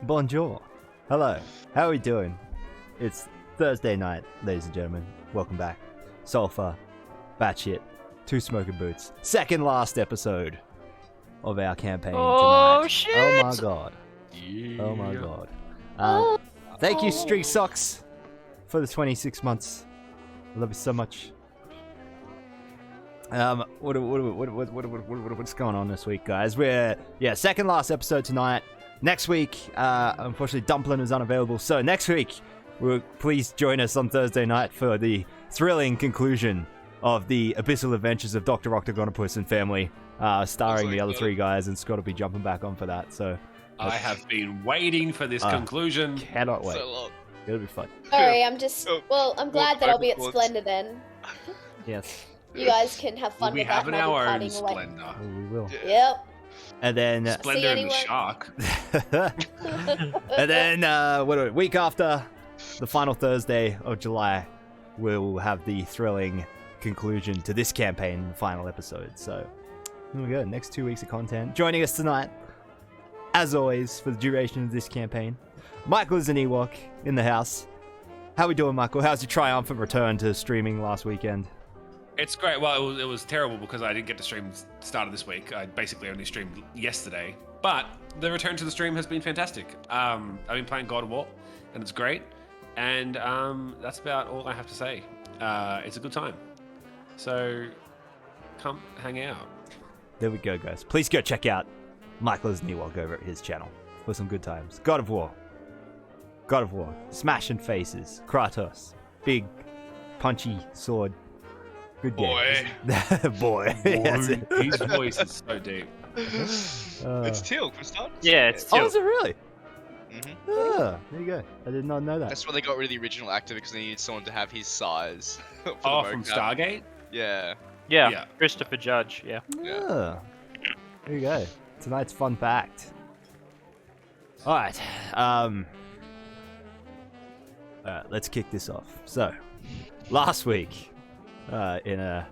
Bonjour. Hello. How are we doing? It's Thursday night, ladies and gentlemen. Welcome back. Sulfur, Batshit, Two Smoking Boots. Second last episode of our campaign tonight. Shit! Oh my god. Yeah. Oh my god. Thank you, Streak Socks, for the 26 months. I love you so much. What's going on this week, guys? We're second last episode tonight. Next week, unfortunately, Dumplin is unavailable. So next week, please join us on Thursday night for the thrilling conclusion of the abyssal adventures of Dr. Octagonopus and family, starring the other three guys, and Scott will be jumping back on for that. So I have been waiting for this conclusion. Cannot wait. So long. It'll be fun. Sorry, I'm glad that I'll be at Splendor then. Yes. You guys can have fun We with have that. our while own we're partying away. Splendor. Oh, we will. Yep. And then Splendor and the anyone? Shark. and then week after the final Thursday of July, we'll have the thrilling conclusion to this campaign, the final episode. So here we go. Next 2 weeks of content. Joining us tonight, as always, for the duration of this campaign, Michaelisanewok in the house. How we doing, Michael? How's your triumphant return to streaming last weekend? It's great. Well, it was terrible because I didn't get to stream start of this week. I basically only streamed yesterday. But the return to the stream has been fantastic. I've been playing God of War, and it's great. And that's about all I have to say. It's a good time. So come hang out. There we go, guys. Please go check out Michaelisanewok over at his channel for some good times. God of War. God of War. Smashing faces. Kratos. Big, punchy sword. Good game. Boy. That's it. His voice is so deep. It's Teal from Star Wars. Yeah, it's Teal. Oh, is it really? Mm-hmm. Ah, there you go. I did not know that. That's why they got rid of the original actor because they needed someone to have his size. for the From mocap. Stargate? Yeah. Yeah, Christopher Judge, yeah. Ah, there you go. Tonight's fun fact. Alright, let's kick this off. So, last week, in a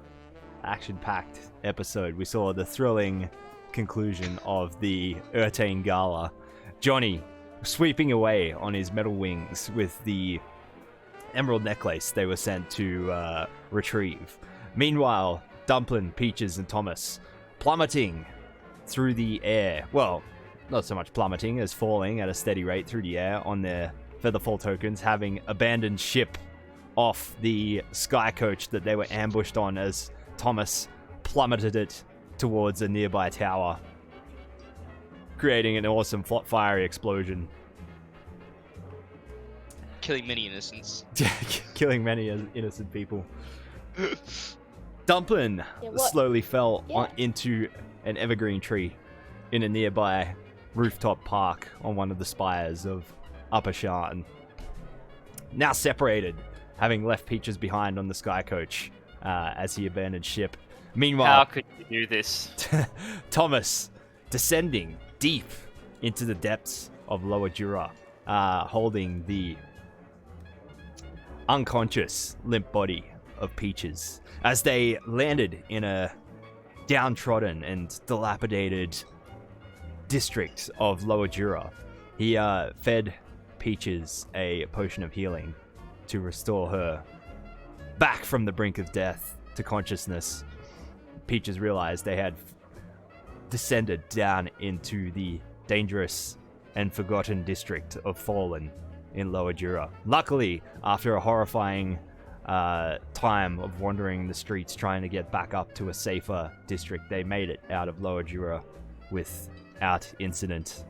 action-packed episode, we saw the thrilling conclusion of the Urtain Gala. Johnny sweeping away on his metal wings with the emerald necklace they were sent to retrieve. Meanwhile, Dumplin, Peaches, and Thomas plummeting through the air. Well, not so much plummeting as falling at a steady rate through the air on their Featherfall tokens, having abandoned ship off the sky coach that they were ambushed on as Thomas plummeted it towards a nearby tower, creating an awesome fiery explosion. Killing many innocents. Killing many innocent people. Dumplin slowly fell into an evergreen tree in a nearby rooftop park on one of the spires of Upper Sharn. Now separated, having left Peaches behind on the sky coach as he abandoned ship. Meanwhile, How could you do this? Thomas descending deep into the depths of Lower Jura, holding the unconscious limp body of Peaches as they landed in a downtrodden and dilapidated district of Lower Jura. He fed Peaches a potion of healing to restore her back from the brink of death to consciousness. Peaches realized they had descended down into the dangerous and forgotten district of Fallen in Lower Jura. Luckily, after a horrifying time of wandering the streets trying to get back up to a safer district, they made it out of Lower Jura without incident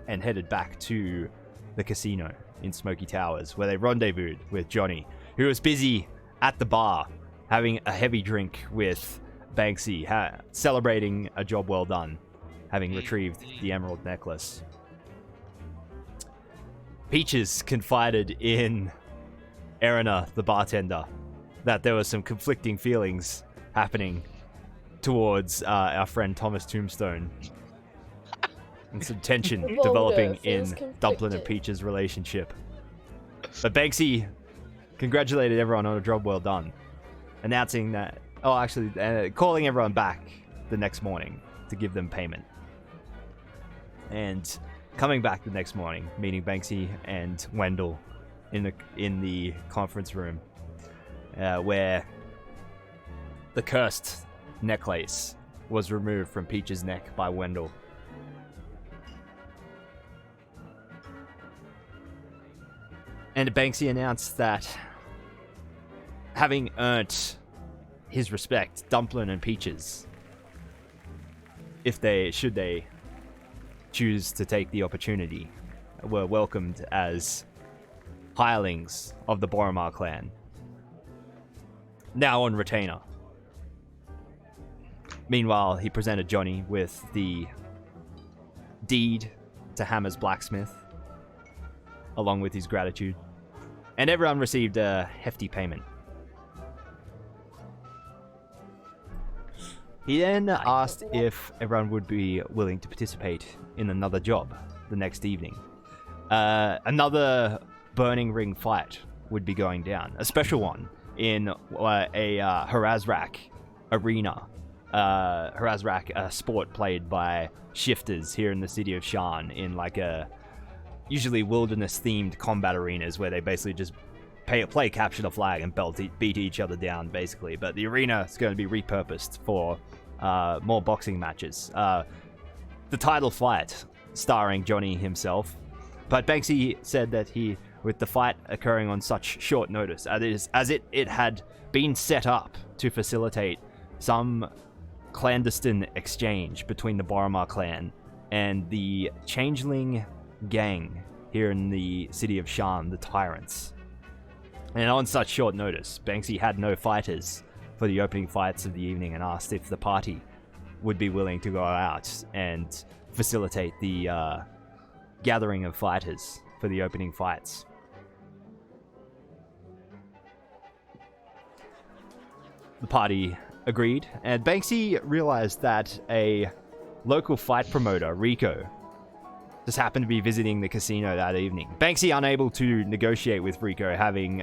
and headed back to the casino in Smoky Towers, where they rendezvoused with Johnny, who was busy at the bar having a heavy drink with Banksy, celebrating a job well done, having retrieved the emerald necklace. Peaches confided in Erina, the bartender, that there were some conflicting feelings happening towards our friend Thomas Tombstone. and some tension Vulgar developing feels in conflicted. Dumplin and Peach's relationship. But Banksy congratulated everyone on a job well done, announcing that, calling everyone back the next morning to give them payment. And coming back the next morning, meeting Banksy and Wendell in the conference room, where the cursed necklace was removed from Peach's neck by Wendell. And Banksy announced that, having earned his respect, Dumplin and Peaches, should they choose to take the opportunity, were welcomed as hirelings of the Boromar clan, now on retainer. Meanwhile, he presented Johnny with the deed to Hammer's blacksmith, along with his gratitude, and everyone received a hefty payment. He then asked if everyone would be willing to participate in another job the next evening. Another Burning Ring fight would be going down, a special one in a Harazrak arena. Harazrak, a sport played by shifters here in the city of Sharn, in like a usually wilderness-themed combat arenas where they basically just play capture the flag and beat each other down, basically. But the arena is going to be repurposed for more boxing matches. The title fight starring Johnny himself. But Banksy said that with the fight occurring on such short notice, as it had been set up to facilitate some clandestine exchange between the Boromar clan and the Changeling gang here in the city of Sharn, the Tyrants. And on such short notice, Banksy had no fighters for the opening fights of the evening and asked if the party would be willing to go out and facilitate the gathering of fighters for the opening fights. The party agreed, and Banksy realized that a local fight promoter, Rico, just happened to be visiting the casino that evening. Banksy, unable to negotiate with Rico, having,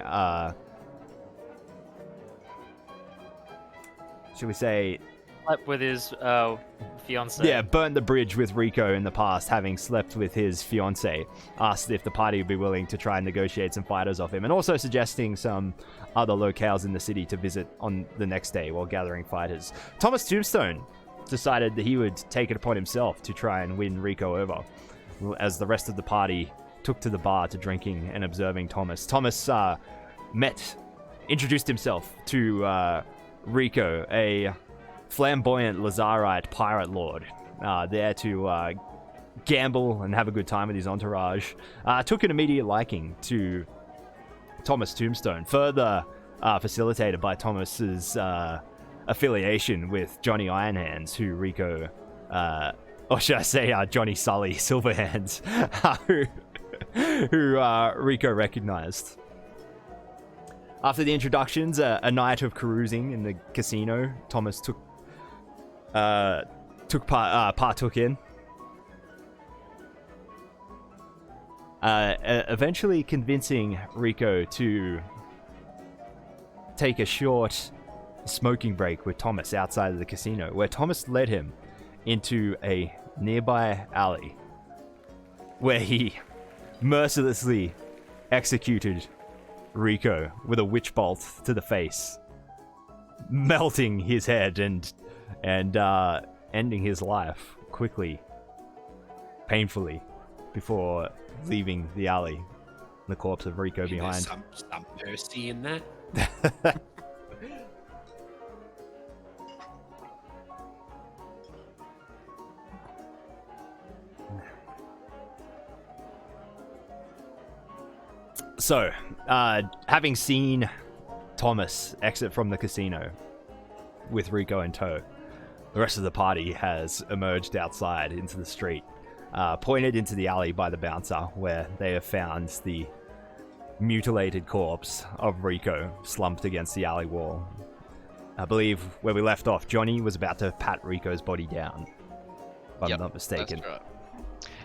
should we say... Slept with his fiancée. Yeah, burnt the bridge with Rico in the past, having slept with his fiancée. Asked if the party would be willing to try and negotiate some fighters off him, and also suggesting some other locales in the city to visit on the next day while gathering fighters. Thomas Tombstone decided that he would take it upon himself to try and win Rico over, as the rest of the party took to the bar to drinking and observing Thomas. Thomas introduced himself to Rico, a flamboyant Lazarite pirate lord, there to gamble and have a good time with his entourage. Took an immediate liking to Thomas Tombstone, further facilitated by Thomas's affiliation with Johnny Ironhands, who Rico... or should I say Johnny Sully Silverhands, who Rico recognized. After the introductions, a night of carousing in the casino, Thomas partook in. Eventually convincing Rico to take a short smoking break with Thomas outside of the casino, where Thomas led him into a nearby alley where he mercilessly executed Rico with a witch bolt to the face, melting his head and ending his life quickly, painfully, before leaving the alley, the corpse of Rico behind. Some mercy in that. So, having seen Thomas exit from the casino with Rico in tow, the rest of the party has emerged outside into the street, pointed into the alley by the bouncer, where they have found the mutilated corpse of Rico slumped against the alley wall. I believe where we left off, Johnny was about to pat Rico's body down, if I'm not mistaken. That's right.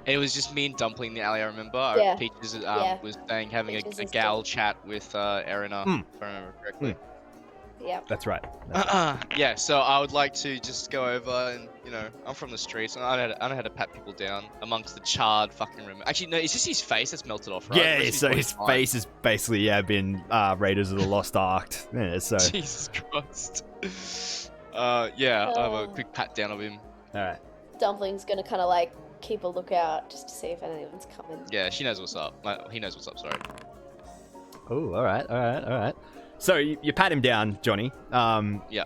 And it was just me and Dumpling in the alley. I remember. Yeah. Peaches Yeah. was saying having Peaches a is gal chat with Erina, if I remember correctly. Yeah. That's right. Yeah, so I would like to just go over and, you know, I'm from the streets and I know how to pat people down amongst the charred fucking room. Actually, no, it's just his face that's melted off, right? The Yeah, rest of so body's his fine. face has basically been Raiders of the Lost Ark. Yeah, so Jesus Christ. Yeah, I have a quick pat down of him. all right. Dumpling's gonna kind of like keep a lookout just to see if anyone's coming. Yeah, she knows what's up. He knows what's up, sorry. Oh, all right. So you pat him down, Johnny. Yeah.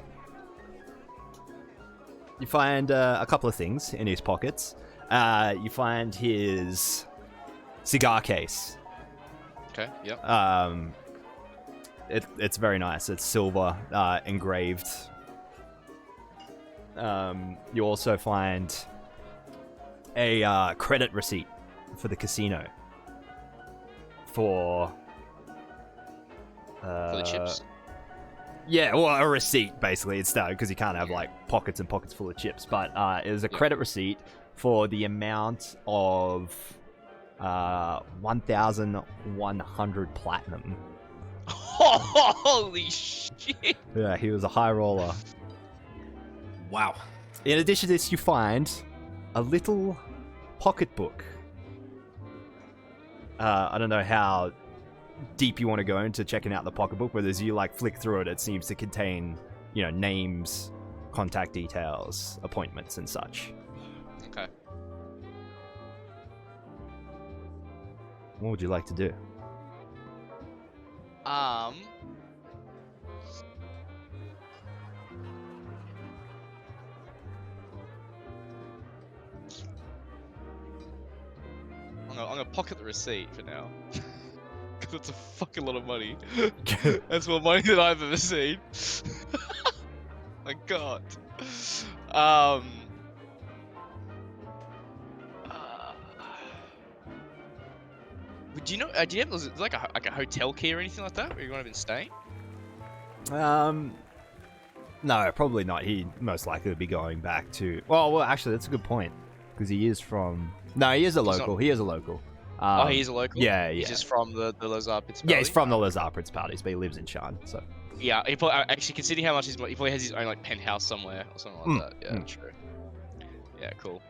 You find a couple of things in his pockets. You find his cigar case. Okay, yep. It's very nice. It's silver, engraved. You also find a credit receipt for the casino for the chips. Yeah, well, a receipt basically. It's because you can't have like pockets and pockets full of chips. But it was a credit receipt for the amount of 1,100 platinum. Holy shit! Yeah, he was a high roller. Wow. In addition to this, you find a little pocketbook. I don't know how deep you want to go into checking out the pocketbook, but as you like flick through it, it seems to contain, you know, names, contact details, appointments, and such. Okay. What would you like to do? I'm gonna pocket the receipt for now. Because it's a fucking lot of money. That's more money than I've ever seen. My god. Do you know? Do you have like a hotel key or anything like that where you might have been staying? No, probably not. He most likely would be going back to. Well, actually, that's a good point because he is from. No, he is a local. He is a local. He's a local. Yeah. He's just from the Lazar Principality. Yeah, he's from the Lazar Principalities, but he lives in Sharn. So. Yeah, he probably, actually considering how much he probably has his own like penthouse somewhere or something like that. Yeah, true. Yeah, cool.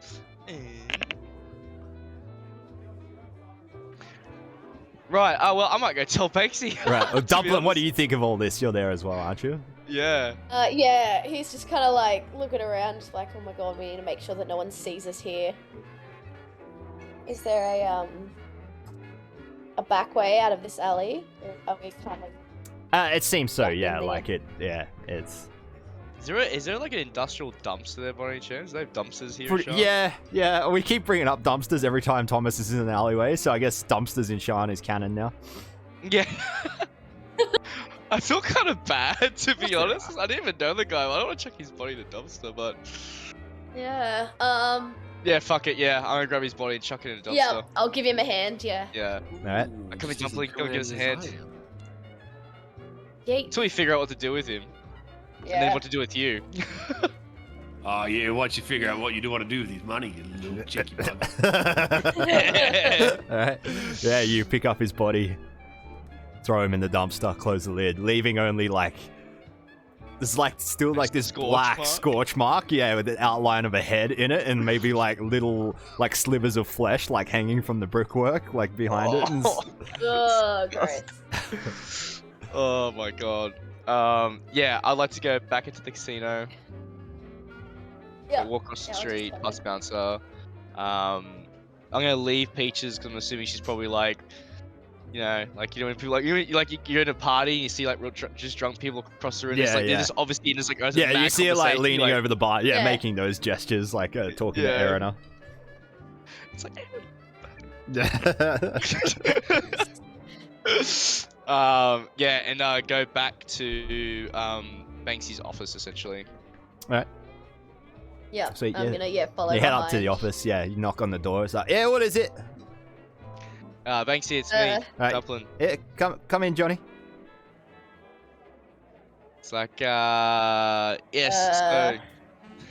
Right. Well, I might go tell Banksy. Right. Well, Dumpling, what do you think of all this? You're there as well, aren't you? Yeah. Yeah, he's just kind of like looking around, just like, oh my god, we need to make sure that no one sees us here. Is there a back way out of this alley? Or are we kind of? It seems so. Yeah, in there? like it. Yeah, it's. Is there like an industrial dumpster there by any chance? Do they have dumpsters here? In Sharn? Yeah. We keep bringing up dumpsters every time Thomas is in an alleyway, so I guess dumpsters in Sharn is canon now. Yeah. I feel kind of bad, to be honest. I didn't even know the guy. I don't want to check his body in the dumpster, but. Yeah. Yeah, fuck it. Yeah, I'm gonna grab his body and chuck it in a dumpster. Yeah, I'll give him a hand. Yeah. Yeah. Alright. Come here, Dumpling. Go give us a hand. Yeet. Until we figure out what to do with him. Yeah. And then what to do with you. Oh yeah, once you figure out what you do want to do with his money, you little cheeky bug. Alright. Yeah, you pick up his body, throw him in the dumpster, close the lid, leaving only like. There's like still like this black scorch mark, yeah, with the outline of a head in it, and maybe like little like slivers of flesh like hanging from the brickwork like behind it. And... Oh, great. Oh my god. Yeah, I'd like to go back into the casino. Yeah. Walk across the Yeah, I'll street, just past the bouncer. I'm gonna leave Peaches because I'm assuming she's probably like, you know, like when people like you're in a party and you see like real just drunk people across the room. Yeah, They're yeah. just obviously in this like Yeah, you see her like leaning like, over the bar, yeah, Yeah. making those gestures, like talking to Yeah. Erina. It's like. Yeah, and go back to Banksy's office essentially. Yeah. So, I'm yeah. gonna follow. You head up to behind. the office, yeah, you knock on the door, it's like, yeah, what is it? Banksy, it's me, Right. Dumpling. Yeah, come in, Johnny. It's like, yes,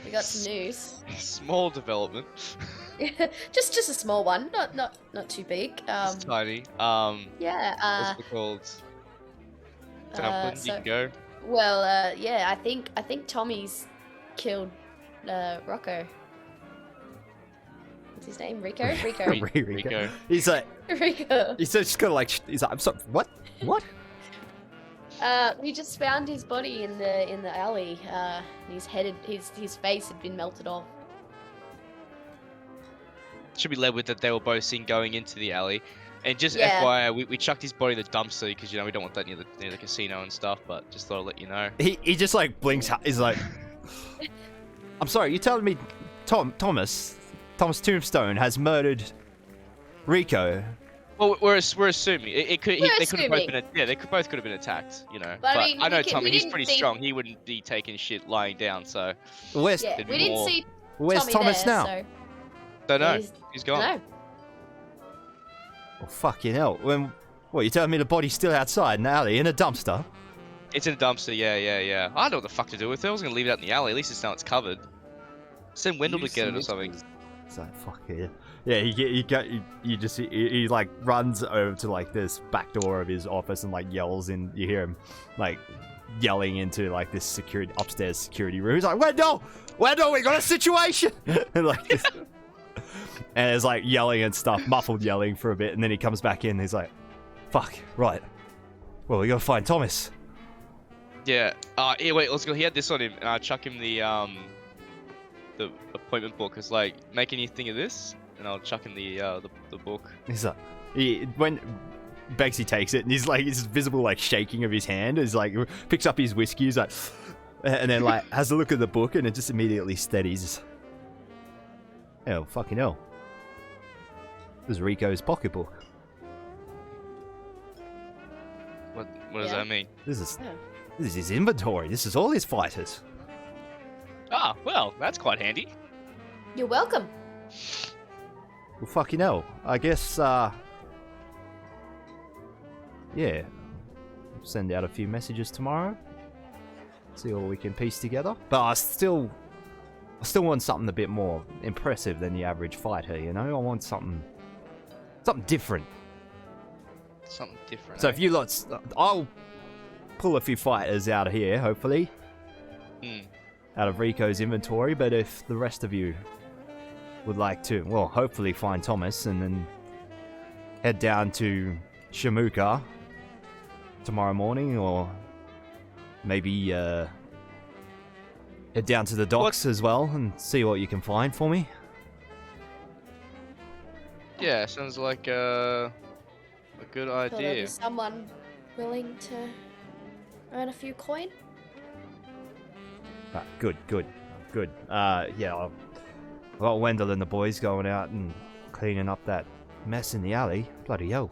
We got some news. so small development. just a small one, not too big. It's tiny. Yeah. What's it called? Templin, you can go. Well, yeah, I think Tommy's killed Rocco. What's his name? Rico. Rico. He's like, Rico. he's just kind of like, he's like, I'm sorry, what? We just found his body in the alley. His face had been melted off. Should be led with that they were both seen going into the alley. And just Yeah. FYI, we chucked his body in the dumpster because, you know, we don't want that near the casino and stuff, but just thought I'd let you know. He just like blinks, he's like, I'm sorry, you telling me Thomas Tombstone has murdered Rico? Well, we're assuming they could have both assuming. been they both could have been attacked, you know. But But I mean, I know we Tommy, he's didn't pretty see- strong. He wouldn't be taking shit lying down, so Where's Yeah, There'd we be didn't more. see where's Tommy Thomas there, now? So don't know. he's He's gone. no. Oh, fucking hell. What, you telling me the body's still outside in the alley in a dumpster? It's in a dumpster, yeah. I don't know what the fuck to do with it. I was gonna leave it out in the alley. At least it's now it's covered. Send Wendell to get it or something. It's like, fuck it. Yeah, he like runs over to like this back door of his office and like yells, and you hear him like yelling into like this upstairs security room. He's like, Wendell, we got a situation. and like, and it's like yelling and stuff, muffled yelling for a bit, and then he comes back in. And he's like, fuck, right. Well, we gotta find Thomas. Yeah. Here, wait. Let's go. He had this on him, and I chuck him the appointment book. It's like, make anything of this, and I'll chuck him the book. He's like, when Bexy takes it, and he's like, it's visible like shaking of his hand. He's like, picks up his whiskey. He's like, and then like has a look at the book, and it just immediately steadies. Oh, fucking hell. This is Rico's pocketbook. What does Yeah. that mean? This is Oh. this is his inventory. This is all his fighters. Ah, well, that's quite handy. You're welcome. Well, fucking hell. I guess, yeah. Send out a few messages tomorrow. See what we can piece together. But I still want something a bit more impressive than the average fighter, you know? I want something different. Something different. So eh? if you lots, I'll pull a few fighters out of here, hopefully. Out of Rico's inventory, but if the rest of you would like to, well, hopefully find Thomas and then head down to Shamuka tomorrow morning, or maybe head down to the docks as well and see what you can find for me. Yeah, sounds like a good Thought there'd be idea. someone willing to earn a few coin. Ah, good. Yeah, I've got Wendell and the boys going out and cleaning up that mess in the alley. Bloody hell.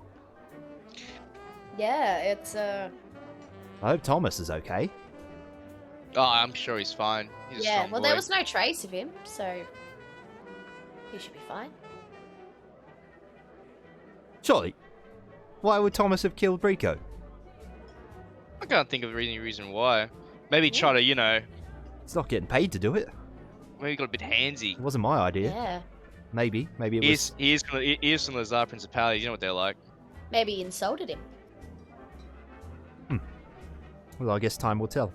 Yeah, it's I hope Thomas is okay. Oh, I'm sure he's fine. He's a yeah. strong Well, boy. there was no trace of him, so he should be fine. Surely. Why would Thomas have killed Rico? I can't think of any reason why. Maybe try to, you know, He's not getting paid to do it. maybe he got a bit handsy. It wasn't my idea. Yeah. Maybe it He was. is from the Lazar Principality. You know what they're like. Maybe he insulted him. Well, I guess time will tell.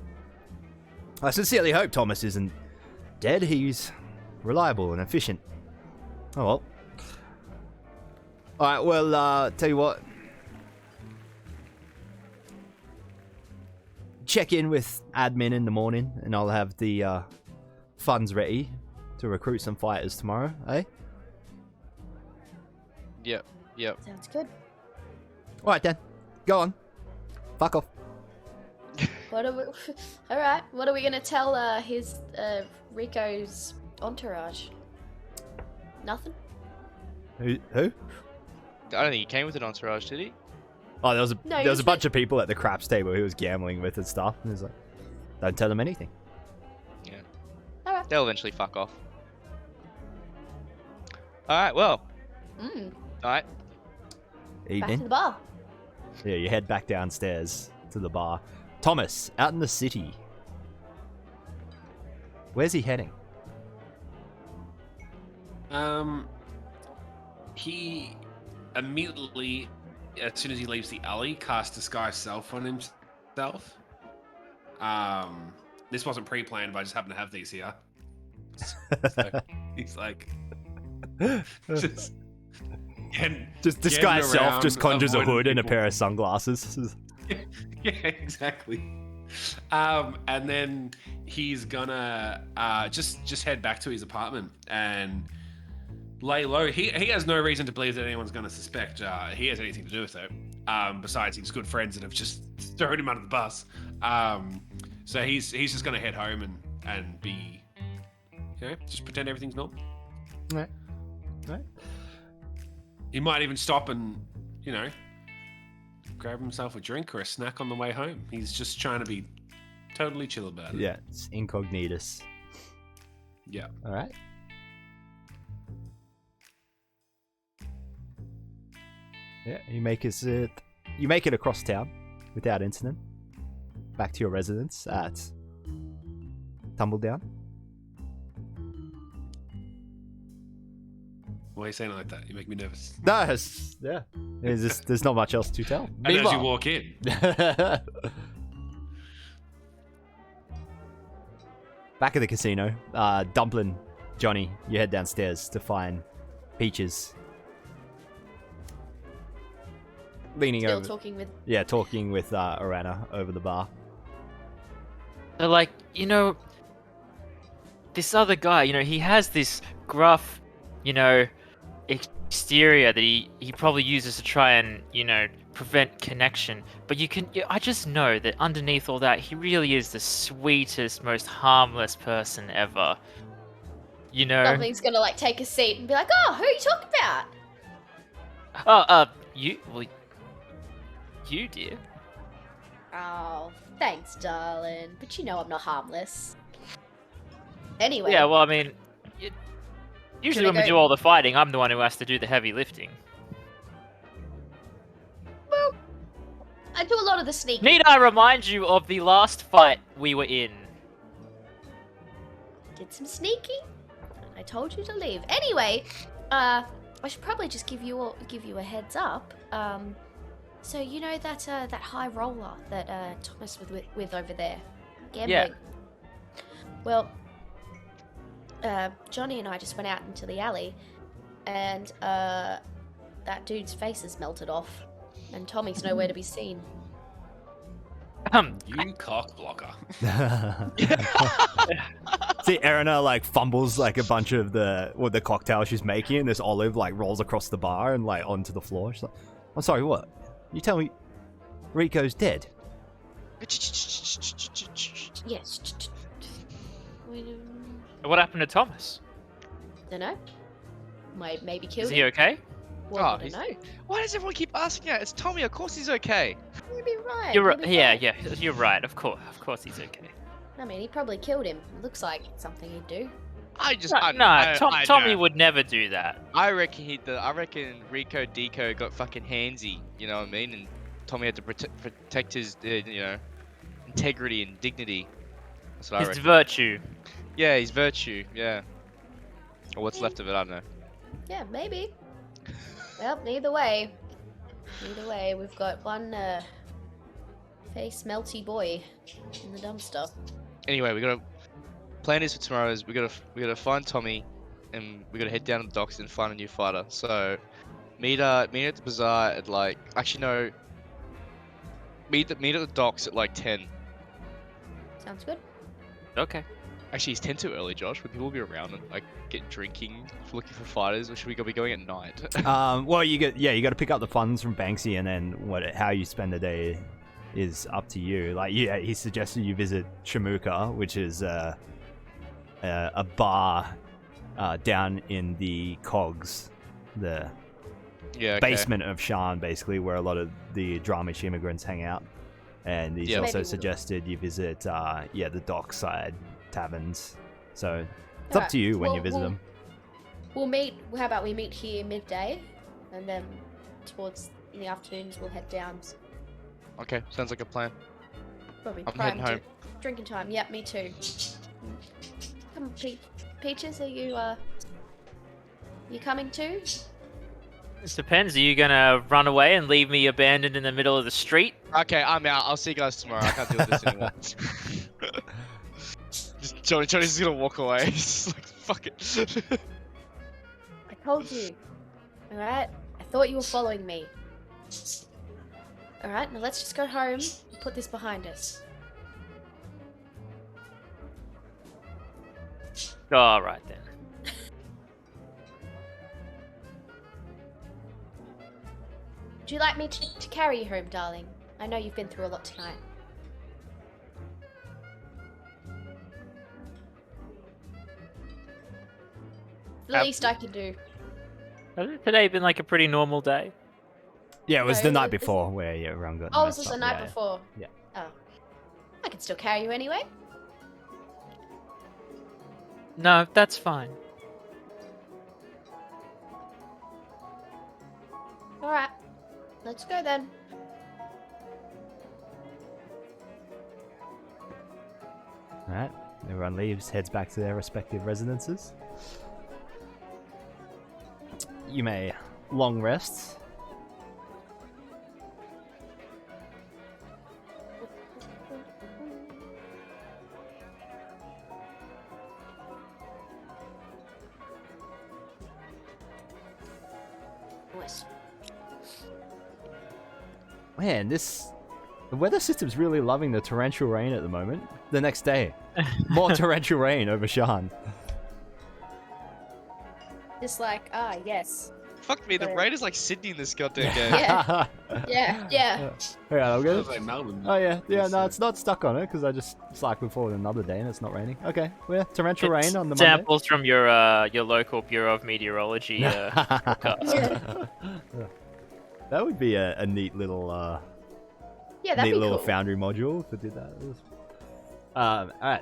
I sincerely hope Thomas isn't dead. He's reliable and efficient. Oh well. Alright, well, tell you what. Check in with admin in the morning, and I'll have the funds ready to recruit some fighters tomorrow, eh? Yep. Sounds good. Alright then. Go on. Fuck off. What are we? All right. What are we gonna tell his Rico's entourage? Nothing. Who? I don't think he came with an entourage, did he? Oh, there was No, he a was bunch of people at the craps table he was gambling with and stuff. And he's like, don't tell them anything. All right. They'll eventually fuck off. Alright, well. Alright. Back to Evening. the bar. Yeah, you head back downstairs to the bar. Thomas, out in the city. Where's he heading? he immediately, as soon as he leaves the alley, casts Disguise Self on himself. This wasn't pre-planned, but I just happen to have these here. So he's like, just disguise self, just conjures a avoiding hood and a people. pair of sunglasses. Yeah, exactly. And then he's gonna just head back to his apartment and lay low. He has no reason to believe that anyone's gonna suspect he has anything to do with it. Besides his good friends that have just thrown him under the bus. So he's just gonna head home and be, just pretend everything's normal. Right. He might even stop and, grab himself a drink or a snack on the way home. He's just trying to be totally chill about it. Yeah, it's incognitus. Yeah. All right. Yeah, you make it across town without incident. Back to your residence at Tumbledown. Why are you saying it like that? You make me nervous. No, there's not much else to tell. And as you Meanwhile- walk in, Back at the casino, Dumpling, Johnny, you head downstairs to find Peaches. Leaning Still over. talking with. Yeah, talking with Arana over the bar. They're like, this other guy, he has this gruff, exterior that he probably uses to try and, prevent connection. But I just know that underneath all that, he really is the sweetest, most harmless person ever. Something's gonna take a seat and be like, "Oh, who are you talking about?" Oh, you, dear. Oh, thanks, darling. But I'm not harmless. Anyway. Yeah, well, I mean, usually when we go- do all the fighting, I'm the one who has to do the heavy lifting. Well, I do a lot of the sneaking. Need I remind you of the last fight we were in? Did some sneaking. I told you to leave. Anyway, I should probably just give you a heads up. So that high roller that Thomas was with over there, gambling. Yeah. Well, Johnny and I just went out into the alley, and that dude's face is melted off, and Tommy's nowhere to be seen. you cock blocker. See, Erina fumbles a bunch of the cocktail she's making, and this olive rolls across the bar and onto the floor. She's like, "I'm sorry, what? You tell me Rico's dead?" Yes. What happened to Thomas? Dunno. Maybe Is killed he him. okay? Well, I he's- don't know. Why does everyone keep asking that? It's Tommy. Of course he's okay. You'd be right. You're you'd right. be Yeah, right. yeah. You're right. Of course he's okay. I mean, he probably killed him. Looks like something he'd do. Tommy would never do that. I reckon Rico Deco got fucking handsy. You know what I mean? And Tommy had to protect his integrity and dignity. That's what I His reckon. virtue. Yeah, his virtue. Yeah. Or what's left of it, I don't know. Yeah, maybe. Well, either way, we've got one face melty boy in the dumpster. Anyway, we gotta plan is for tomorrow is we gotta find Tommy, and we gotta head down to the docks and find a new fighter. So meet at the bazaar at meet at the docks at 10. Sounds good. Okay. Actually, it's 10 too early, Josh. Would people be around and get drinking, looking for fighters, or should we be going at night? Well, you got to pick up the funds from Banksy, and then how you spend the day is up to you. He suggested you visit Shamuka, which is a bar down in the Cogs, the Yeah. Okay. basement of Sharn, basically, where a lot of the Dramish immigrants hang out. And he's Yeah. also Maybe suggested you visit the dockside taverns. So it's up Alright, to you when you well, visit we'll- them. We'll meet. How about we meet here midday, and then towards in the afternoons we'll head down. Okay, sounds like a plan. Probably I'm prime heading home. drinking time. Yep, me too. Come on, Peaches, are you coming too? It depends. Are you gonna run away and leave me abandoned in the middle of the street? Okay, I'm out. I'll see you guys tomorrow. I can't deal with this anymore. Johnny's just gonna walk away. He's just like, fuck it. I told you. Alright? I thought you were following me. Alright, now let's just go home and put this behind us. All right then. Would you like me to carry you home, darling? I know you've been through a lot tonight. The least I can do. Hasn't today been like a pretty normal day? Yeah, it was No, the it night was- before where everyone got. Oh, messed this was the up. night Yeah, before. Yeah. Oh. I can still carry you anyway. No, that's fine. Alright. Let's go then. All right. Everyone leaves, heads back to their respective residences. You may long rest. Nice. Man, the weather system's really loving the torrential rain at the moment. The next day, more torrential rain over Sharn. Just like, yes. Fuck me, the Right. rain is like Sydney in this goddamn game. Yeah. Yeah, yeah. Alright, I'll Feels go. like Melbourne. Oh yeah, no, So- it's not stuck on it because I just cycled forward another day and it's not raining. Okay, well, yeah, torrential It's rain on the Monday. samples from your local Bureau of Meteorology podcast. That would be a neat little Yeah, that'd neat be little cool. Foundry module if it did that. Alright.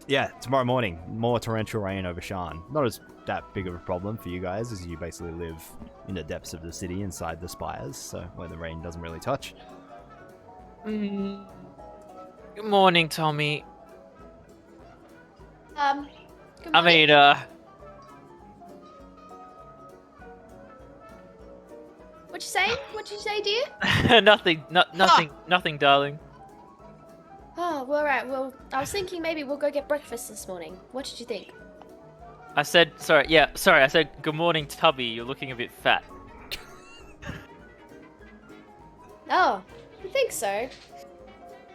Yeah, tomorrow morning, more torrential rain over Sharn. Not as that big of a problem for you guys, as you basically live in the depths of the city inside the spires, so where the rain doesn't really touch. Good morning, Tommy. Good I morning. mean, What you saying? What you say, dear? nothing, darling. Oh, well, alright. Well, I was thinking maybe we'll go get breakfast this morning. What did you think? I said, I said, good morning, Tubby. You're looking a bit fat. Oh, you think so?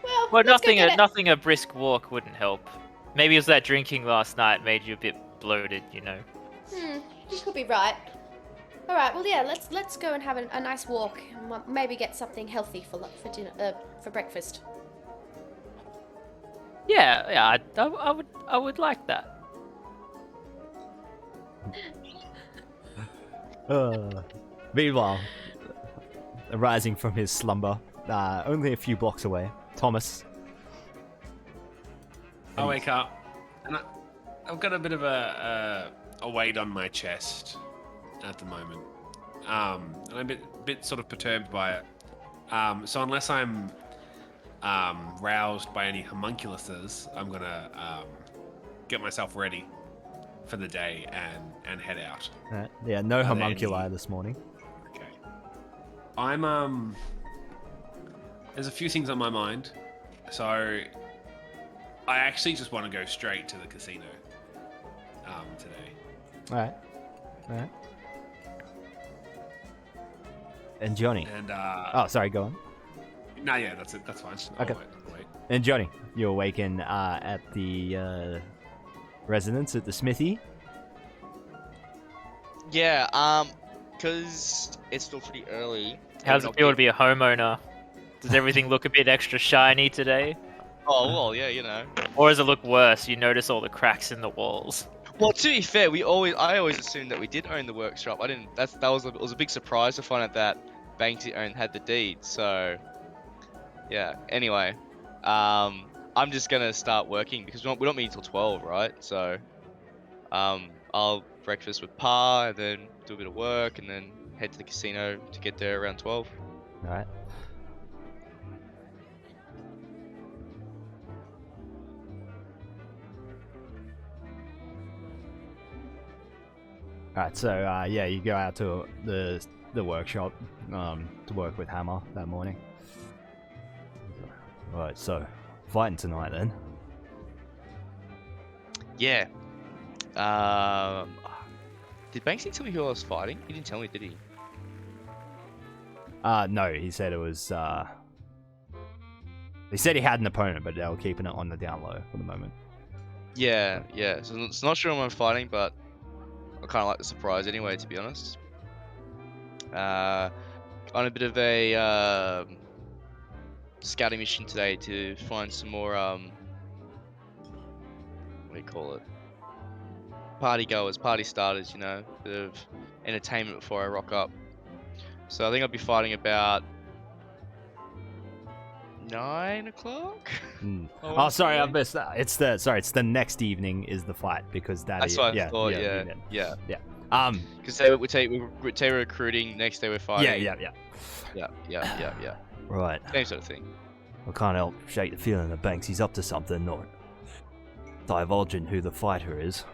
Well, Well, let's go get it. nothing a brisk walk wouldn't help. Maybe it was that drinking last night made you a bit bloated, you know. You could be right. All right. Well, yeah. Let's go and have a nice walk. And maybe get something healthy for dinner, for breakfast. Yeah, I would like that. Meanwhile, arising from his slumber, only a few blocks away, Thomas. I wake up, and I've got a bit of a weight on my chest at the moment, and I'm a bit sort of perturbed by it. So unless I'm roused by any homunculuses, I'm gonna get myself ready for the day and head out. Alright, yeah, no there homunculi any- this morning. Okay. I'm There's a few things on my mind, so I actually just want to go straight to the casino today. Alright. And Johnny. And Oh, sorry, go on. no, yeah, that's it. That's fine. Okay. I'll wait. And Johnny, you awaken at the residence at the smithy. Yeah, because it's still pretty early. How's it feel to be a homeowner? Does everything look a bit extra shiny today? Oh, well, yeah, you know. Or does it look worse? You notice all the cracks in the walls. Well, to be fair, I always assumed that we did own the workshop. I didn't. It was a big surprise to find out that Banksy had the deed. So, yeah. Anyway, I'm just gonna start working because we're not meeting till 12, right? So, I'll breakfast with Pa and then do a bit of work and then head to the casino to get there around 12. Alright. Alright, so yeah, you go out to the workshop to work with Hammer that morning. Right, so fighting tonight then. Yeah. Did Banksy tell me who I was fighting? He didn't tell me, did he? No, he said it was. He said he had an opponent, but they were keeping it on the down low for the moment. Yeah. So it's not sure who I'm fighting, but I kind of like the surprise anyway, to be honest. On a bit of a scouting mission today to find some more what do you call it? Party goers, party starters, you know, a bit of entertainment before I rock up. So I think I'll be fighting about 9 o'clock. Oh, sorry, I missed that. It's the next evening is the fight because that's what I thought. Yeah. Because we're recruiting. Next day we're fighting. Yeah. Right. Same sort of thing. I can't help shake the feeling that Banksy's up to something, not divulging who the fighter is.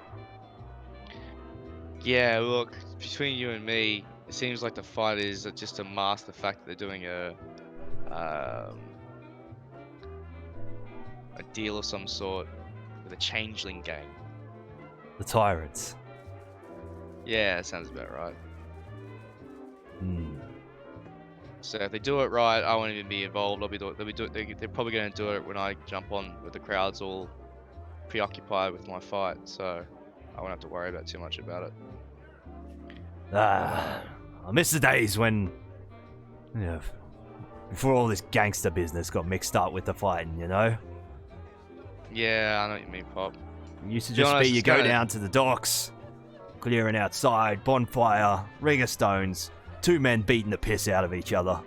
Yeah, look, between you and me, it seems like the fighters are just to mask the fact that they're doing a deal of some sort with a changeling gang. The tyrants. Yeah, that sounds about right. Hmm. So if they do it right, I won't even be involved. They're probably going to do it when I jump on with the crowd's all preoccupied with my fight, so I won't have to worry about too much about it. I miss the days when, you know, before all this gangster business got mixed up with the fighting, you know? Yeah, I know what you mean, Pop. It used to just be you go down to the docks, clearing outside, bonfire, ring of stones, two men beating the piss out of each other.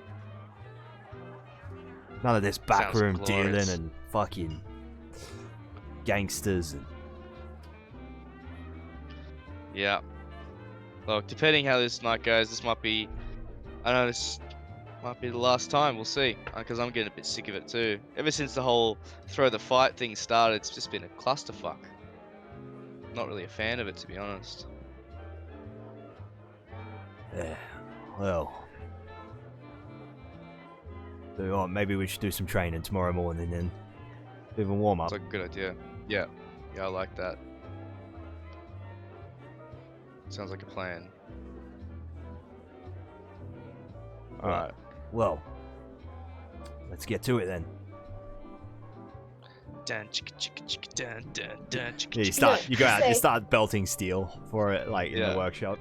None of this backroom dealing and fucking gangsters. Yeah. Look, depending how this night goes, this might be the last time. We'll see. Because I'm getting a bit sick of it too. Ever since the whole throw the fight thing started, it's just been a clusterfuck. Not really a fan of it, to be honest. Yeah. Well. So, maybe we should do some training tomorrow morning then. Bit of a warm up. That's a good idea. Yeah, I like that. Sounds like a plan. Alright. Well, let's get to it then. Dun, chicka, chicka, chicka, dun, dun, dun, chicka, Yeah, chicka. you go out, you start belting steel for it, like in the workshop.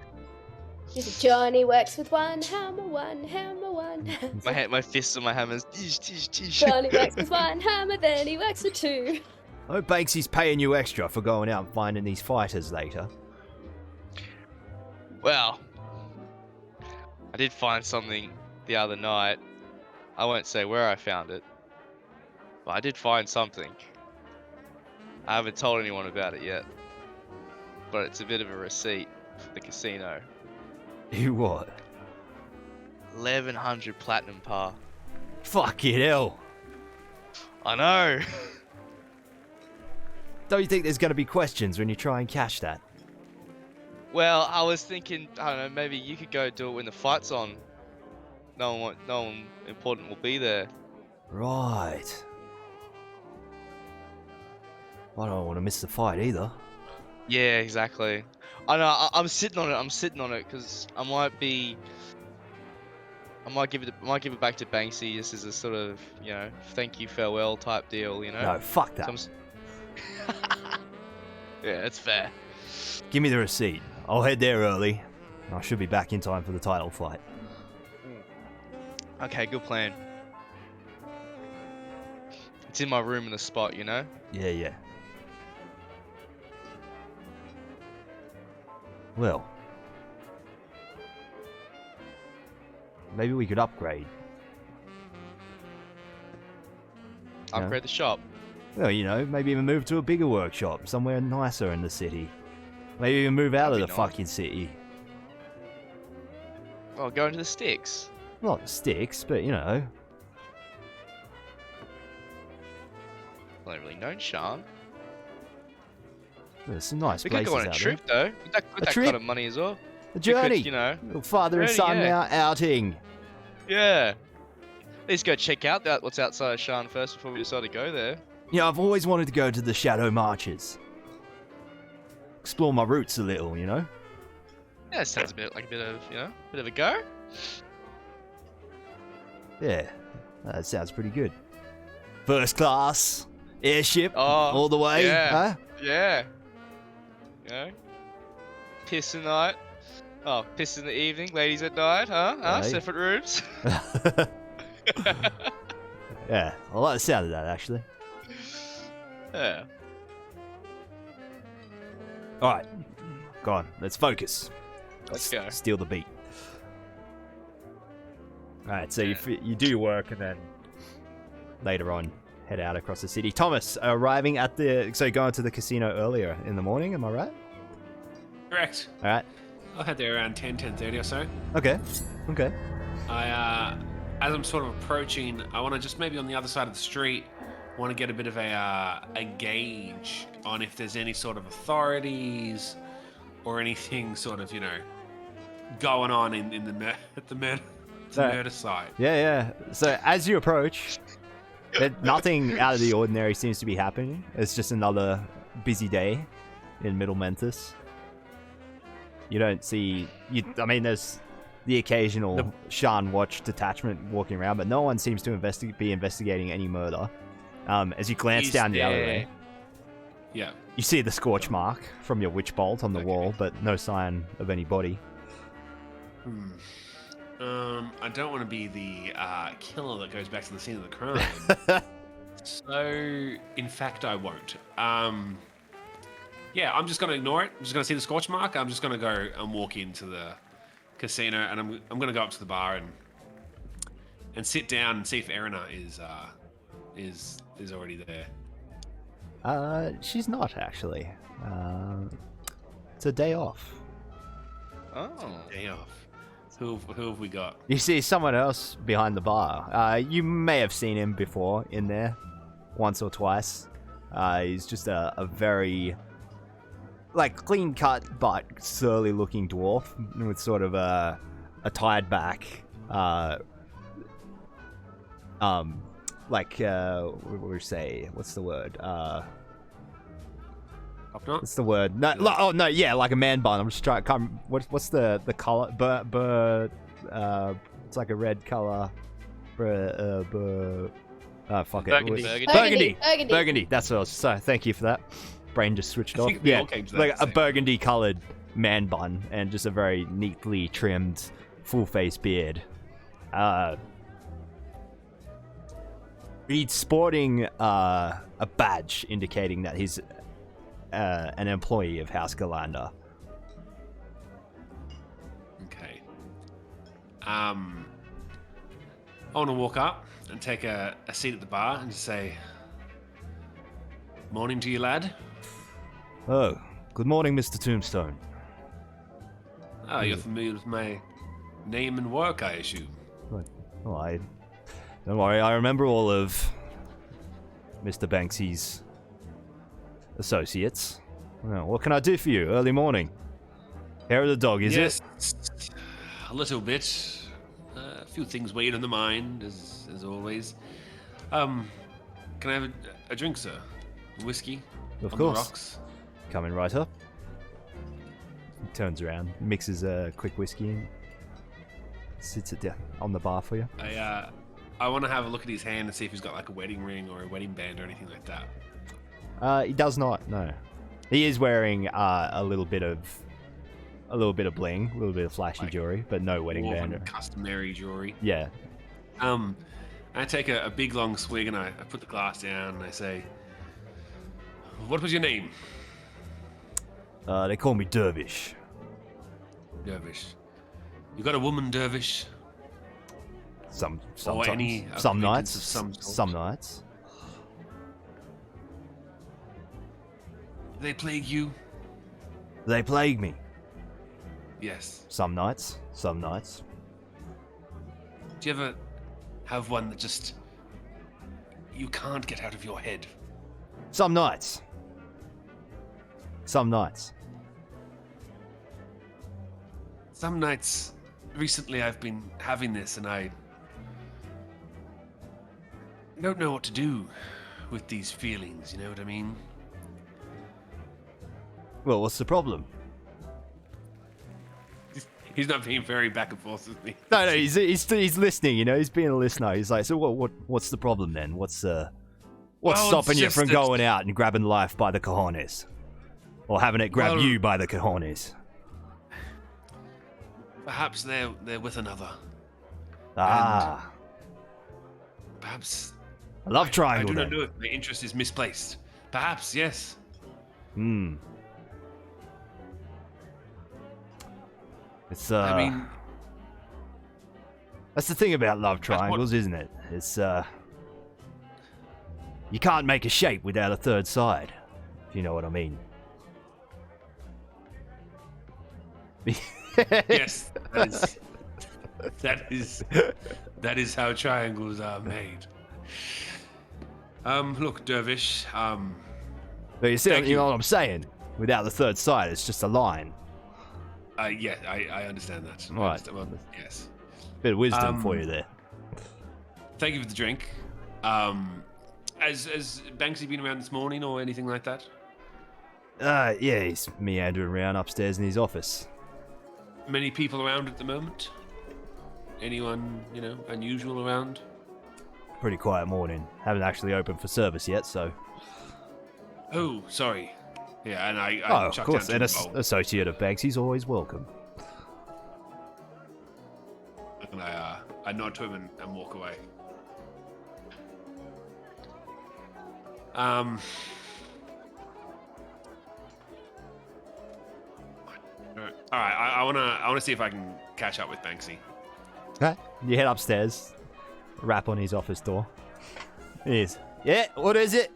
Johnny works with one hammer, one hammer, one hammer. My fists and my hammers. Tish, tish, tish. Johnny works with one hammer, then he works with two. I hope Banksy's paying you extra for going out and finding these fighters later. Well, I did find something the other night. I won't say where I found it, but I did find something. I haven't told anyone about it yet, but it's a bit of a receipt for the casino. You what? 1100 platinum par. Fucking hell. I know. Don't you think there's going to be questions when you try and cash that? Well, I was thinking, I don't know, maybe you could go do it when the fight's on. No one important will be there. Right. I don't want to miss the fight either. Yeah, exactly. I know. I'm sitting on it because I might give it back to Banksy just as a sort of, you know, thank you, farewell type deal, you know. No, fuck that. Yeah, that's fair. Give me the receipt. I'll head there early. I should be back in time for the title fight. Okay, good plan. It's in my room in the spot, you know? Yeah. Well, maybe we could upgrade. Upgrade the shop. Well, you know, maybe even move to a bigger workshop, somewhere nicer in the city. Maybe even move out of the fucking city. Oh, go into the sticks. Not the sticks, but you know. I don't really know Sharn. There's some nice We places could go on a out trip though. With that trip? kind of money as well. A journey. You know. Father and Journey, son yeah. now outing. Yeah. Let's go check out what's outside of Sharn first before we decide to go there. Yeah, I've always wanted to go to the Shadow Marches. Explore my roots a little, you know? Yeah, it sounds a bit of a go. Yeah, that sounds pretty good. First class, airship, Oh, all the way, yeah. huh? Yeah. You know? Piss in the night. Oh, piss in the evening, ladies at night, huh? Right. Separate rooms. Yeah, I like the sound of that, actually. Yeah. Alright, go on, let's focus. Let's go. Steal the beat. Alright, so you do your work and then later on head out across the city. Thomas, arriving at going to the casino earlier in the morning, am I right? Correct. Alright, I'll head there around 10:30 or so. okay. As I'm sort of approaching, I want to just maybe on the other side of the street, want to get a bit of a gauge on if there's any sort of authorities or anything sort of, going on in the murder site. Yeah. So as you approach, nothing out of the ordinary seems to be happening. It's just another busy day in Middle Mentis. You don't see... there's the occasional Sharn Watch detachment walking around, but no one seems to be investigating any murder. As you glance down the alleyway, Yeah. you see the scorch mark from your witch bolt on the wall, but no sign of any body. I don't want to be the killer that goes back to the scene of the crime. So, in fact, I won't. Yeah, I'm just going to ignore it. I'm just going to see the scorch mark. I'm just going to go and walk into the casino, and I'm going to go up to the bar and sit down and see if Erina is already there. She's not, actually. It's a day off. Oh. Day off. Who have we got? You see someone else behind the bar. You may have seen him before in there, once or twice. He's just a very, clean-cut but surly-looking dwarf with sort of a tied-back, what would we say? What's the word? What's the word? No, like a man bun. I'm just trying. What's the color? It's like a red color. Fuck it. Burgundy. That's what I was. So thank you for that. Brain just switched off. Yeah, like a burgundy colored man bun and just a very neatly trimmed, full face beard. He's sporting a badge indicating that he's an employee of House Galanda. Okay. I want to walk up and take a seat at the bar and just say, "Morning to you, lad." Oh, good morning, Mr. Tombstone. Oh, you're familiar with my name and work, I assume. Well, don't worry, I remember all of Mr. Banksy's associates. Well, what can I do for you? Early morning. Hair of the dog, is it? A little bit. A few things weighed on the mind, as always. Can I have a drink, sir? Whiskey? Of on course. The rocks? Coming right up. He turns around, mixes a quick whiskey and sits it down on the bar for you. I want to have a look at his hand and see if he's got like a wedding ring or a wedding band or anything like that. He does not. No, he is wearing a little bit of bling, a little bit of flashy jewelry, but no wedding band. Customary jewelry. Yeah. I take a big long swig and I put the glass down and I say, "What was your name?" They call me Dervish. Dervish. You got a woman, Dervish? Sometimes. Or any Some nights. acquaintance of some sort? Some nights. They plague you? They plague me. Yes. Some nights. Some nights. Do you ever have one that just you can't get out of your head? Some nights. Some nights. some nights recently I've been having this, and I don't know what to do with these feelings. You know what I mean? Well, what's the problem? He's not being very back and forth with me. No, he's listening. You know, he's being a listener. He's like, so what's the problem then? What's Well, stopping it's you just from that- going out and grabbing life by the cojones, or having it grab Well- you by the cojones? Perhaps they're with another. Ah, Perhaps I love I triangle. do not then. know if my interest is misplaced. Perhaps, yes. Hmm. It's I mean, that's the thing about love triangles, isn't it? It's you can't make a shape without a third side, if you know what I mean. yes, that is how triangles are made. Look, Dervish. But you see, Thank you you. know what I'm saying? Without the third side, it's just a line. Yeah, I understand that. I Right. understand- well, yes. Bit of wisdom for you there. Thank you for the drink. Has Banksy been around this morning or anything like that? Yeah, he's meandering around upstairs in his office. Many people around at the moment? Anyone, unusual around? Pretty quiet morning. Haven't actually opened for service yet, so. Oh, sorry. Yeah, and I Oh, of chucked course. down An two bowl. associate of Banksy's always welcome. And I nod to him and walk away. All right, I wanna see if I can catch up with Banksy. Okay. You head upstairs, rap on his office door. It is. Yeah, what is it?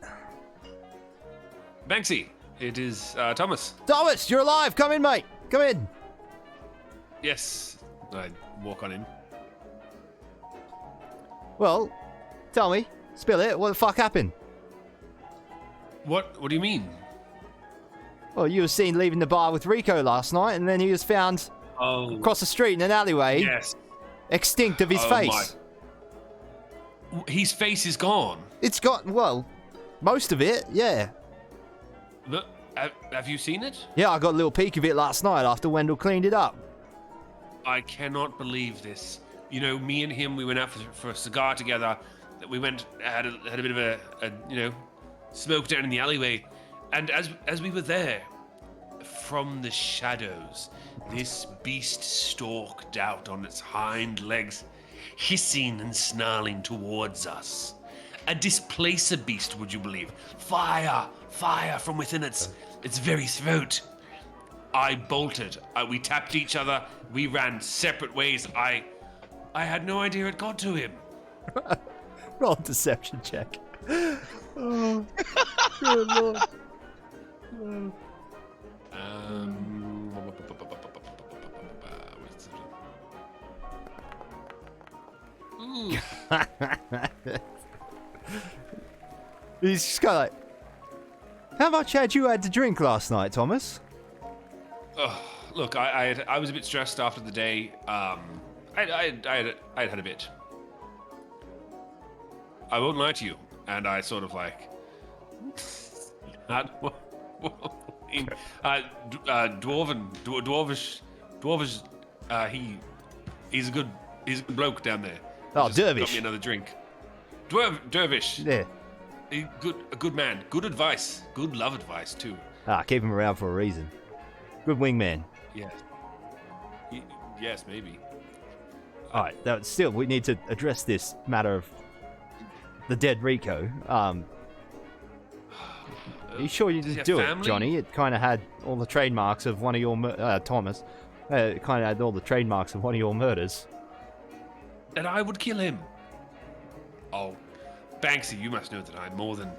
Banksy, it is Thomas. Thomas, you're alive. Come in, mate. Come in. Yes, I walk on in. Well, tell me. Spill it. What the fuck happened? What do you mean? Well, you were seen leaving the bar with Rico last night, and then he was found Oh, across the street in an alleyway, yes. extinct of his Oh, face. His face is gone. It's got, well, most of it, yeah. Look, have you seen it? Yeah, I got a little peek of it last night after Wendell cleaned it up. I cannot believe this. You know, me and him, we went out for a cigar together. We went, had a bit of a smoke down in the alleyway. And as we were there, from the shadows, this beast stalked out on its hind legs, hissing and snarling towards us. A displacer beast, would you believe? Fire from within its very throat. I bolted. We tapped each other. We ran separate ways. I had no idea it got to him. Roll a deception check. Oh, good lord. Ooh. He's just kind of like, how much had you had to drink last night, Thomas? Look, I was a bit stressed after the day. I had a bit. I won't lie to you, and I sort of like. Dwarvish. He's a good bloke down there. Oh, Just got Dervish. me another drink. Dervish. Yeah. A good man. Good advice. Good love advice too. Keep him around for a reason. Good wingman. Yes. Yes, maybe. Alright, still, we need to address this matter of the dead Rico. Are you sure you Does he just have do family? it, Johnny? It kind of had all the trademarks of one of your Thomas. It kind of had all the trademarks of one of your murders. That I would kill him. Oh, Banksy, you must know that I'm more than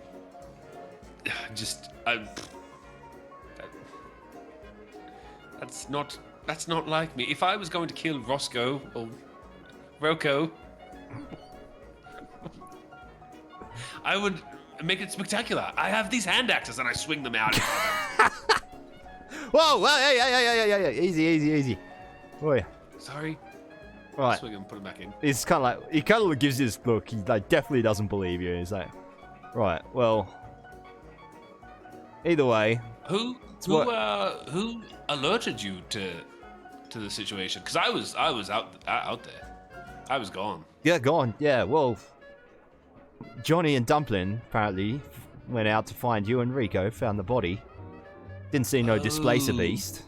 just. That's not like me. If I was going to kill Roscoe or Rocco, I would make it spectacular. I have these hand axes and I swing them out. Whoa! Hey! Easy. Oh yeah. Sorry. Right. So we can put it back in. He's kind of like, he kind of gives you this look. He like definitely doesn't believe you. He's like, right, well, either way. Who alerted you to the situation? Because I was out there. I was gone. Yeah, go on. Yeah, well, Johnny and Dumpling apparently went out to find you and Rico. Found the body. Didn't see no displacer beast.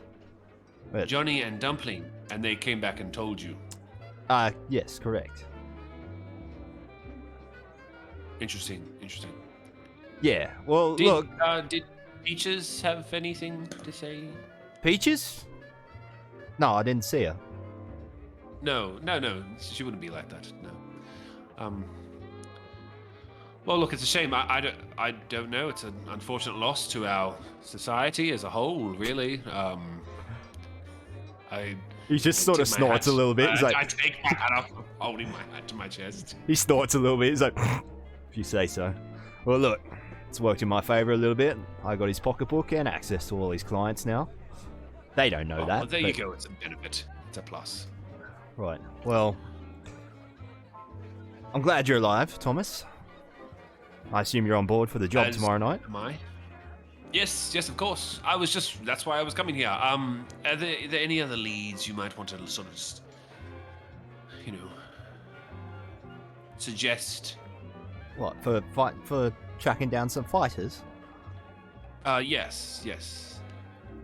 But, Johnny and Dumpling, and they came back and told you. yes, correct. Interesting. Yeah. Well, look. Did Peaches have anything to say? Peaches? No, I didn't see her. No. She wouldn't be like that. No. Well, look, it's a shame. I don't know. It's an unfortunate loss to our society as a whole, really. He just sort of snorts a little bit. He's like, I take my hat off, holding my hat to my chest. He snorts a little bit. He's like, if you say so. Well, look, it's worked in my favor a little bit. I got his pocketbook and access to all his clients now. They don't know that. Well, there you go. It's a benefit. It's a plus. Right. Well, I'm glad you're alive, Thomas. I assume you're on board for the job tomorrow night. Am I? Yes, of course. That's why I was coming here. Are there any other leads you might want to sort of just, suggest? What, for tracking down some fighters? Yes.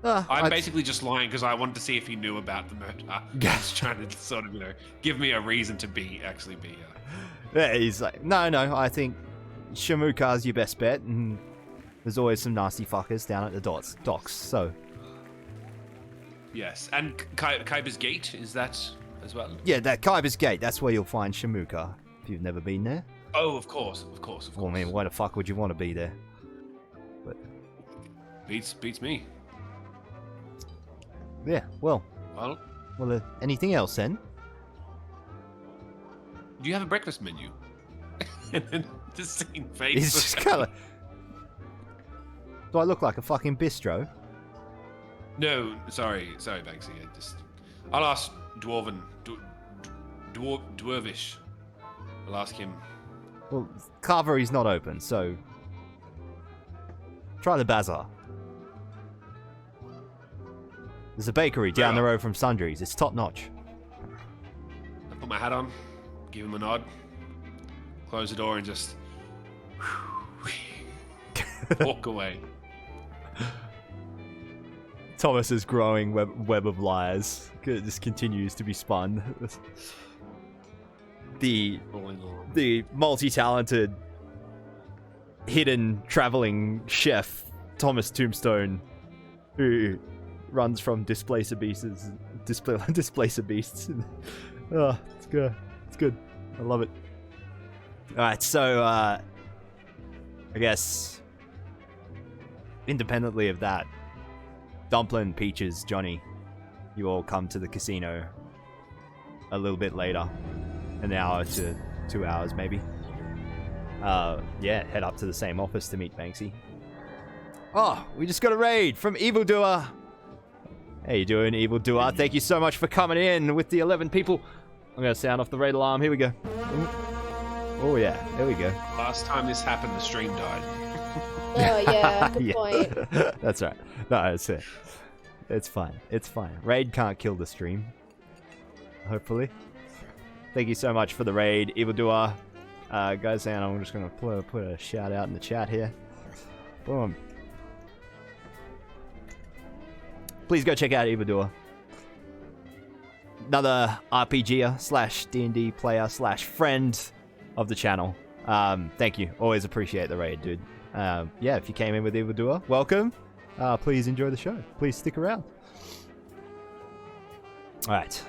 I'm basically just lying because I wanted to see if he knew about the murder. He's trying to sort of, give me a reason to actually be here. Yeah, he's like, no, I think Shamuka's your best bet, and there's always some nasty fuckers down at the docks, so... Yes, and Kaiba's Gate, is that as well? Yeah, that Kaiba's Gate, that's where you'll find Shamuka, if you've never been there. Oh, of course. Well, I mean, why the fuck would you want to be there? But... Beats me. Yeah, well, Well, anything else then? do you have a breakfast menu? And then just seeing face. He's just kind of... Do I look like a fucking bistro? No, sorry, Banksy. I'll ask Dwarvish. I'll ask him. Well, Carvery's not open, so... Try the Bazaar. There's a bakery down the road from Sundries. It's top notch. I put my hat on, give him a nod, close the door, and just walk away. Thomas's growing web of lies just continues to be spun. The multi-talented, hidden traveling chef Thomas Tombstone, who runs from Displacer Beasts. Oh, it's good. I love it. All right, so I guess independently of that, Dumpling, Peaches, Johnny, you all come to the casino a little bit later, an hour to 2 hours maybe. Head up to the same office to meet Banksy. Oh, we just got a raid from Evildoer. How you doing, Evildoer? Thank you so much for coming in with the 11 people. I'm going to sound off the raid alarm. Here we go. Oh, yeah. There we go. Last time this happened, the stream died. Oh, yeah. Good point. That's right. No, it's it. It's fine. Raid can't kill the stream. Hopefully. Thank you so much for the raid, Evildoer. Guys, and I'm just going to put a shout out in the chat here. Boom. Please go check out Evildoer. Another RPGer / D&D player / friend of the channel. Thank you. Always appreciate the raid, dude. If you came in with Evildoer, welcome. Please enjoy the show. Please stick around. Alright.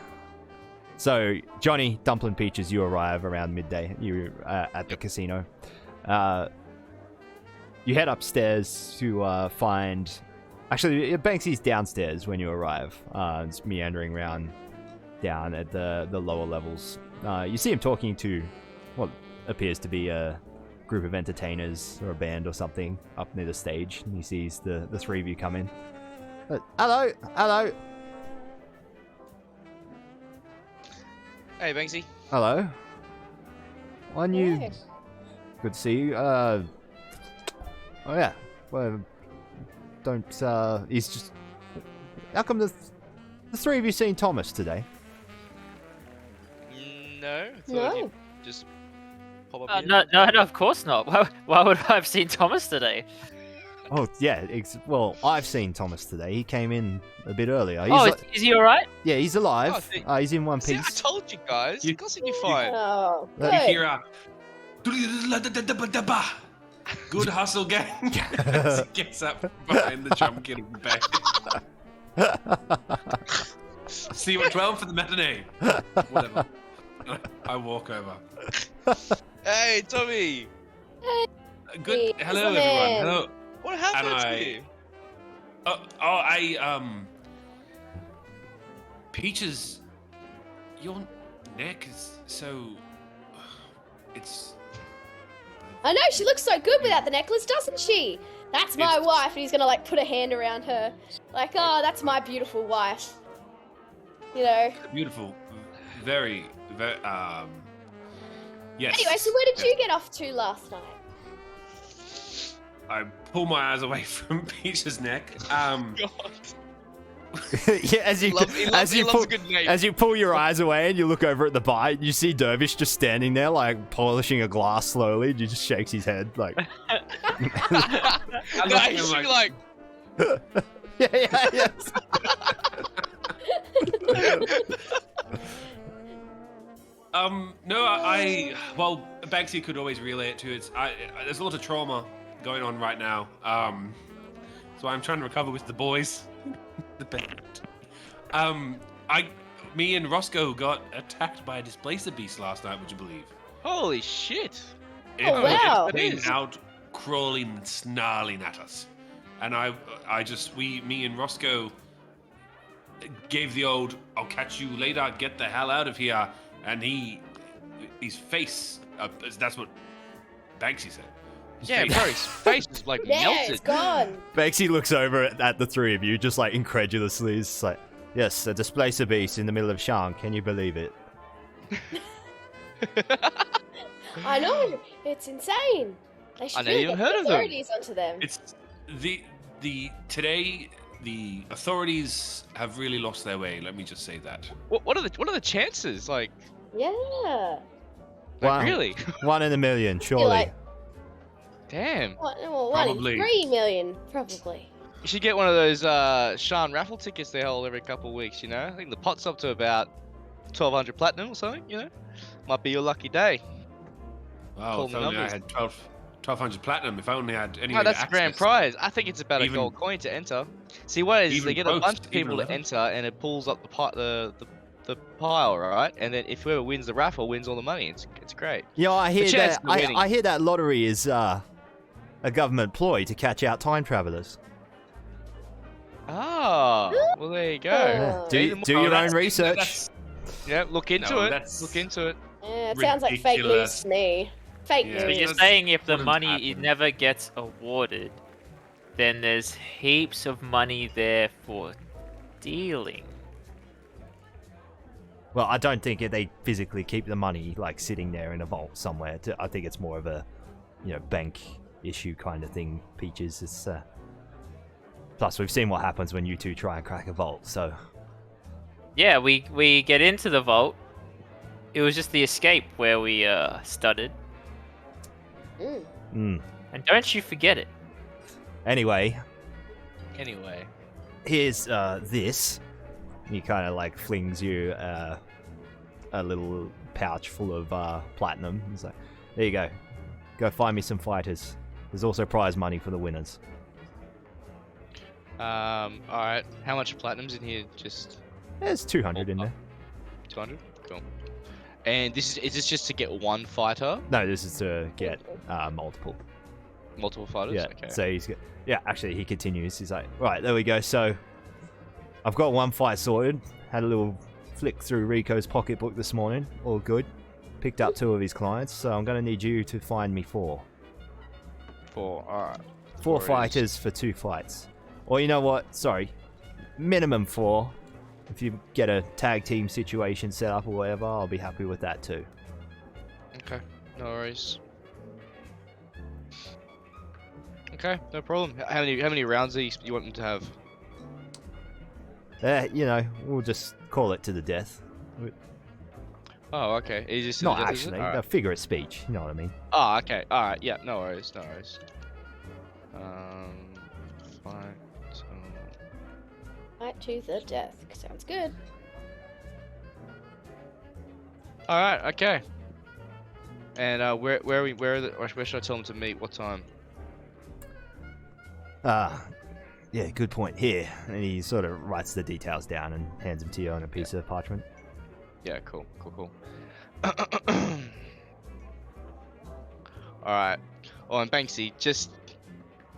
So, Johnny, Dumpling, Peaches, you arrive around midday. You're at the casino. You head upstairs to find... Actually, Banksy's downstairs when you arrive. It's meandering around down at the lower levels. You see him talking to what appears to be a group of entertainers or a band or something up near the stage. And he sees the three of you come in. Hello. Hey, Banksy. Hello. Why you? Hey. Good to see you. Oh yeah. Well, don't. He's just. How come the three of you seen Thomas today? No. Thought No. you'd just pop up here. No, of course not. Why would I have seen Thomas today? Oh yeah. Well, I've seen Thomas today. He came in a bit earlier. Is he alright? Yeah, he's alive. Oh, He's in one See, I piece. told you guys. You guys will be fine. Oh, You You good. hear good hustle, gang. As he gets up behind the drum kit of the back. See you at 12 for the matinee. Whatever. I walk over. Hey, Tommy. Good. Hey, Hello, come everyone. in. Hello. What happened And to I- you? Peaches, your neck is so. It's. I know, she looks so good without the necklace, doesn't she? That's my It's- wife, and he's gonna like put a hand around her. Like, oh, that's my beautiful wife. You know. Beautiful. Very. Yes. Anyway, so where did you get off to last night? I pull my eyes away from Peach's neck. God. Yeah, as you He loves a good name. as you pull your eyes away and you look over at the bar, you see Dervish just standing there, like polishing a glass slowly. And he just shakes his head, like, I No, look at he him should be like, like, yeah. No, well, Banksy could always relay it to there's a lot of trauma going on right now. So I'm trying to recover with the boys. The band. Me and Roscoe got attacked by a displacer beast last night, would you believe? holy shit. Oh, wow. It came out crawling and snarling at us. And me and Roscoe gave the old, I'll catch you later, get the hell out of here. And his face, that's what Banksy said. His Yeah, face- bro, his face is like Yeah, melted. it's gone. Banksy looks over at the three of you, just like incredulously. He's like, yes, a displacer beast in the middle of Sharn. Can you believe it? I know, it's insane. They should I never really even get heard the of them. authorities onto them. It's today the authorities have really lost their way. Let me just say that. What are the chances? Like Yeah. Wow. really? 1 in a million, surely. like- Damn. Well, Probably. 3 million, probably. You should get one of those Sharn raffle tickets they hold every couple of weeks, you know? I think the pot's up to about 1,200 platinum or something, you know? Might be your lucky day. Wow, Call if the only I numbers. had 1,200 platinum. If I only had any No, way to that's the grand access- prize. I think it's about a Even- gold coin to enter. See what it is, Even they get a bunch post, of people even to 11. enter and it pulls up the pile, right? And then if whoever wins the raffle wins all the money. It's great. Yeah, I hear chance that. of winning. I hear that lottery is a government ploy to catch out time travelers. Ah, well there you go. Yeah. Do Even do more- your that's- own research. that's- Yeah, look into No, it. that's- Look into it. Yeah, it sounds like fake news Ridiculous. to me. Fake Yeah. news. So you're That's- saying if the wouldn't money happen. never gets awarded, then there's heaps of money there for dealing. Well, I don't think they physically keep the money like sitting there in a vault somewhere. I think it's more of a, bank issue kind of thing. Peaches. It's plus we've seen what happens when you two try and crack a vault. So Yeah, we get into the vault. It was just the escape where we stuttered. Mm. And don't you forget it. anyway, Anyway. here's this. He kind of like flings you a little pouch full of platinum. He's like, there you go. Go find me some fighters. There's also prize money for the winners. Alright. How much platinum's in here? Just There's 200 in there. 200? Cool. And is this just to get one fighter? No, this is to get multiple. Multiple fighters? Yeah. Okay. So actually he continues. He's like, right, there we go. So I've got one fight sorted. Had a little flick through Rico's pocketbook this morning. All good. Picked up 2 of his clients. So I'm going to need you to find me 4. 4. Alright. 4 4 it is. fighters for 2 fights. Or you know what? Sorry. Minimum 4. if you get a tag team situation set up or whatever, I'll be happy with that too. Okay, no worries. Okay, no problem. How many rounds do you want them to have? You know, we'll just call it to the death. Oh, okay. Is this Not is it? actually, Alright. a figure of speech. You know what I mean? Oh, okay. All right. Yeah. No worries. No worries. Fight. Fight to the death. Sounds good. All right. Okay. And where should I tell them to meet? What time? Yeah, good point. Here, and he sort of writes the details down and hands them to you on a piece of parchment. Yeah. Cool. All right. Oh, and Banksy, just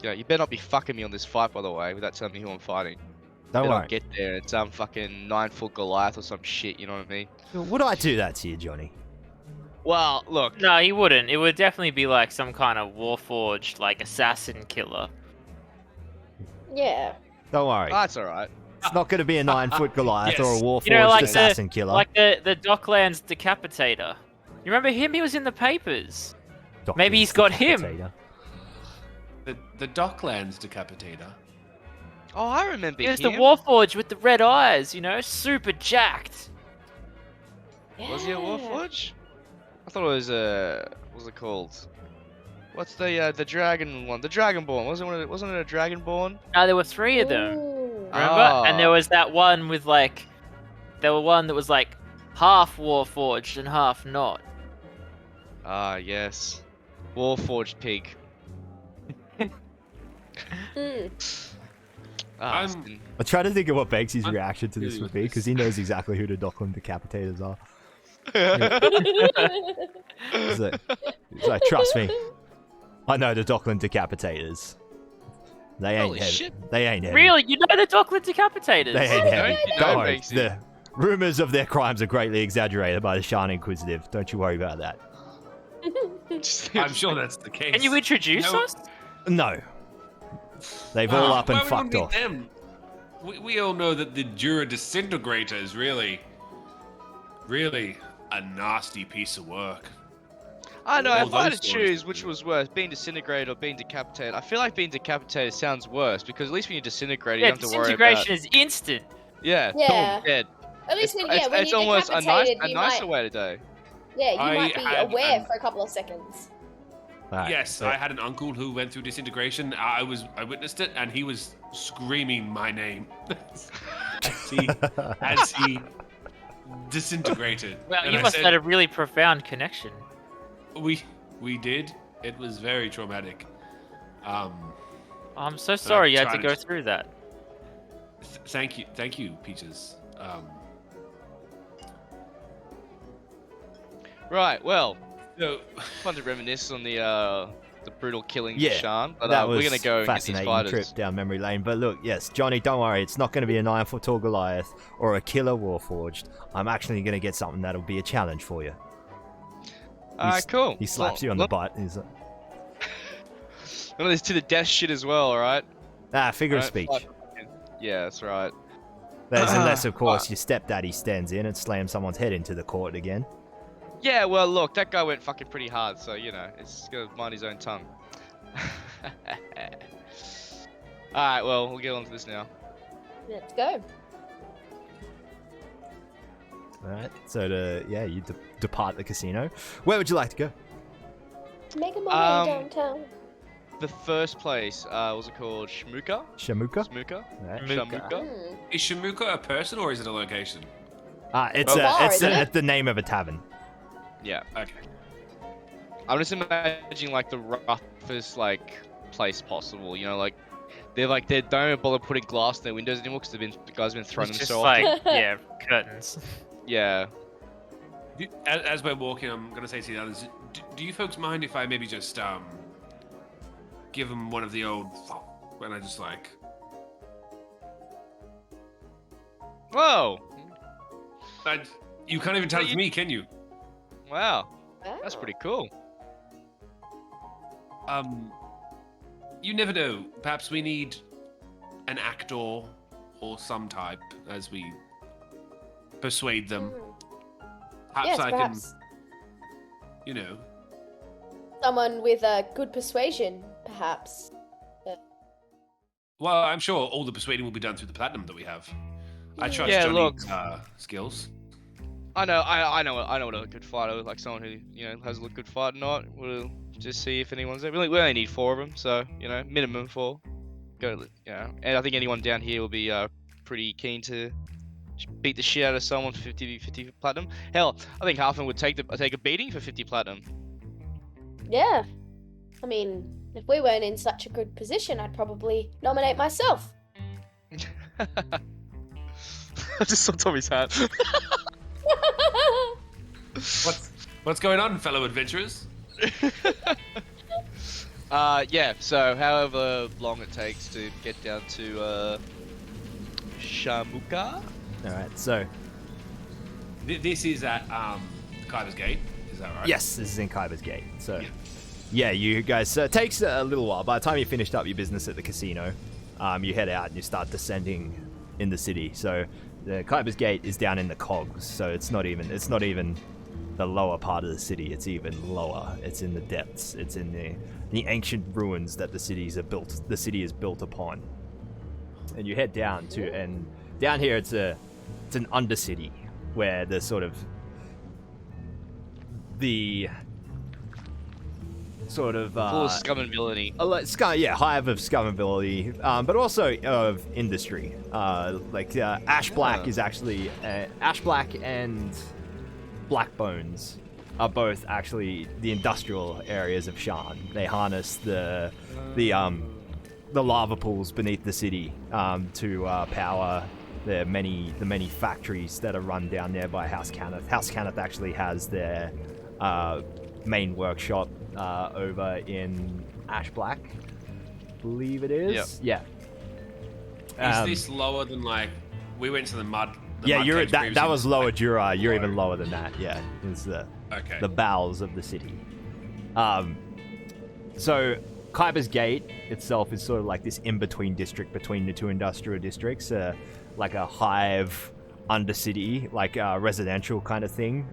you better not be fucking me on this fight, by the way, without telling me who I'm fighting. Don't Better worry. not get there. It's some fucking 9-foot Goliath or some shit. You know what I mean? Would I do that to you, Johnny? Well, look. No, he wouldn't. It would definitely be like some kind of warforged, like assassin killer. Yeah. Don't worry. That's all right. It's not going to be a 9-foot Goliath Yes. or a warforged You know, like assassin killer. Like the Docklands decapitator. You remember him? He was in the papers. Maybe he's got him. Decapitator. The Docklands decapitator. Oh, I remember He was him. the warforged with the red eyes. You know, super jacked. Was he a Warforge? I thought it was what's it called? What's the dragon one? The Dragonborn. Wasn't it a Dragonborn? No, there were 3 of them. Ooh. Remember? And there was that one with like, there were one that was like half warforged and half not. Ah, yes. Warforged pig. Mm. Ah, I'm- Austin. I try to think of what Banksy's I'm reaction to this really would with be, this. because he knows exactly who the Dockland decapitators are. He's like, trust me, I know the Dockland decapitators. They ain't Holy heavy. shit. They ain't heavy. Really? You know the Dockland decapitators? They ain't heavy. you Don't know, worry. Banksy. The rumors of their crimes are greatly exaggerated by the Sharn Inquisitive. Don't you worry about that. I'm sure that's the case. Can you introduce No. us? No. They've all up and Why would fucked we off. meet them? We all know that the Jura Disintegrator is really a nasty piece of work. I know, All if I had to those stories. choose which was worse, being disintegrated or being decapitated, I feel like being decapitated sounds worse, because at least when you're disintegrated, Yeah, you don't have to worry about... disintegration is instant. Yeah, Yeah. boom, dead. At least when, it's, when it's you're almost decapitated, a you nicer might, way to die. yeah, you I might be had aware an- for a couple of seconds. Alright, Yes, so- I had an uncle who went through disintegration. I witnessed it, and he was screaming my name as he disintegrated. Well, And you I must said, have had a really profound connection. We did. It was very traumatic. I'm so sorry you had to tried go to- through that. Thank you, Peaches. Right, well, So, fun to reminisce on the brutal killings Yeah, of Sharn, but that was we're gonna go and get these fascinating fighters. trip down memory lane. But look, yes, Johnny, don't worry. It's not going to be a 9-foot tall Goliath or a killer Warforged. I'm actually going to get something that'll be a challenge for you. Alright, cool. He slaps you on the butt. And he's like, None of this to the death shit as well, alright? figure of Alright, speech. Yeah, that's right. There's unless, of course, your stepdaddy stands in and slams someone's head into the court again. Yeah, well, look, that guy went fucking pretty hard, so, you know, it's gonna mind his own tongue. Alright, well, we'll get on to this now. Let's go. Alright, so you depart the casino. Where would you like to go? Making my way Um, downtown. The first place, was it called Shmuka? Shamuka? Shmuka? Right. Shamuka. Shamuka? is Shamuka a person or is it a location? It's Oh, bar, isn't it? the name of a tavern. Yeah. Okay. I'm just imagining, like, the roughest, like, place possible, you know, like, they don't bother putting glass in their windows anymore because the guys have been throwing It's them just so like, often. yeah, curtains. Yeah. As we're walking, I'm gonna say to the others: do you folks mind if I maybe just give them one of the old? When I just like, Whoa! you can't even tell it's me, can you? Wow. Oh. That's pretty cool. You never know. Perhaps we need an actor or some type as we persuade them. Perhaps Yes, I perhaps. can, Someone with a good persuasion, perhaps. Well, I'm sure all the persuading will be done through the platinum that we have. I trust Yeah, Johnny's skills. I know what a good fighter, like someone who has a good fight or not. We'll just see if anyone's there. We only need 4 of them, so minimum 4. And I think anyone down here will be pretty keen to beat the shit out of someone for 50 platinum. Hell, I think half of them would take a beating for 50 platinum. Yeah. I mean, if we weren't in such a good position, I'd probably nominate myself. I just saw Tommy's hat. What's going on, fellow adventurers? Yeah, so however long it takes to get down to Shamuka. Alright, so This is at Kyber's Gate, is that right? yes, this is in Kyber's Gate. So Yeah. yeah, you guys, it takes a little while. By the time you finished up your business at the casino, you head out and you start descending in the city. So the Kyber's Gate is down in the cogs, so it's not even the lower part of the city. It's even lower. It's in the depths. It's in the ancient ruins that the city is built upon. And you head down and down here it's an undercity where the sort of Full of scum and villainy. Hive of scum and villainy, but also of industry. Ash Black is actually Ash Black and Black Bones are both actually the industrial areas of Sharn. They harness the lava pools beneath the city to power the many factories that are run down there by House Cannith. House Cannith actually has their main workshop over in Ash Black, believe it is. Yep. Yeah. Is this lower than we went to the mud? You're that was Lower Jura. You're even lower than that. Yeah, it's the bowels of the city. So Kyber's Gate itself is sort of like this in-between district between the two industrial districts, like a hive undercity, like a residential kind of thing.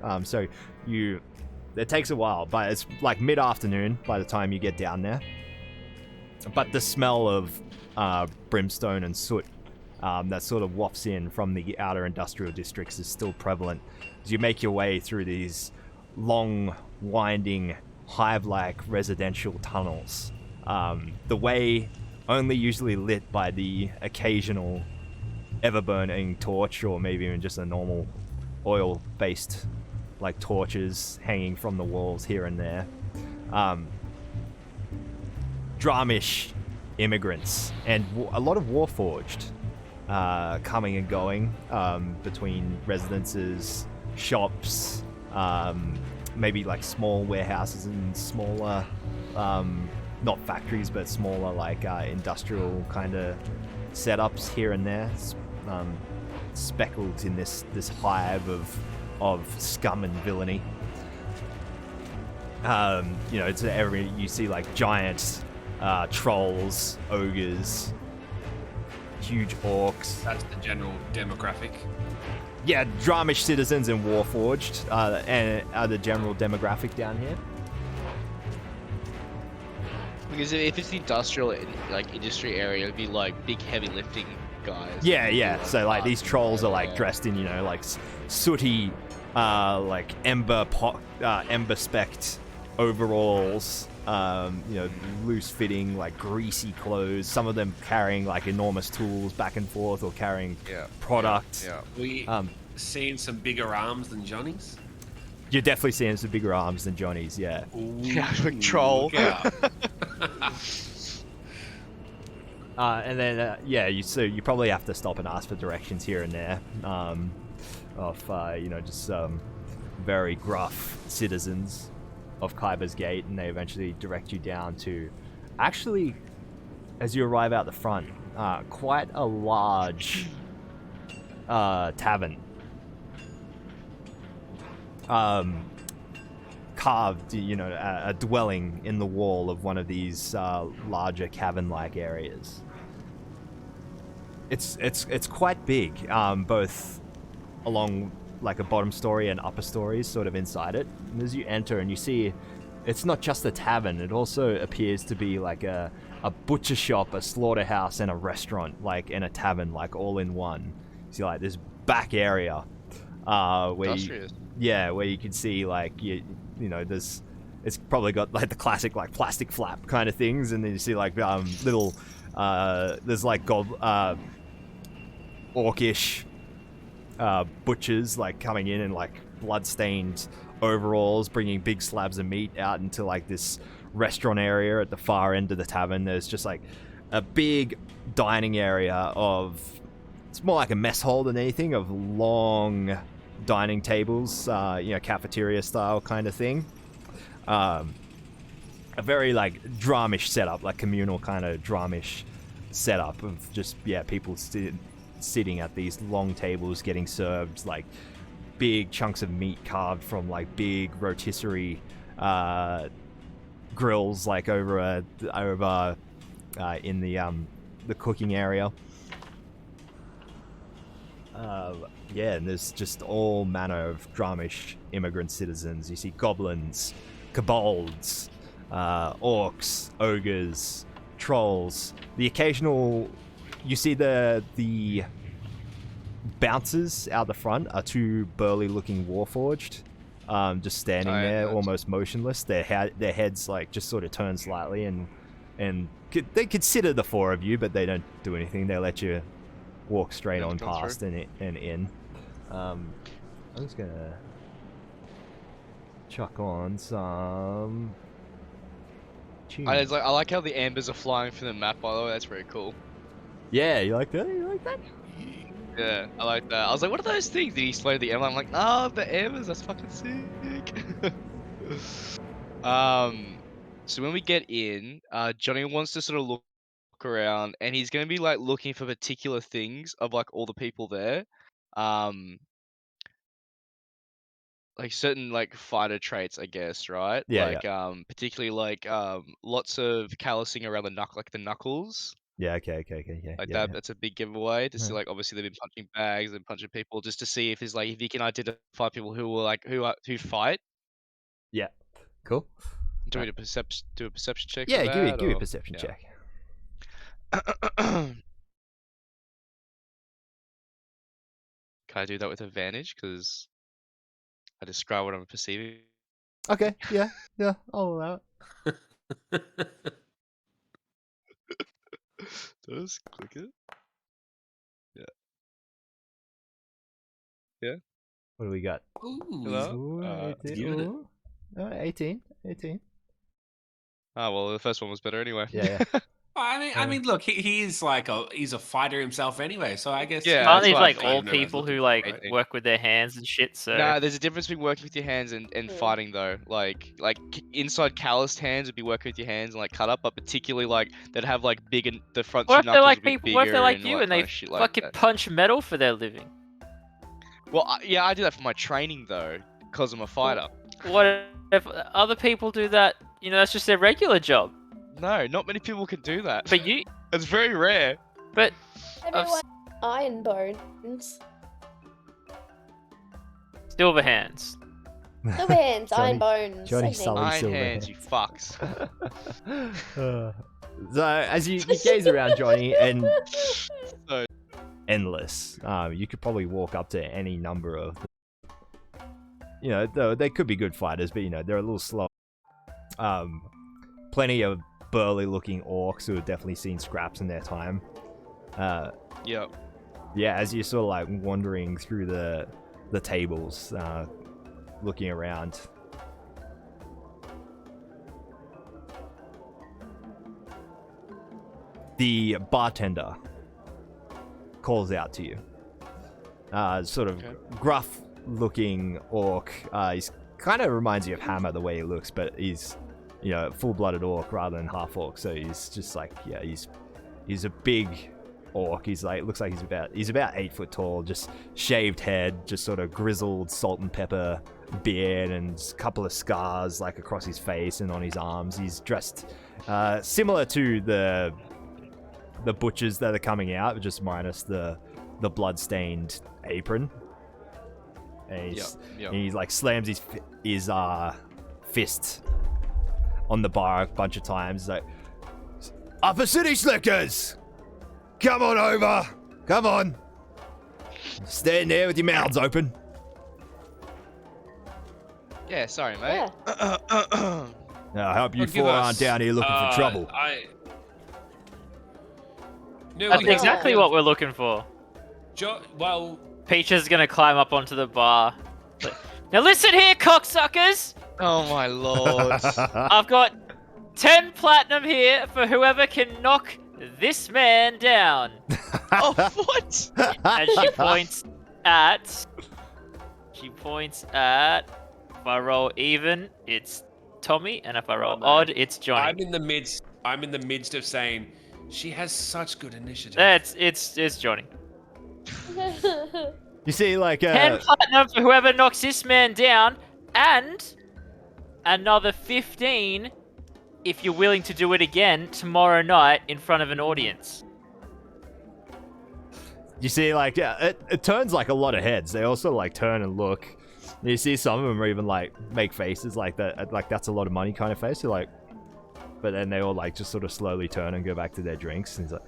It takes a while, but it's like mid-afternoon by the time you get down there. But the smell of brimstone and soot that sort of wafts in from the outer industrial districts is still prevalent as you make your way through these long, winding, hive-like residential tunnels. The way only usually lit by the occasional ever-burning torch, or maybe even just a normal oil-based torches hanging from the walls here and there. Dramish immigrants and a lot of Warforged coming and going between residences, shops, maybe small warehouses and smaller, not factories, but smaller industrial kind of setups here and there, speckled in this hive of scum and villainy. It's you see giants, trolls, ogres, huge orcs. That's the general demographic. Yeah, Dramish citizens and Warforged are the general demographic down here. Because if it's the industrial industry area, it'd be big heavy lifting guys. Yeah. So these trolls are dressed in sooty, ember specked overalls, loose fitting, greasy clothes. Some of them carrying enormous tools back and forth, or carrying product. Yeah. We seen some bigger arms than Johnny's. You're definitely seeing some bigger arms than Johnny's. Yeah. Yeah, troll. And then you probably have to stop and ask for directions here and there. Just very gruff citizens of Kyber's Gate, and they eventually direct you down to, actually, as you arrive out the front, quite a large tavern. Carved, a dwelling in the wall of one of these larger cavern-like areas. It's quite big, both along like a bottom story and upper stories sort of inside it. And as you enter and you see, it's not just a tavern, it also appears to be like a butcher shop, a slaughterhouse, and a restaurant, like, and a tavern, like, all in one. See, like, this back area, where you can see, like, you know, it's probably got, like, the classic, like, plastic flap kind of things, and then you see, like, little, there's, like, orcish, butchers, like, coming in like, blood-stained overalls, bringing big slabs of meat out into, like, this restaurant area at the far end of the tavern. There's just like a big dining area of, it's more like a mess hall than anything, of long dining tables, you know, cafeteria style kind of thing. A very like dramish setup, like communal kind of dramish setup of just, yeah, people sitting at these long tables getting served like big chunks of meat carved from like big rotisserie grills, like over in the cooking area. Yeah, and there's just all manner of dramish immigrant citizens. You see goblins, kobolds, orcs, ogres, trolls. The occasional, you see the bouncers out the front are two burly-looking warforged. Just standing there, almost motionless. Their heads like just sort of turn slightly, and they consider the four of you, but they don't do anything. They let you walk straight on past and in. I'm just gonna chuck on some tunes. I like how the ambers are flying through the map. By the way, that's very cool. Yeah, you like that? You like that? Yeah, I like that. I was like, what are those things? Did he slow the amber? I'm like, oh, the ambers, that's fucking sick. So when we get in, Johnny wants to sort of look around, and he's gonna be like looking for particular things of like all the people there. Like certain like fighter traits, I guess, right? Yeah, like particularly like lots of callousing around the knuckles. Yeah, okay, yeah. Like yeah, that's a big giveaway to see, Yeah. like, obviously they've been punching bags and punching people, just to see if there's like, if you can identify people who were like who fight. Yeah. Cool. Do we do a perception check? Yeah, for give me that, a or- perception yeah. check. Can I do that with advantage? Because I describe what I'm perceiving. Okay, yeah, I'll allow it. Just click it. What do we got? Hello? Ooh, 18. unit. Ooh. 18. Oh well, the first one was better anyway. Yeah. I mean, look, he's like he's a fighter himself anyway, so I guess. Yeah, Aren't that's these what I like thought. all No one's people looking who for like it, right? work with their hands and shit? So Nah, there's a difference between working with your hands and fighting though. Like inside calloused hands would be working with your hands and like cut up, but particularly like they'd have like big and the front what two if they're knuckles like would be people? bigger What if they're like and you all that and they kind of shit like fucking that. punch metal for their living? Well, yeah, I do that for my training though, because I'm a fighter. What if other people do that? You know, that's just their regular job. No, not many people can do that. But you, It's very rare. but Everyone, iron bones. silver hands. Silver hands, iron Johnny- bones. Johnny same Sully. thing. Iron silver hands, hair. you fucks. So as you gaze around, Johnny, and So- endless. You could probably walk up to any number of. You know, though they could be good fighters, but you know they're a little slow. Plenty of burly-looking orcs who have definitely seen scraps in their time. Yep. Yeah, as you're sort of like wandering through the tables, looking around. The bartender calls out to you. Sort of Okay. gruff-looking orc. He's kind of reminds you of Hammer the way he looks, but he's, you know, full-blooded orc rather than half-orc. So he's just like, yeah, he's a big orc. He's like, looks like he's about 8 foot tall, just shaved head, just sort of grizzled salt and pepper beard, and a couple of scars like across his face and on his arms. He's dressed similar to the butchers that are coming out, just minus the blood-stained apron. And Yep. he like slams his fist on the bar a bunch of times. He's like, Upper City Slickers! Come on over! Come on! Stand there with your mouths open. Yeah, sorry, mate. Yeah. Now, I hope you Forgive four us. aren't down here looking for trouble. No, That's we exactly what we're looking for. Well, Peach is gonna climb up onto the bar. Now listen here, cocksuckers! Oh my lord. I've got 10 platinum here for whoever can knock this man down. Oh, what? And she points at... If I roll even, it's Tommy, and if I roll odd, it's Johnny. I'm in the midst of saying she has such good initiative. It's Johnny. You see, like, 10 platinum for whoever knocks this man down, and another 15 if you're willing to do it again tomorrow night in front of an audience. you see, like, it turns like a lot of heads. They also like turn and look. You see some of them are even like make faces like that, like that's a lot of money kind of face. You're like, but then they all like just sort of slowly turn and go back to their drinks. And he's like,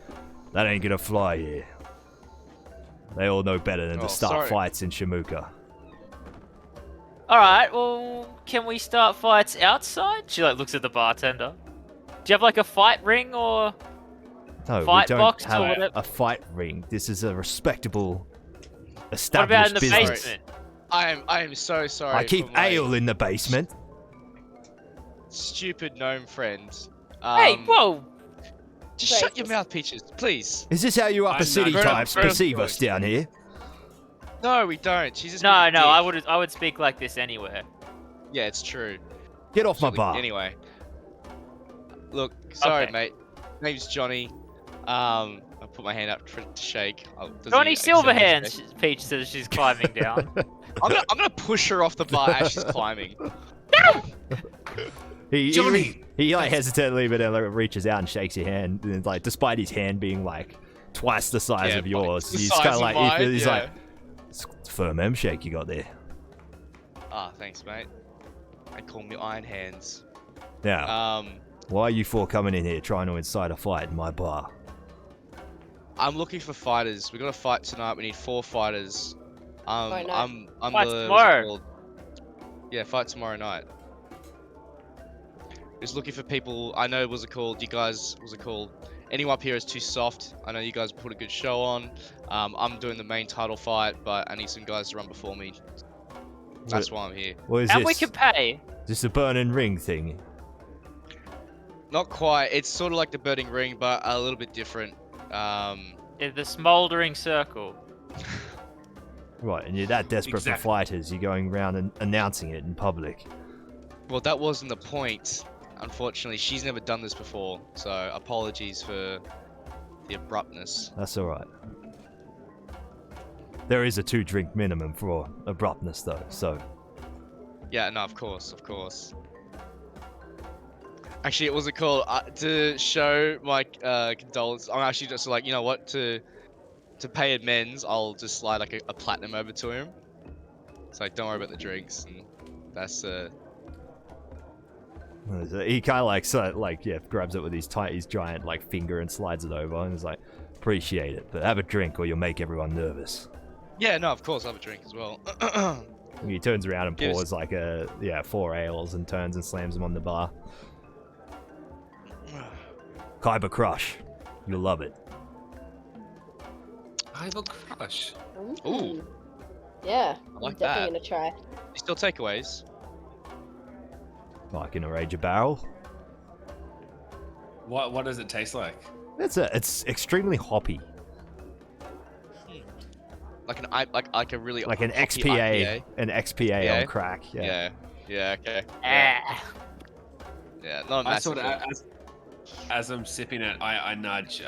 that ain't gonna fly here. They all know better than to start fights in Shamuka. Alright, well, can we start fights outside? She like looks at the bartender. Do you have like a fight ring or No, fight we don't box have or whatever? a fight ring. This is a respectable, What established about in the business. basement? I am so sorry. I keep for my ale in the basement. stupid gnome friend. Hey, whoa! Just Wait, shut your mouth, Peaches, please. Is this how you upper I'm city not- types very perceive good. us down here? No, we don't. She's just No, being a no, dick. I would speak like this anywhere. Yeah, it's true. Get off my Actually, bar. Anyway, look, sorry, Okay. mate. Name's Johnny. I put my hand up to shake. Does Johnny he accept my Silverhands, shake? Peach says she's climbing down. I'm gonna push her off the bar as she's climbing. Johnny! He like hesitantly, but then like, reaches out and shakes your hand. And like, despite his hand being like twice the size Yeah, of yours, the he's size kind of of like, mine, he's yeah. like, it's a firm M shake you got there. Ah, thanks, mate. I call me Iron Hands. Now, why are you four coming in here trying to incite a fight in my bar? I'm looking for fighters. We got a fight tonight. We need 4 fighters. Tomorrow night. I'm Fight the tomorrow. what's it called? Yeah, fight tomorrow night. Just looking for people. I know anyone up here is too soft. I know you guys put a good show on. I'm doing the main title fight, but I need some guys to run before me. That's why I'm here. What is And this? we can pay. Is this a burning ring thing? Not quite. It's sort of like the burning ring, but a little bit different. The smoldering circle. Right, and you're that desperate Exactly. for fighters, you're going around and announcing it in public. Well, that wasn't the point. Unfortunately, she's never done this before, so apologies for the abruptness. That's alright. There is a 2-drink minimum for abruptness, though, so. Yeah, no, of course. Actually, it wasn't called to show my condolence. I'm actually just like, you know what, to pay amends, I'll just slide like a platinum over to him. It's like, don't worry about the drinks, and that's He kind of like, grabs it with his giant like finger and slides it over, and is like, appreciate it, but have a drink or you'll make everyone nervous. Yeah, no, of course, I'll have a drink as well. He turns around and Gives- pours like 4 ales and turns and slams them on the bar. Kyber Crush. You'll love it. I have a crush. Ooh. Yeah, I like I'm definitely that. gonna try. You still takeaways? Like in a Rage a Barrel. What does it taste like? It's extremely hoppy. Like a really Like an hoppy XPA. IPA? An XPA Yeah. on crack. Yeah. Yeah, okay. Ah. Yeah, not a I massive sort of, one. as I'm sipping it, I nudge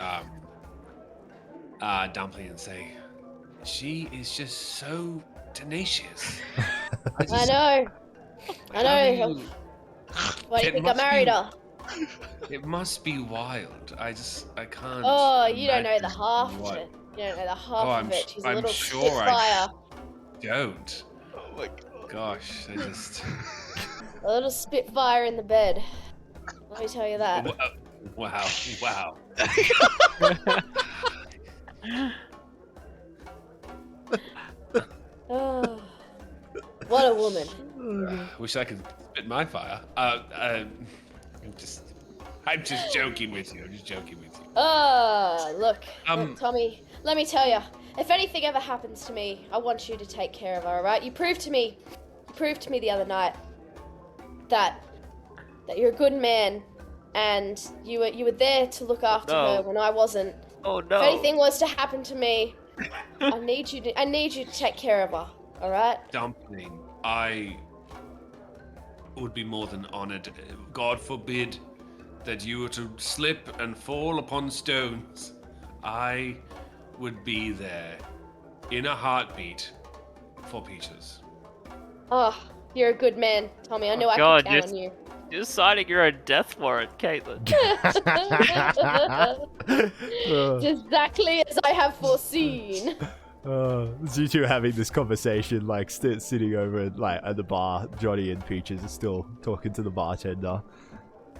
Dumpling and say, "She is just so tenacious." I know. How do you- Why do you It think I must married be- her? It must be wild. I can't. Oh, you don't know the imagine half what- of it. You don't know the half Oh, of it. She's a I'm little sure spitfire. Don't. my god. Gosh, I just. A little spitfire in the bed. Let me tell you that. Wow. Wow. Oh, what a woman. Wish I could spit my fire. I'm just joking with you. I'm just joking with you. Look, Tommy, let me tell you. If anything ever happens to me, I want you to take care of her, alright? You proved to me the other night that you're a good man, and you were there to look after her when I wasn't. Oh no. If anything was to happen to me, I need you to take care of her, alright? Dumpling, I would be more than honored. God forbid that you were to slip and fall upon stones. I would be there in a heartbeat for Peaches. Oh, you're a good man, Tommy. I know I God, can count on you. You're signing your own death warrant, Caitlin. Exactly as I have foreseen. It's you two having this conversation, like sitting over at the bar. Johnny and Peaches are still talking to the bartender.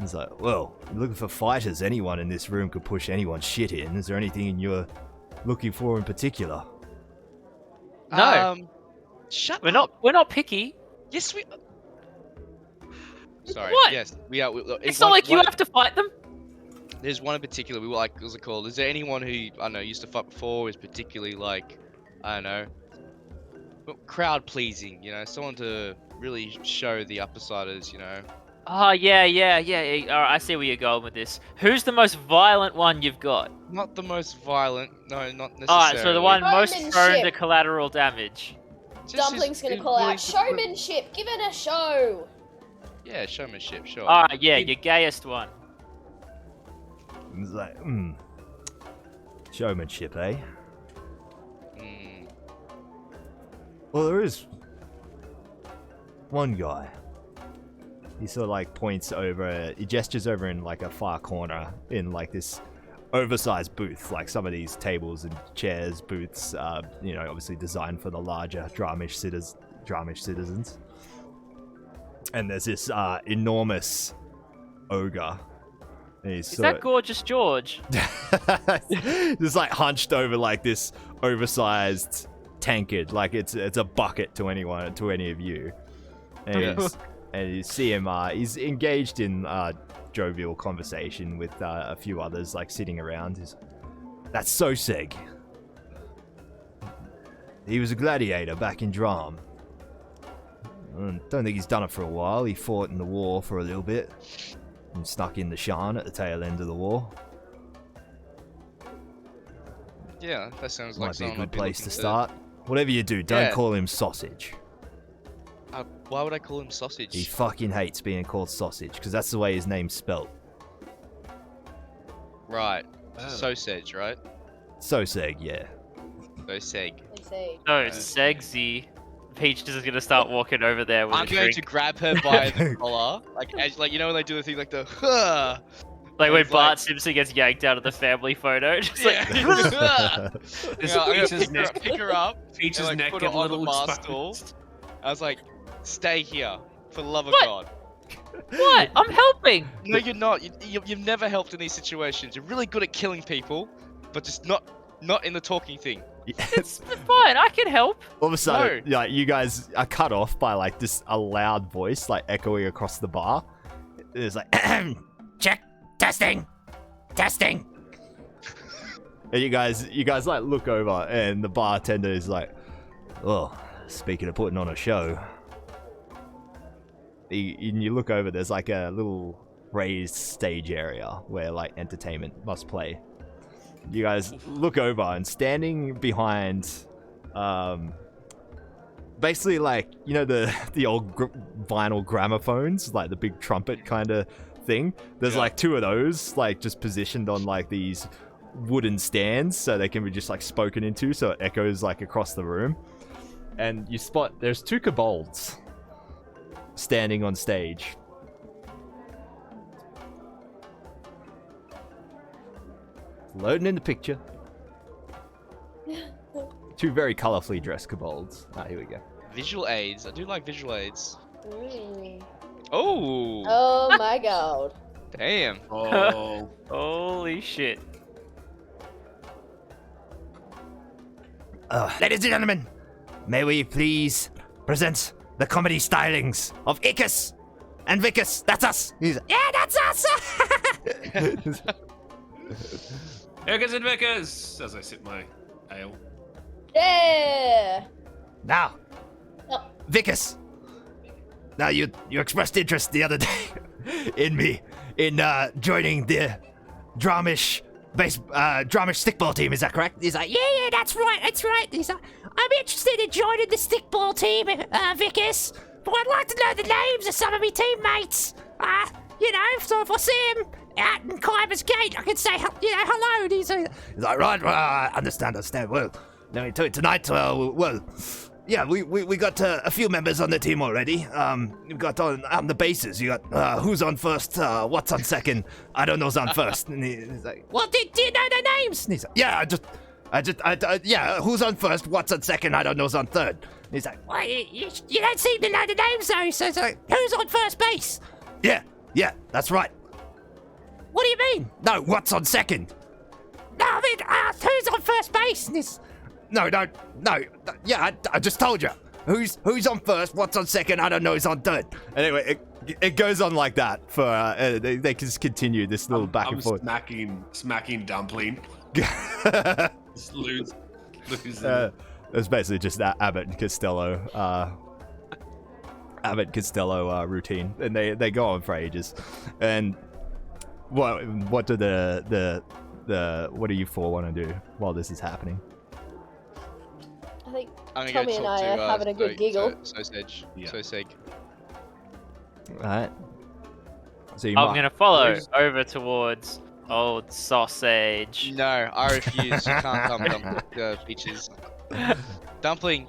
It's like, well, you're looking for fighters. Anyone in this room could push anyone's shit in. Is there anything you're looking for in particular? No. Shut We're up. not picky. Yes, we. Sorry. What? Yes, we are. It's not like you have to fight them. There's one in particular. We were like, what's it called? Is there anyone who I don't know used to fight before? Is particularly like, I don't know, crowd pleasing? You know, someone to really show the uppersiders. You know. Oh, yeah. Alright, I see where you're going with this. Who's the most violent one you've got? Not the most violent. No, not necessarily. Alright, so the one most prone to Showmanship. collateral damage. Just Dumpling's gonna who's call willing out to- showmanship. Give it a show. Yeah, showmanship, sure. Alright, yeah, your gayest one. It's like, showmanship, eh? Mm. Well, there is one guy. He sort of like points over, he gestures over in like a far corner in like this oversized booth, like some of these tables and chairs, booths, you know, obviously designed for the larger Dramish citizens. And there's this enormous ogre. And he's Is that Gorgeous George? just like hunched over like this oversized tankard, like it's a bucket to any of you. And you see him, he's engaged in jovial conversation with a few others, like sitting around. That's Soseg. He was a gladiator back in Dram. Don't think he's done it for a while. He fought in the war for a little bit and snuck in the Sharn at the tail end of the war. Yeah, that sounds like Might be a someone good I'd be place looking to start. Whatever you do, don't Yeah. call him sausage. Why would I call him sausage? He fucking hates being called sausage because that's the way his name's spelt. Right. Oh. Sausage, right? Soseg, yeah. Soseg. They say. No, Segsy. Peach is gonna start walking over there with I'm a going drink. to grab her by the collar, like you know when they do the thing like the. Like when It's Bart like- Simpson gets yanked out of the family photo. Just Yeah. like, Is I'm gonna Peach's pick her up, Peach's and, like, neck put get her a on the little bar exposed? stool. I was like, stay here, for the love of What? God. what? I'm helping. No, you're not. You've never helped in these situations. You're really good at killing people, but just not in the talking thing. It's fine. I can help. All of a sudden, like you guys are cut off by like this a loud voice like echoing across the bar. It's like check, testing. And you guys like look over and the bartender is like, "Oh, speaking of putting on a show." And you look over, there's like a little raised stage area where like entertainment must play. You guys look over and standing behind, basically like, you know, the old vinyl gramophones, like the big trumpet kind of thing. There's like two of those, like just positioned on like these wooden stands so they can be just like spoken into, so it echoes like across the room. And you spot there's two kobolds standing on stage. Loading in the picture. Two very colorfully dressed kobolds. Ah, here we go. Visual aids. I do like visual aids. Mm. Oh, Oh my god. damn. Oh. Holy shit. Ladies and gentlemen, may we please present the comedy stylings of Ickes and Vicus. That's us. He's like, yeah, that's us. Vickers and Vickers! As I sip my ale. Yeah. Now, Oh. Vicus. Now you expressed interest the other day in me in joining the Dramish stickball team. Is that correct? He's like, yeah, that's right. He's like, I'm interested in joining the stickball team, Vicus. But I'd like to know the names of some of my teammates. So if I see him out in Khyber's Gate, I can say, hello. And he's like, right, understand. Well, let me tell you tonight. Yeah, we got a few members on the team already. We've got on the bases. You got who's on first, what's on second. I don't know who's on first. And he's like, well, do you know their names? And he's like, yeah, yeah, who's on first, what's on second, I don't know who's on third. And he's like, well, you don't seem to know the names though. He says, who's on first base? Yeah, that's right. What do you mean? No, what's on second? No, I mean, who's on first base? And he's, no. Yeah, I just told you. Who's on first? What's on second? I don't know. Who's on third. Anyway, it goes on like that for they just continue this little back and forth. Smacking dumpling. Just lose. It's basically just that Abbott and Costello routine, and they go on for ages. And what do the what do you four want to do while this is happening? I think I'm gonna Tommy go and talk I to, are having a good giggle. Soseg. Yeah. Soseg. Alright. So you I'm might- gonna follow over towards old sausage. No, I refuse. You can't come, Peaches. Dumpling.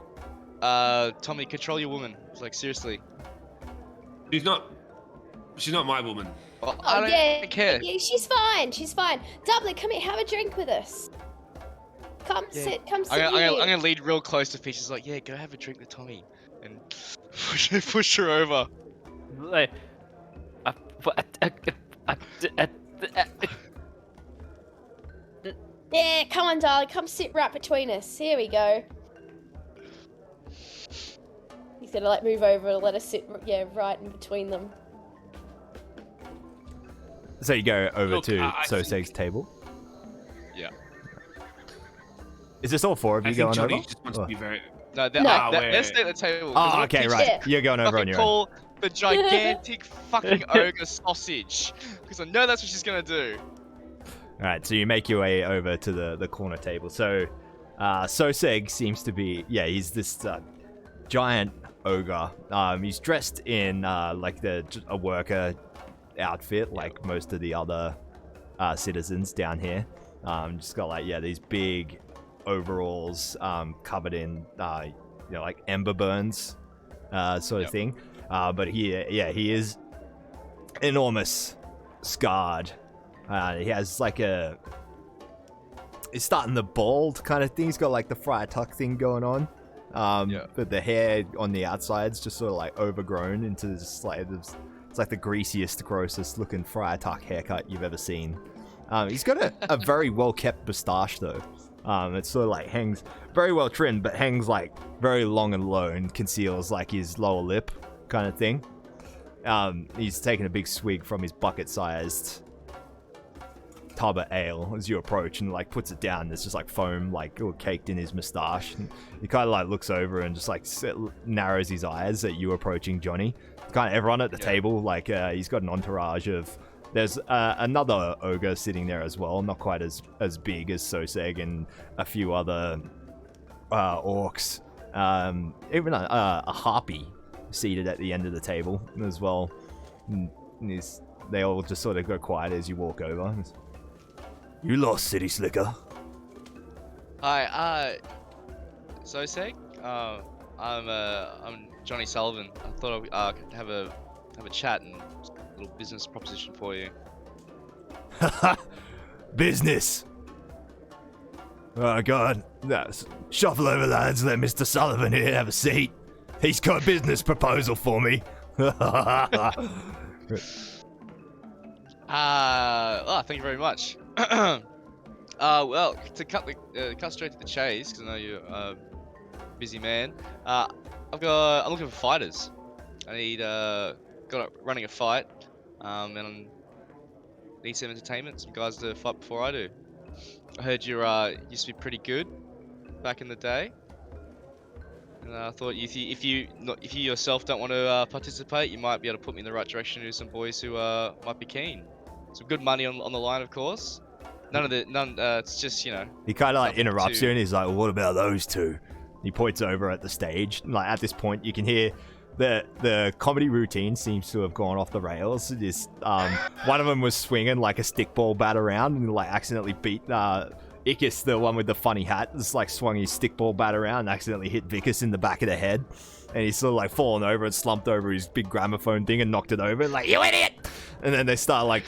Tommy, control your woman. It's like, seriously. She's not my woman. Well, Oh, I don't care. Yeah, she's fine. Dublin, come here, have a drink with us. Come Yeah. sit I'm here. gonna lead real close to Peaches, like, yeah, go have a drink with Tommy, and push her over. Like, Yeah, come on, darling, come sit right between us. Here we go. He's gonna like move over and let us sit, right in between them. So you go over Look, to I Soseg's table. Yeah. Is this all four of you I think going Johnny over? just wants Oh. to be very. No, No. let's stay at the table. 'cause Oh, what okay, Peaches right. Yeah. You're going over on fucking your own. call the gigantic fucking ogre sausage, because I know that's what she's gonna do. Alright, so you make your way over to the corner table. So, Soseg seems to be, he's this giant ogre. He's dressed in like a worker outfit, like most of the other citizens down here. Just got like these big overalls covered in like ember burns sort of thing. But he is enormous, scarred. He has like it's starting the bald kind of thing. He's got like the Friar Tuck thing going on. But the hair on the outside's just sort of like overgrown into this like it's like the greasiest, grossest looking Friar Tuck haircut you've ever seen. He's got a very well kept moustache though. It sort of like hangs very well trimmed, but hangs like very long and low and conceals like his lower lip kind of thing. He's taking a big swig from his bucket-sized tub of ale as you approach, and like puts it down. There's just like foam like all caked in his moustache, and he kind of like looks over and just like narrows his eyes at you approaching Johnny. Kind of everyone at the table, like he's got an entourage of. There's another ogre sitting there as well, not quite as big as Soseg, and a few other orcs. Even a harpy seated at the end of the table as well. And they all just sort of go quiet as you walk over. You lost, City Slicker. Hi, Soseg. I'm Johnny Sullivan. I thought I could have a chat and a little business proposition for you. Business. Oh God, shuffle over, lads. Let Mr. Sullivan here have a seat. He's got a business proposal for me. Thank you very much. Well, to cut straight to the chase, because I know you're a busy man. I'm looking for fighters. I need running a fight, and I need some entertainment, some guys to fight before I do. I heard you used to be pretty good back in the day, and I thought if you yourself don't want to participate, you might be able to put me in the right direction to some boys who might be keen. Some good money on the line, of course. It's just, you know. He kind of like nothing interrupts too- you and he's like, well, what about those two? He points over at the stage. Like at this point, you can hear the comedy routine seems to have gone off the rails. This one of them was swinging like a stickball bat around and like accidentally beat Icus, the one with the funny hat. Just like swung his stickball bat around and accidentally hit Vicus in the back of the head. And he's sort of like fallen over and slumped over his big gramophone thing and knocked it over. Like, you idiot! And then they start like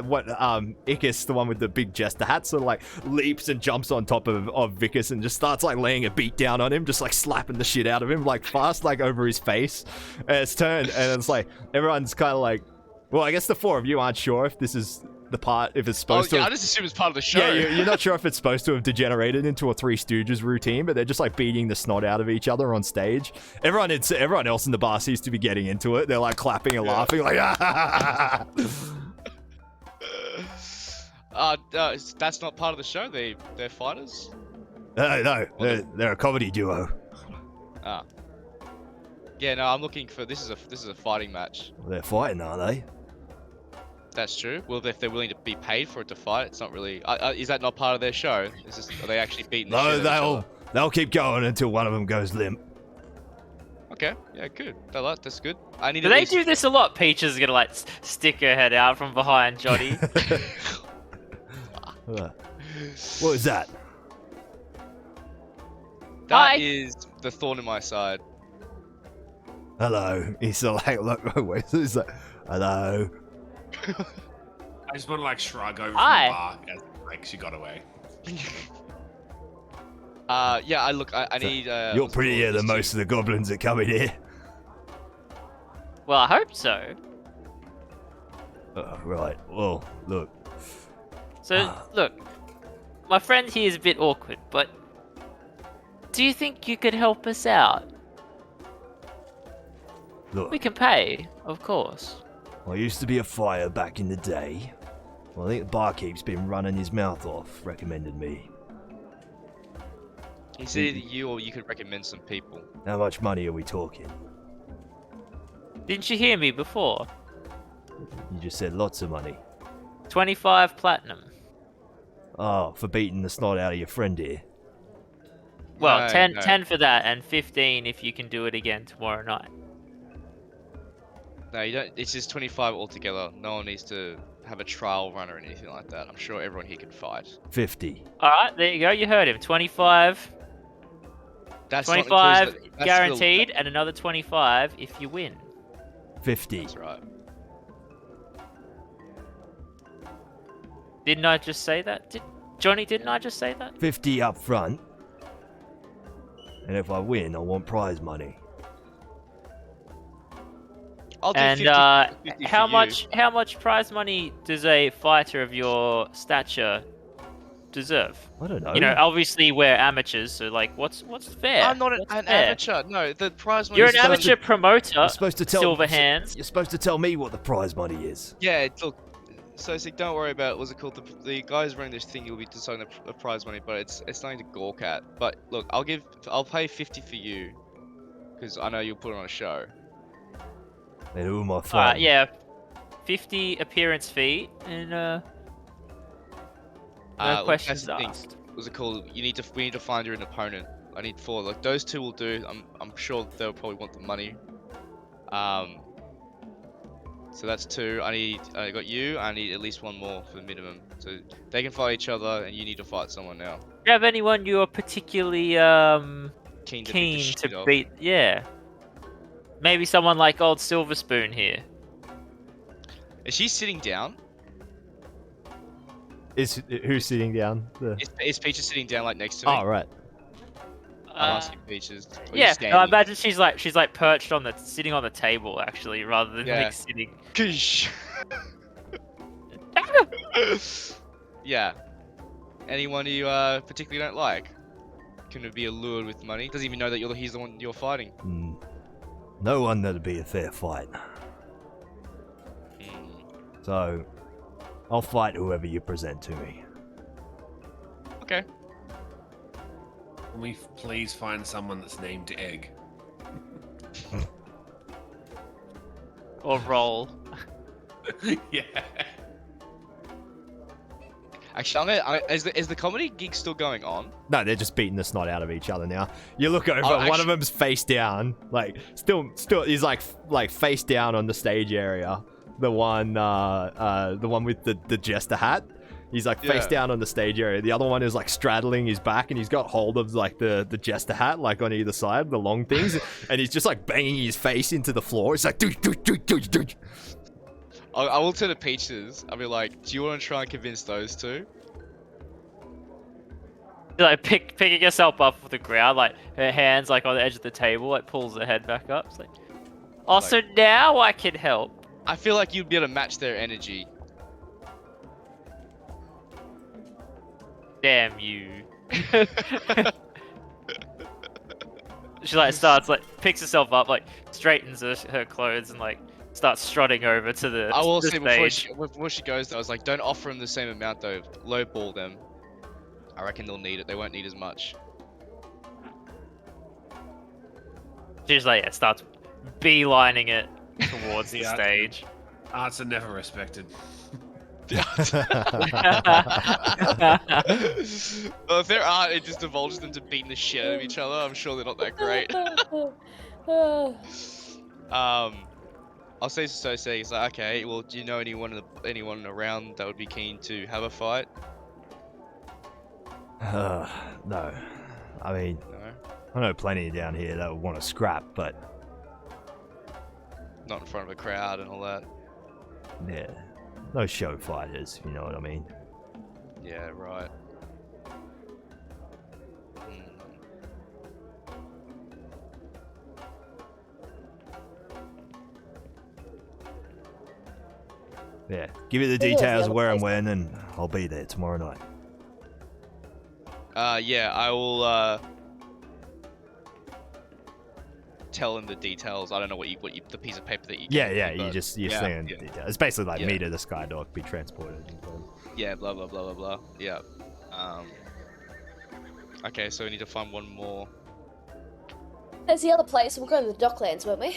what Icus, the one with the big jester hat, sort of like leaps and jumps on top of Vicus and just starts like laying a beat down on him, just like slapping the shit out of him, like fast, like over his face. And it's turned, and it's like everyone's kind of like, well, I guess the four of you aren't sure if this is the part, if it's supposed to. I just assume it's part of the show. Yeah, you're not sure if it's supposed to have degenerated into a Three Stooges routine, but they're just like beating the snot out of each other on stage. Everyone else in the bar seems to be getting into it. They're like clapping and laughing, like ah. That's not part of the show. They're fighters. No, they're a comedy duo. Ah. Yeah, no, I'm looking for this is a fighting match. They're fighting, are they? That's true. Well, if they're willing to be paid for it to fight, it's not really. Is that not part of their show? Are they actually beating? The shit out of each they'll keep going until one of them goes limp. Okay, yeah, good. That's good. I need. Do they do this a lot? Peach is gonna like stick her head out from behind Johnny. What is that? That is the thorn in my side. Hello. He's like, look, he's like, hello. I just want to like shrug over from the Hi. bar as like she got away. Yeah. I need. You're prettier than most of the goblins that come in here. Well, I hope so. Right. Well, look. So, look, my friend here is a bit awkward, but do you think you could help us out? Look. We can pay, of course. I used to be a fighter back in the day. Well, I think the barkeep's been running his mouth off, recommended me. He said either you or you could recommend some people. How much money are we talking? Didn't you hear me before? You just said lots of money. 25 platinum. Oh, for beating the snot out of your friend here. Well, No, 10, no. 10 for that, and 15 if you can do it again tomorrow night. No, you don't. It's just 25 altogether. No one needs to have a trial run or anything like that. I'm sure everyone here can fight. 50. Alright, there you go, you heard him. 25. That's not 25 inclusive- that's guaranteed, and another 25 if you win. 50. That's right. Didn't I just say that? Johnny, didn't I just say that? 50 up front. And if I win, I want prize money. I'll do And 50 for how you. much prize money does a fighter of your stature deserve? I don't know. You know, obviously we're amateurs, so like, what's fair? I'm not What's an fair? amateur. No, the prize money. You're an is supposed to- amateur promoter. You're supposed to tell Silver hands. You're supposed to tell me what the prize money is. Yeah, look. So don't worry about what's it called. The guys running this thing will be deciding the prize money, but it's nothing to gawk at. But look, I'll pay 50 for you, because I know you'll put on a show. Then who am I fighting? Alright, yeah. 50 appearance fee, and no Look, questions that's the thing. asked. What's it called? We need to find your opponent. I need 4. Like those 2 will do. I'm sure they'll probably want the money. So that's 2. I got you. I need at least 1 more for the minimum. So they can fight each other, and you need to fight someone now. Do you have anyone you're particularly Keen keen beat the shit to off. beat? Yeah. Maybe someone like old Silver Spoon here. Is she sitting down? Who's sitting down? Is Peach sitting down like next to me? Oh, right. I'm asking Peaches. Or you Yeah, no, I standing? imagine she's like perched on sitting on the table actually, rather than Yeah. like sitting. Goosh. Yeah. Anyone you particularly don't like? Can be allured with money. Doesn't even know that he's the one you're fighting. No one that'd be a fair fight. So, I'll fight whoever you present to me. Okay. Can we please find someone that's named Egg? Or roll. Yeah. Actually, is the comedy gig still going on? No, they're just beating the snot out of each other now. You look over, Oh, one of actually- them's face down, like still, he's like face down on the stage area. The one with the jester hat. He's like face Yeah. down on the stage area. The other one is like straddling his back, and he's got hold of like the jester hat, like on either side, the long things, and he's just like banging his face into the floor. It's like, do. I will turn to Peaches. I'll be like, do you want to try and convince those two? Like picking herself up off the ground, like her hands like on the edge of the table, like pulls her head back up. It's like, oh, so now I can help. I feel like you'd be able to match their energy. Damn you. She like starts like picks herself up, like straightens her clothes and like starts strutting over to the I will the say stage. before she goes, though, I was like, don't offer them the same amount though. Lowball them. I reckon they'll need it. They won't need as much. She's like, yeah, starts beelining it towards the Yeah. stage. Arts are never respected. Well, if there aren't, it just divulges them to beating the shit out of each other. I'm sure they're not that great. I'll say it's like, okay, well, do you know anyone around that would be keen to have a fight? No, I mean, No, I know plenty down here that would want to scrap, but not in front of a crowd and all that. yeah, no show fighters, if you know what I mean. Yeah, right. Yeah, give me the Where was the details other of where and place? when, and I'll be there tomorrow night. Yeah, I will tell him the details. I don't know what you the piece of paper that you Yeah, gave yeah, me, you but just you're yeah, saying yeah. details. It's basically like Yeah. meet at the Skydog, be transported. Yeah, blah blah blah blah blah. Yeah. Okay, so we need to find one more. There's the other place. We're going to the Docklands, weren't we?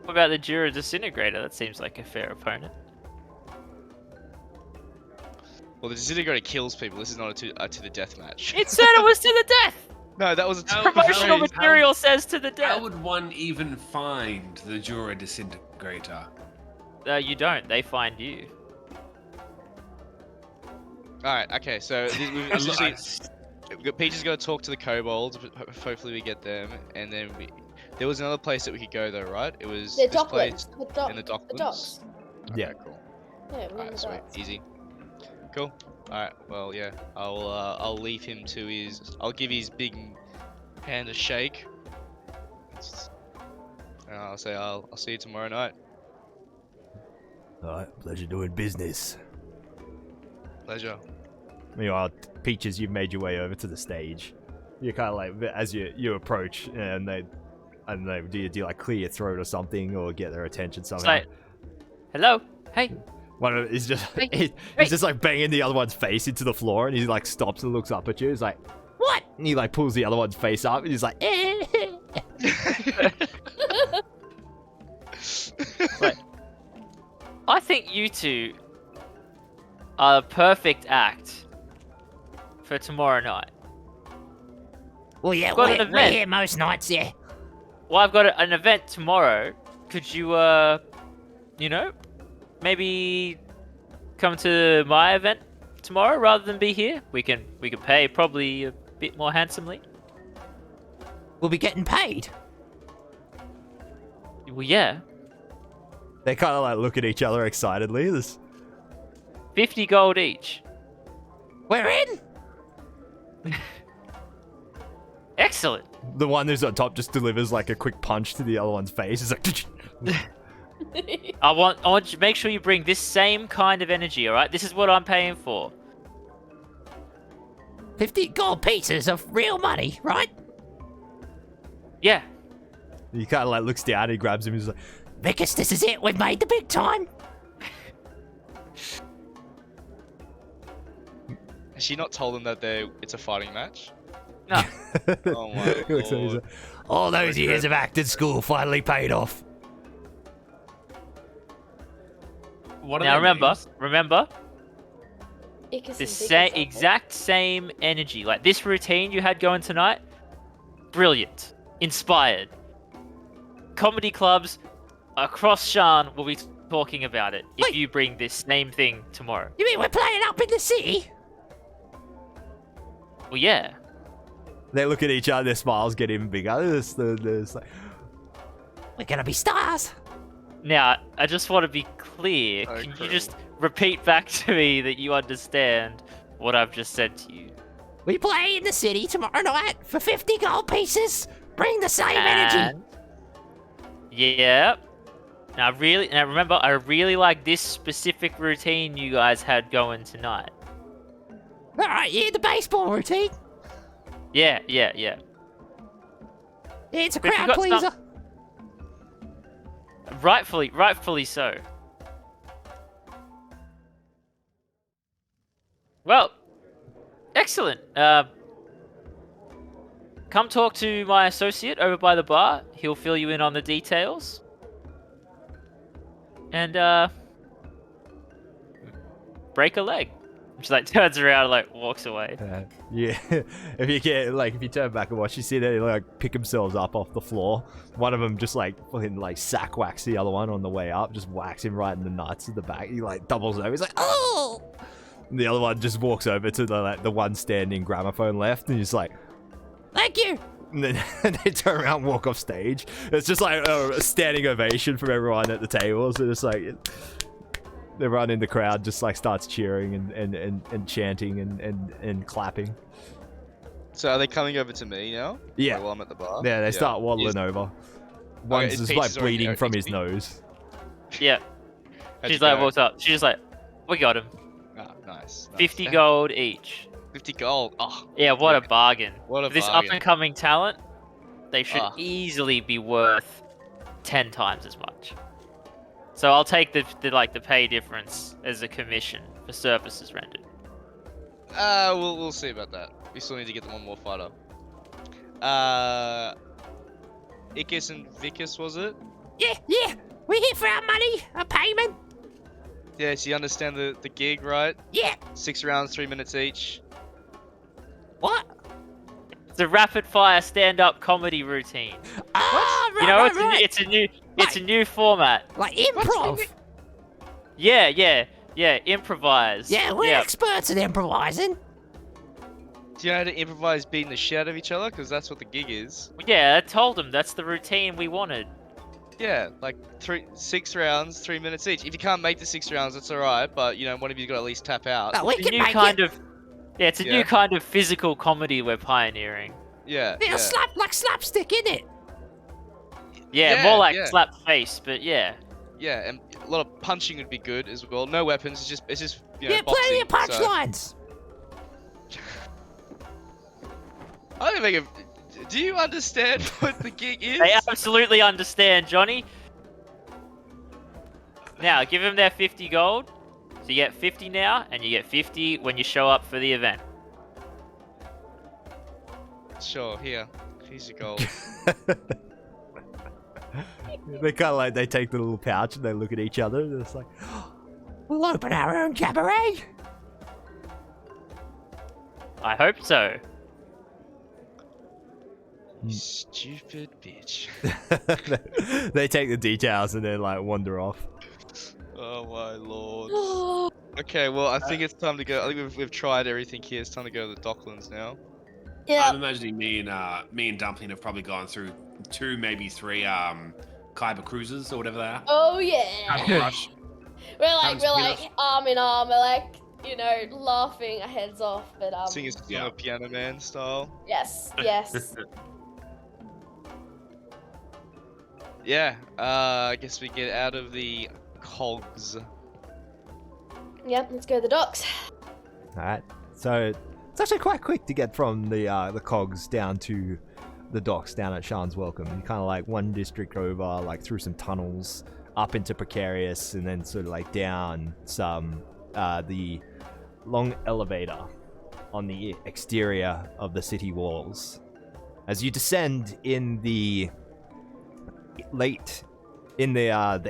What about the Jura Disintegrator? That seems like a fair opponent. Well, the disintegrator kills people. This is not a to the death match. It said it was to the death! No, that was a How- Promotional how- material says to the How death! would one even find the Jura Disintegrator? You don't, they find you. Alright, okay, so we've essentially, Peach is going to talk to the kobolds, but hopefully we get them, and then there was another place that we could go though, right? It was The this place Docklands. in the The Docklands? docks. Okay, Yeah. cool. Yeah, we're in Alright, the sweet, docks. easy. Cool. Alright, well, yeah, I'll leave him to I'll give his big hand a shake. And I'll say I'll see you tomorrow night. Alright, pleasure doing business. Pleasure. Meanwhile, Peaches, you've made your way over to the stage. You kind of like as you approach, and they, I don't know, do you like clear your throat or something, or get their attention It's somehow? like, hello? Hey? One of is just Hey, he's hey. just like banging the other one's face into the floor, and he like stops and looks up at you. He's like, "What?" And he like pulls the other one's face up, and he's like, Like, I think you two are the perfect act for tomorrow night. Well, yeah, Got an we're event. here most nights, yeah. Well, I've got an event tomorrow. Could you, you know, maybe come to my event tomorrow rather than be here? We can pay probably a bit more handsomely. We'll be getting paid. Well, yeah, they kind of like look at each other excitedly. This 50 gold each. We're in. Excellent. The one who's on top just delivers like a quick punch to the other one's face. It's like, I want you to make sure you bring this same kind of energy, alright? This is what I'm paying for. 50 gold pieces of real money, right? Yeah. he kind of like looks down, he grabs him, he's like, Vicus, this is it. We've made the big time. Has she not told them that it's a fighting match? No. Oh my He looks at him, he's lord. like, All those years of acting school finally paid off. What are Now their names? remember, Icus the and Vicus, same I think. exact same energy. Like this routine you had going tonight, brilliant, inspired. Comedy clubs across Sharn will be talking about it if Wait. you bring this same thing tomorrow. You mean we're playing up in the city? Well, yeah. they look at each other, their smiles get even bigger. It's like, We're gonna be stars. Now, I just want to be clear. Oh, Can you cool. just repeat back to me that you understand what I've just said to you? We play in the city tomorrow night for 50 gold pieces. Bring the same energy. And- Yeah. Now, remember, I really like this specific routine you guys had going tonight. All right, yeah, the baseball routine. Yeah. It's a But if you crowd got pleaser. some- Rightfully so. Well, excellent. Come talk to my associate over by the bar. He'll fill you in on the details. And, break a leg. She, like, turns around and, like, walks away. yeah. If you turn back and watch, you see they like pick themselves up off the floor. One of them just like fucking like sack whacks the other one on the way up, just whacks him right in the nuts at the back. He like doubles over. He's like, oh! And the other one just walks over to the one standing gramophone left, and he's like, Thank you. and then they turn around and walk off stage. It's just like a standing ovation from everyone at the table. So it's like everyone in the crowd just like starts cheering and chanting and clapping. So are they coming over to me now? Yeah. Like, while I'm at the bar? Yeah, they start waddling Is- over. One's is just Peach like is already- bleeding from is his nose. Yeah. How'd She's you like, go? walks up. She's just like, we got him. Ah, nice. 50 Damn, gold each. 50 gold. Oh, Yeah, what a Yeah. bargain. what a For this bargain. up and coming talent, they should Ah. easily be worth 10 times as much. So I'll take the pay difference as a commission for services rendered. We'll see about that. We still need to get them one more fighter. Icus and Vicus, was it? Yeah. We're here for our money, a payment. Yeah, so you understand the gig, right? Yeah. 6 rounds, 3 minutes each. What? It's a rapid fire stand up comedy routine. Ah, right, You know, right. it's a new format. Like improv. Yeah, improvise. Yeah, we're experts at improvising. Do you know how to improvise beating the shit out of each other? Because that's what the gig is. Yeah, I told them that's the routine we wanted. Yeah, like 6 rounds, 3 minutes each. If you can't make the 6 rounds, that's alright, but you know, one of you got to at least tap out. But we It's a can new make kind it. of it's a Yeah. new kind of physical comedy we're pioneering. Yeah. Yeah, slapstick, in it? Yeah, Yeah, more like yeah. slap face, but yeah. Yeah, and a lot of punching would be good as well. No weapons, it's just you know, Yeah, plenty of boxing, so- punchlines. I don't think do you understand what the gig is? They absolutely understand, Johnny. Now, give them their 50 gold. So you get 50 now, and you get 50 when you show up for the event. Sure, here's your gold. They kind of like they take the little pouch and they look at each other. And it's like, We'll open our own cabaret. I hope so. You stupid bitch. they take the details and then like wander off. Oh my lord. Okay, well I think it's time to go. I think we've tried everything here. It's time to go to the Docklands now. Yeah. I'm imagining me and Dumpling have probably gone through 2, maybe 3 Kyber cruisers or whatever they are. Oh yeah. Kyber Crush. We're Sounds like arm in arm. We're like you know, laughing our heads off. But Sing a song of Piano Man style. yes, yes. Yeah, I guess we get out of the cogs. Yep, let's go to the docks. Alright. So it's actually quite quick to get from the cogs down to the docks down at Sharn's Welcome. You kind of like one district over, like through some tunnels, up into Precarious, and then sort of like down some the long elevator on the exterior of the city walls. As you descend in the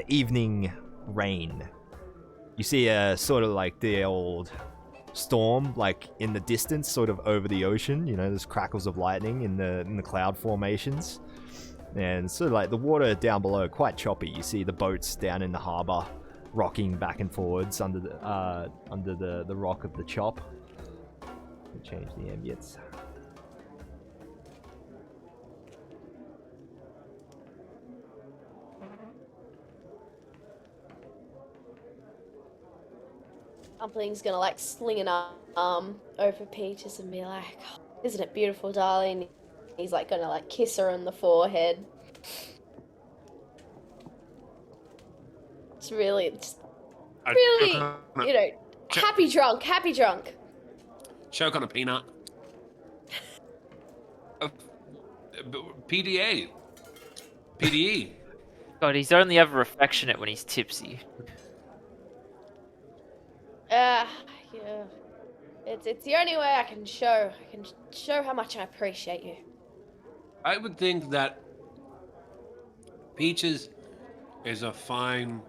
evening rain, you see a sort of like the old storm, like in the distance, sort of over the ocean. You know, there's crackles of lightning in the cloud formations, and sort of like the water down below quite choppy. You see the boats down in the harbor rocking back and forwards under the rock of the chop. Change the ambience. Dumpling's gonna like sling an arm over Peaches and be like, "Oh, isn't it beautiful, darling?" He's like gonna like kiss her on the forehead. It's really, you know, happy drunk. Choke on a peanut. PDA. PDE. God, he's only ever affectionate when he's tipsy. Yeah. It's the only way I can show how much I appreciate you. I would think that Peaches is a fine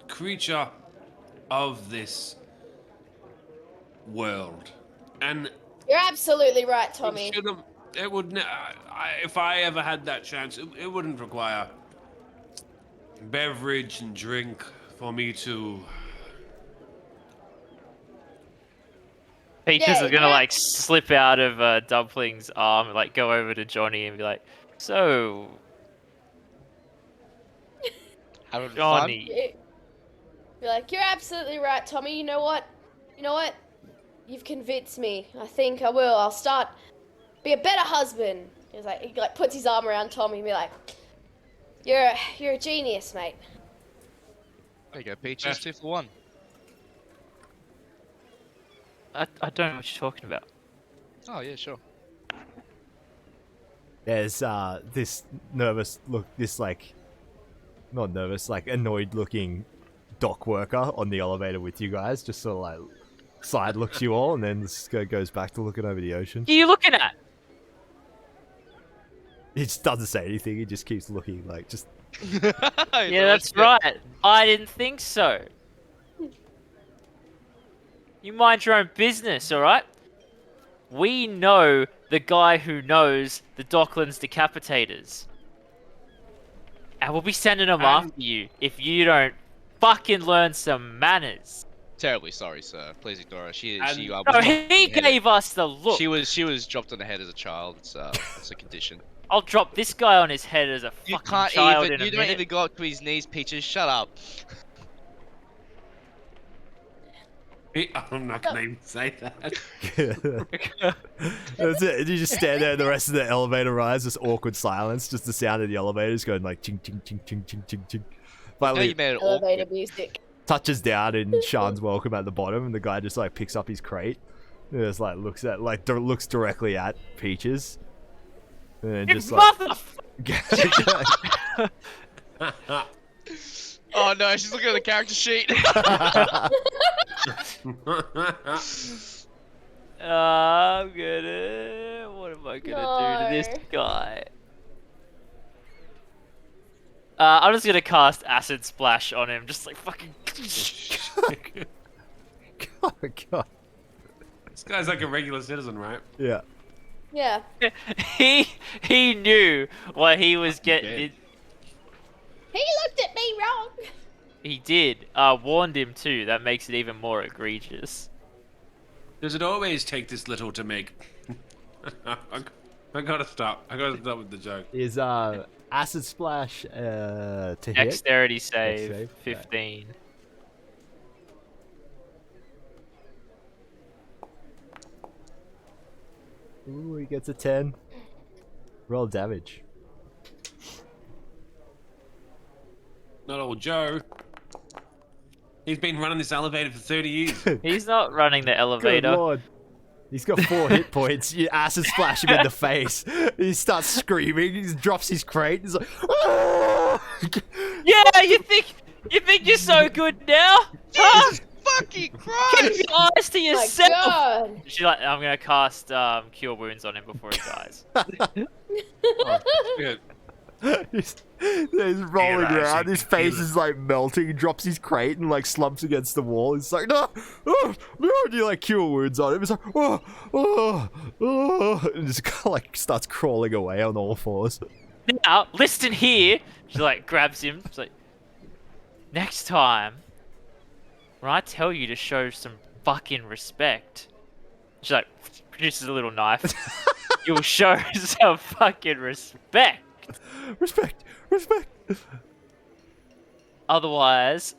creature of this world, and You're absolutely right, Tommy. It would. If I ever had that chance, it wouldn't require beverage and drink for me to. Peaches is gonna like slip out of Dumpling's arm and like go over to Johnny and be like, "So, Having Johnny." You're like, you're absolutely right, Tommy. You know what? You've convinced me. I think I will. I'll start be a better husband. He like puts his arm around Tommy and be like, you're a genius, mate. There you go, Peaches, 2 for 1. I don't know what you're talking about. Oh yeah, sure. There's this nervous look, this like not nervous, like annoyed looking dock worker on the elevator with you guys, just sort of like side looks you all, and then just goes back to looking over the ocean. What are you looking at? He just doesn't say anything. He just keeps looking, like just. Yeah, that's right. I didn't think so. You mind your own business, alright? We know the guy who knows the Docklands decapitators. And we'll be sending them after you if you don't fucking learn some manners. Terribly sorry, sir. Please ignore her. She No, he gave us the look. She was dropped on the head as a child. It's a condition. I'll drop this guy on his head as a fucking child in a You don't minute. even go up to his knees, Peaches. Shut up. I'm not gonna even say that. That's it. You just stand there, and the rest of the elevator rides, just awkward silence, just the sound of the elevators going like ching ching ching ching ching ching ching. Finally, You made it Elevator awkward. music. touches down in Sharn's Welcome at the bottom, and the guy just like picks up his crate, and just like looks directly at Peaches, and then You just like. Oh no, she's looking at the character sheet. I'm gonna. What am I gonna do to this guy? I'm just gonna cast Acid Splash on him, just like fucking. Oh God. This guy's like a regular citizen, right? Yeah. Yeah. He knew what he was getting. He looked at me wrong. He did. Warned him too. That makes it even more egregious. Does it always take this little to make? I gotta stop. I gotta stop with the joke. Is Acid Splash to hit? Dexterity save, Save, 15. Ooh, he gets a 10. Roll damage. Not old Joe. He's been running this elevator for 30 years. He's not running the Good elevator. lord. He's got 4 hit points. Your asses splash him in the face. He starts screaming. He drops his crate. He's like, "Ah!" Yeah, you think you're so good now? Huh? Jesus fucking Keep Christ! your eyes to My yourself. God. She's like, I'm gonna cast Cure Wounds on him before he dies. Good. he's rolling around. His face is like melting. He drops his crate and like slumps against the wall. He's like, no, oh, no, and you like cure wounds on him. He's like, and just like starts crawling away on all fours. Now, listen here. She like grabs him. She's like, next time, when I tell you to show some fucking respect, she like produces a little knife. You'll show some fucking respect. Respect. Otherwise,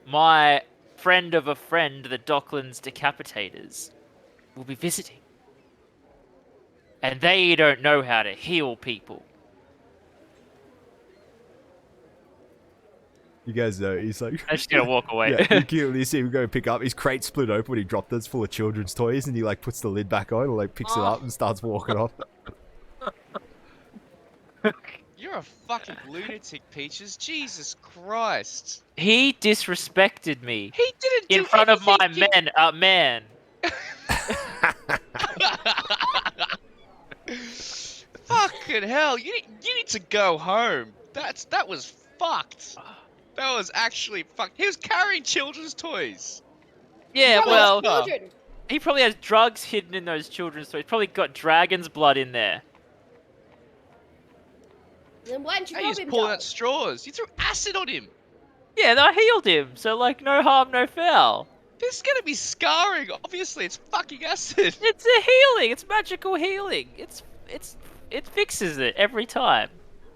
my friend of a friend, the Docklands Decapitators, will be visiting. And they don't know how to heal people. You guys know he's like. I'm just gonna walk away. Yeah, you see him go pick up his crate split open when he dropped it. It's full of children's toys, and he like puts the lid back on, and like picks it up and starts walking off. You're a fucking lunatic, Peaches. Jesus Christ. He disrespected me He didn't do in front of my anything. man. Fucking hell! You need to go home. That was fucked. That was actually fucked. He was carrying children's toys. Yeah, Probably well, children. he probably has drugs hidden in those children's toys. Probably got dragon's blood in there. Then why didn't you Hey, rob he's him, pulling dog? out straws. You threw acid on him. Yeah, I healed him, so like no harm, no foul. There's gonna be scarring. Obviously, it's fucking acid. It's a healing. It's magical healing. It fixes it every time.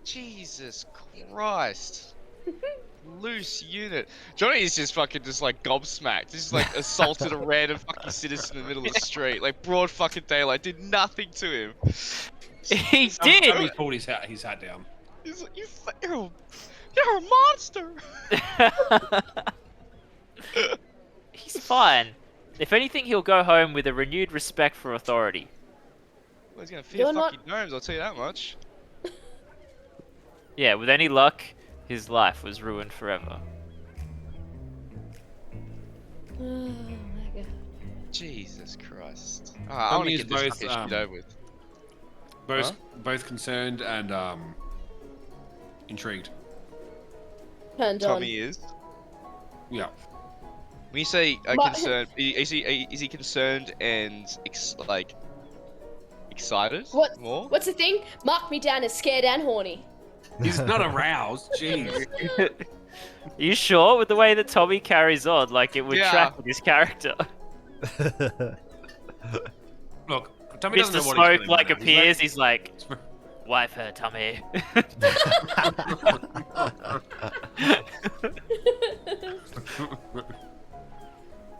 Jesus Christ. Loose unit. Johnny is just fucking like gobsmacked. Just like assaulted a random fucking citizen in the middle of the street. Like broad fucking daylight. Did nothing to him. He Somebody did. pulled his hat down. He's like, you're a monster. He's fine. If anything, he'll go home with a renewed respect for authority. Well, he's gonna fear You're not- fucking gnomes, I'll tell you that much. Yeah, with any luck, his life was ruined forever. Oh my God. Jesus Christ. I want to Tommy get is this both, fucking shit over with. Both concerned and intrigued. Turned on. Tommy is. Yeah. When you say My- concerned, is he concerned and excited What? more? What's the thing? Mark me down as scared and horny. He's not aroused. Jeez. You sure with the way that Tommy carries on? Like it would Yeah. track with his character. Look, Tommy doesn't Mr. know what he's Smoke feeling like right now. appears. He's like, wife her, Tommy.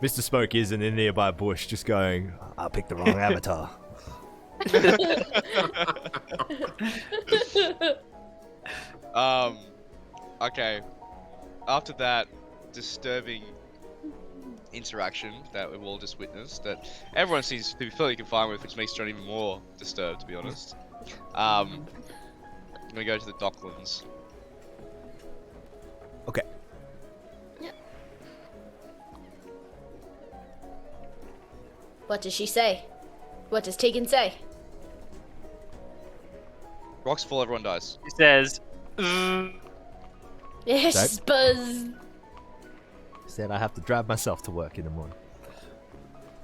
Mr. Smoke is in a nearby bush, just going, I picked the wrong avatar. Okay. After that disturbing interaction that we've all just witnessed, that everyone seems to be fairly confined with, which makes John even more disturbed, to be honest. I'm gonna go to the Docklands. Okay. What does she say? What does Tegan say? Rocks fall, everyone dies. He says, Yes, Buzz. Said I have to drive myself to work in the morning.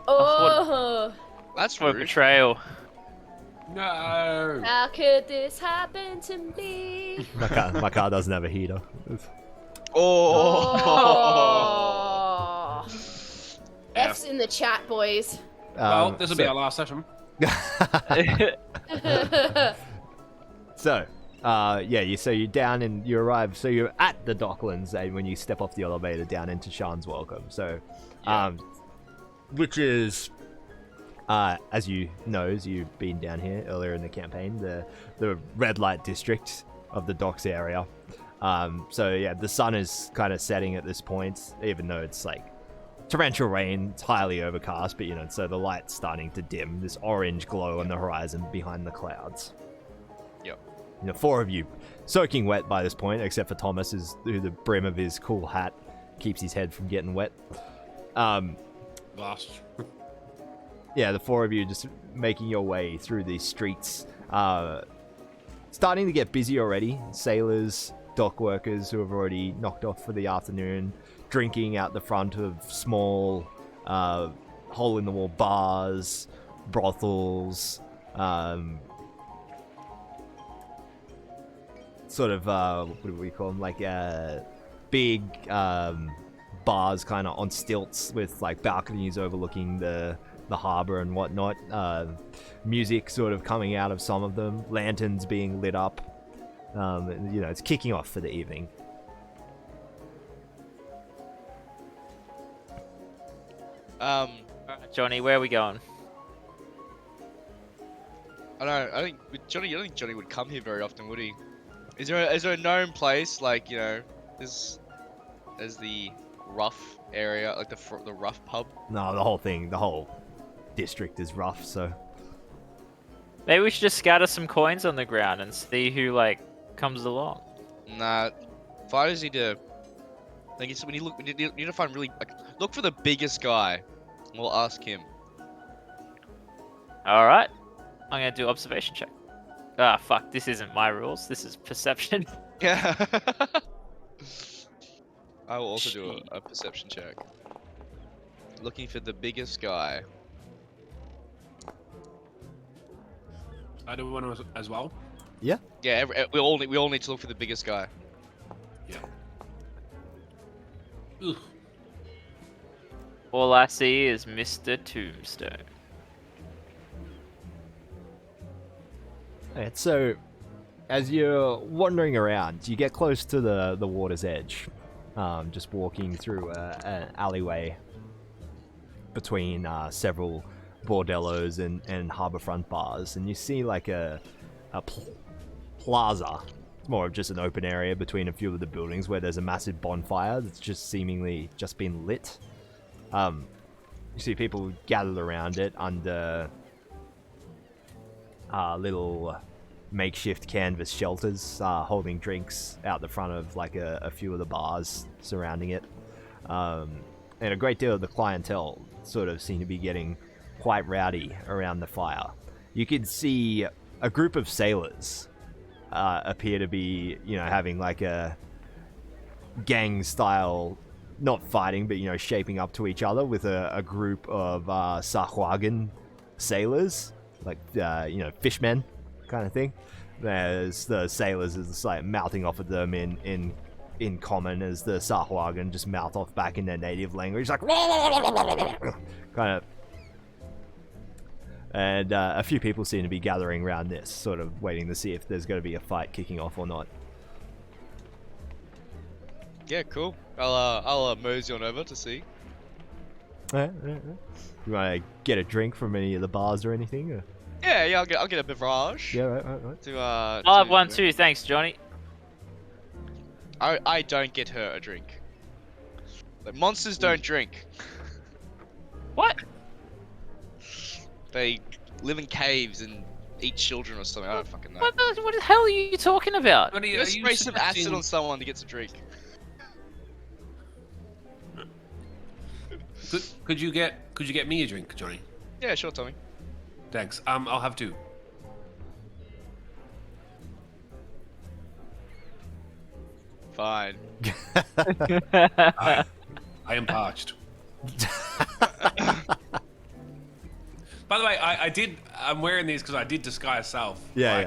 Oh, That's for rude. betrayal. No. how could this happen to me? My car doesn't have a heater. Oh. Oh. F's in the chat, boys. Well, this will be our last session. So, you're down and you arrive. So you're at the Docklands, and when you step off the elevator down into Sharn's Welcome. So, which is as you know, as you've been down here earlier in the campaign, the red light district of the docks area. So yeah, the sun is kind of setting at this point, even though it's like torrential rain. It's highly overcast, but so the light's starting to dim. This orange glow on the horizon behind the clouds. Yep. 4 of you soaking wet by this point, except for Thomas, who the brim of his cool hat keeps his head from getting wet. Last. Yeah, the 4 of you just making your way through these streets. Starting to get busy already. Sailors, dock workers who have already knocked off for the afternoon, drinking out the front of small hole-in-the-wall bars, brothels, sort of, what do we call them, like big bars kind of on stilts with like balconies overlooking the harbor and whatnot. Music sort of coming out of some of them, lanterns being lit up. It's kicking off for the evening. Alright, Johnny, where are we going? I don't know. I don't think Johnny would come here very often, would he? Is there a known place like there's the rough area, like the rough pub? No, the whole district is rough. So Maybe we should just scatter some coins on the ground and see who comes along. Nah, fighters need to. Like when you need to find really look for the biggest guy. We'll ask him. All right, I'm gonna do observation check. Ah, fuck! This isn't my rules. This is perception. Yeah. I will also do a perception check. Looking for the biggest guy. I do one as well. yeah. Yeah, we all need to look for the biggest guy. Yeah. Ugh. All I see is Mr. Tombstone. Alright, so as you're wandering around, you get close to the water's edge. Just walking through an alleyway between several bordellos and harborfront bars, and you see like a plaza. It's more of just an open area between a few of the buildings where there's a massive bonfire that's just seemingly just been lit. You see people gathered around it under little makeshift canvas shelters, holding drinks out the front of like a few of the bars surrounding it. And a great deal of the clientele sort of seem to be getting quite rowdy around the fire. You could see a group of sailors appear to be, having like a gang style, not fighting, but shaping up to each other with a group of Sahuagin sailors, like fishmen kind of thing. There's the sailors is like mouthing off at them in common, as the Sahuagin just mouth off back in their native language, like kind of. And a few people seem to be gathering around this, sort of waiting to see if there's going to be a fight kicking off or not. Yeah, cool. I'll mosey on over to see. You want to get a drink from any of the bars or anything? Or? Yeah, I'll get a beverage. Yeah, right. I'll have one too, thanks, Johnny. I don't get her a drink. Like, monsters don't drink. What? They live in caves and eat children or something. I don't fucking know. What the hell are you talking about? Johnny, You are just you spray some suggesting- acid on someone to get some drink. Could you get me a drink, Johnny? Yeah, sure, Tommy. Thanks. I'll have 2. Fine. I am parched. By the way, I'm wearing these because I did disguise self. Yeah.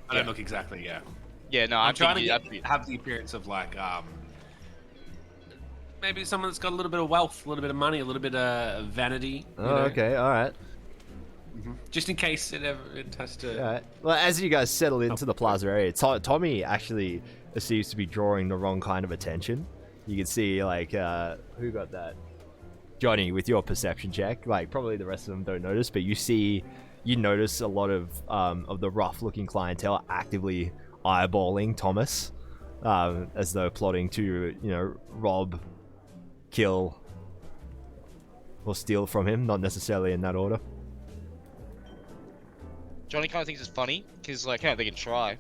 I don't look exactly, yeah. Yeah, no, I'm I'm trying to have the appearance of like, maybe someone that's got a little bit of wealth, a little bit of money, a little bit of vanity. You know? Okay, all right. Just in case it has to. All right. Well, as you guys settle into the plaza area, Tommy actually seems to be drawing the wrong kind of attention. You can see, like, who got that? Johnny, with your perception check, like probably the rest of them don't notice, but you notice a lot of the rough-looking clientele actively eyeballing Thomas, as though plotting to, rob, kill, or steal from him. Not necessarily in that order. Johnny kind of thinks it's funny because like, hey, they can try.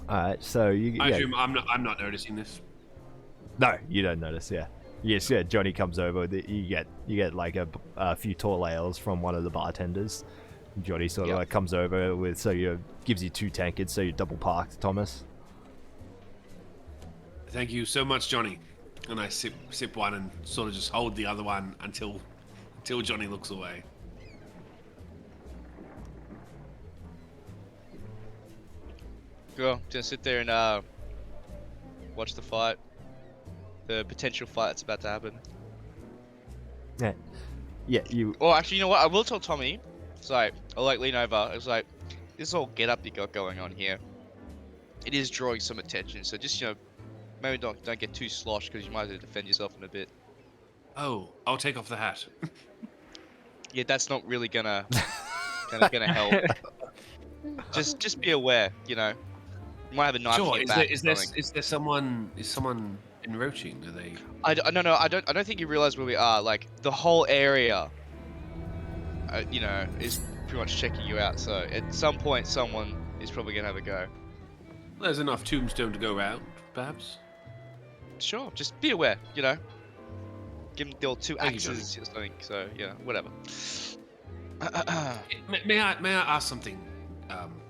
Alright, so I assume I'm not noticing this. No, you don't notice. Yeah, yes, yeah. Johnny comes over. You get like a few tall ales from one of the bartenders. Johnny sort of like comes over with gives you 2 tankards, so you're double parked, Thomas. Thank you so much, Johnny. And I sip one and sort of just hold the other one until Johnny looks away. Cool. Just sit there and watch the fight. The potential fight that's about to happen. Yeah. You. Or actually, you know what? I will tell Tommy. It's like, I'll like lean over. It's like, this whole get up you got going on here. It is drawing some attention. So just maybe don't get too sloshed because you might have to defend yourself in a bit. Oh, I'll take off the hat. Yeah, that's not really gonna help. just be aware. You might have a knife Sure. in your back. Is there someone encroaching? Are they? I don't think you realize where we are. Like the whole area, is pretty much checking you out. So at some point, someone is probably gonna have a go. There's enough tombstone to go around, perhaps. Sure, just be aware. Give them the old 2 Thank you, axes or something. So whatever. May I ask something,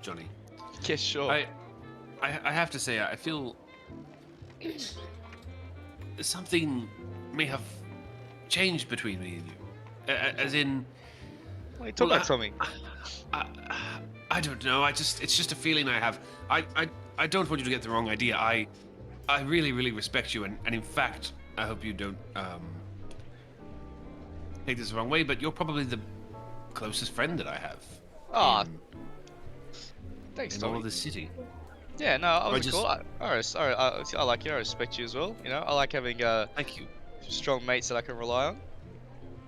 Johnny? Yeah, sure. I have to say, I feel something may have changed between me and you. As in, What are you talking about, Tommy? I don't know. It's just a feeling I have. I don't want you to get the wrong idea. I really, really respect you, and in fact, I hope you don't take this the wrong way. But you're probably the closest friend that I have. Ah, thanks, in Tommy. all of the city. Yeah, no, I was just- cool. I like you. I respect you as well. I like having Thank you. strong mates that I can rely on.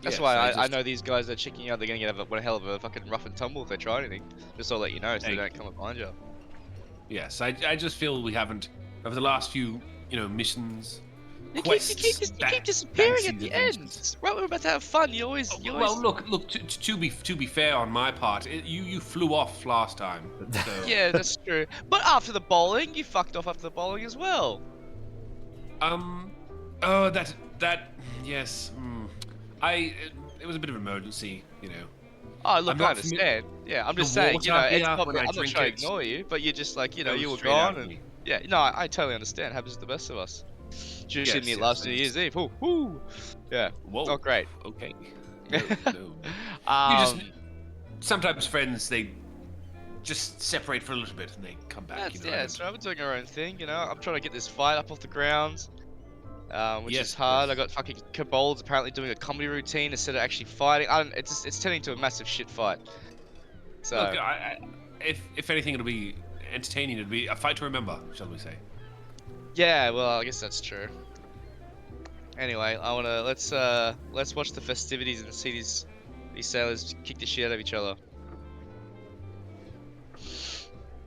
That's Yes, why I I just- know these guys are checking you out. They're gonna get one hell of a fucking rough and tumble if they try anything. Just so I'll let you know, so they Thank don't come up behind you. Yes, I just feel we haven't over the last few missions. You quests, keep disappearing at Banksy the dimensions. end. Right, we're about to have fun. You always. Well, look. To be fair on my part, you flew off last time. So. Yeah, that's true. But after the bowling, you fucked off after the bowling as well. Oh, that. Yes. It was a bit of an emergency, Oh, look, I'm I not understand. Yeah, I'm just The saying, water it's here, not, when I I'm not drink trying to it, ignore you, but you're just like, you goes were straight out gone, of and me. yeah, no, I totally understand. Happens to the best of us. Should have seen me Yes, last I New Year's Eve. Ooh, woo. Yeah, Whoa. not great. Okay. No. Um, Sometimes friends they just separate for a little bit and they come back. that's, you know yeah, what I so we're doing our own thing, I'm trying to get this fight up off the ground, which Yes, is hard. yes. I got fucking kobolds apparently doing a comedy routine instead of actually fighting. It's turning into a massive shit fight. So. Look, if anything, it'll be entertaining. It'll be a fight to remember, shall we say? Yeah, well, I guess that's true. Anyway, let's watch the festivities and see these sailors kick the shit out of each other.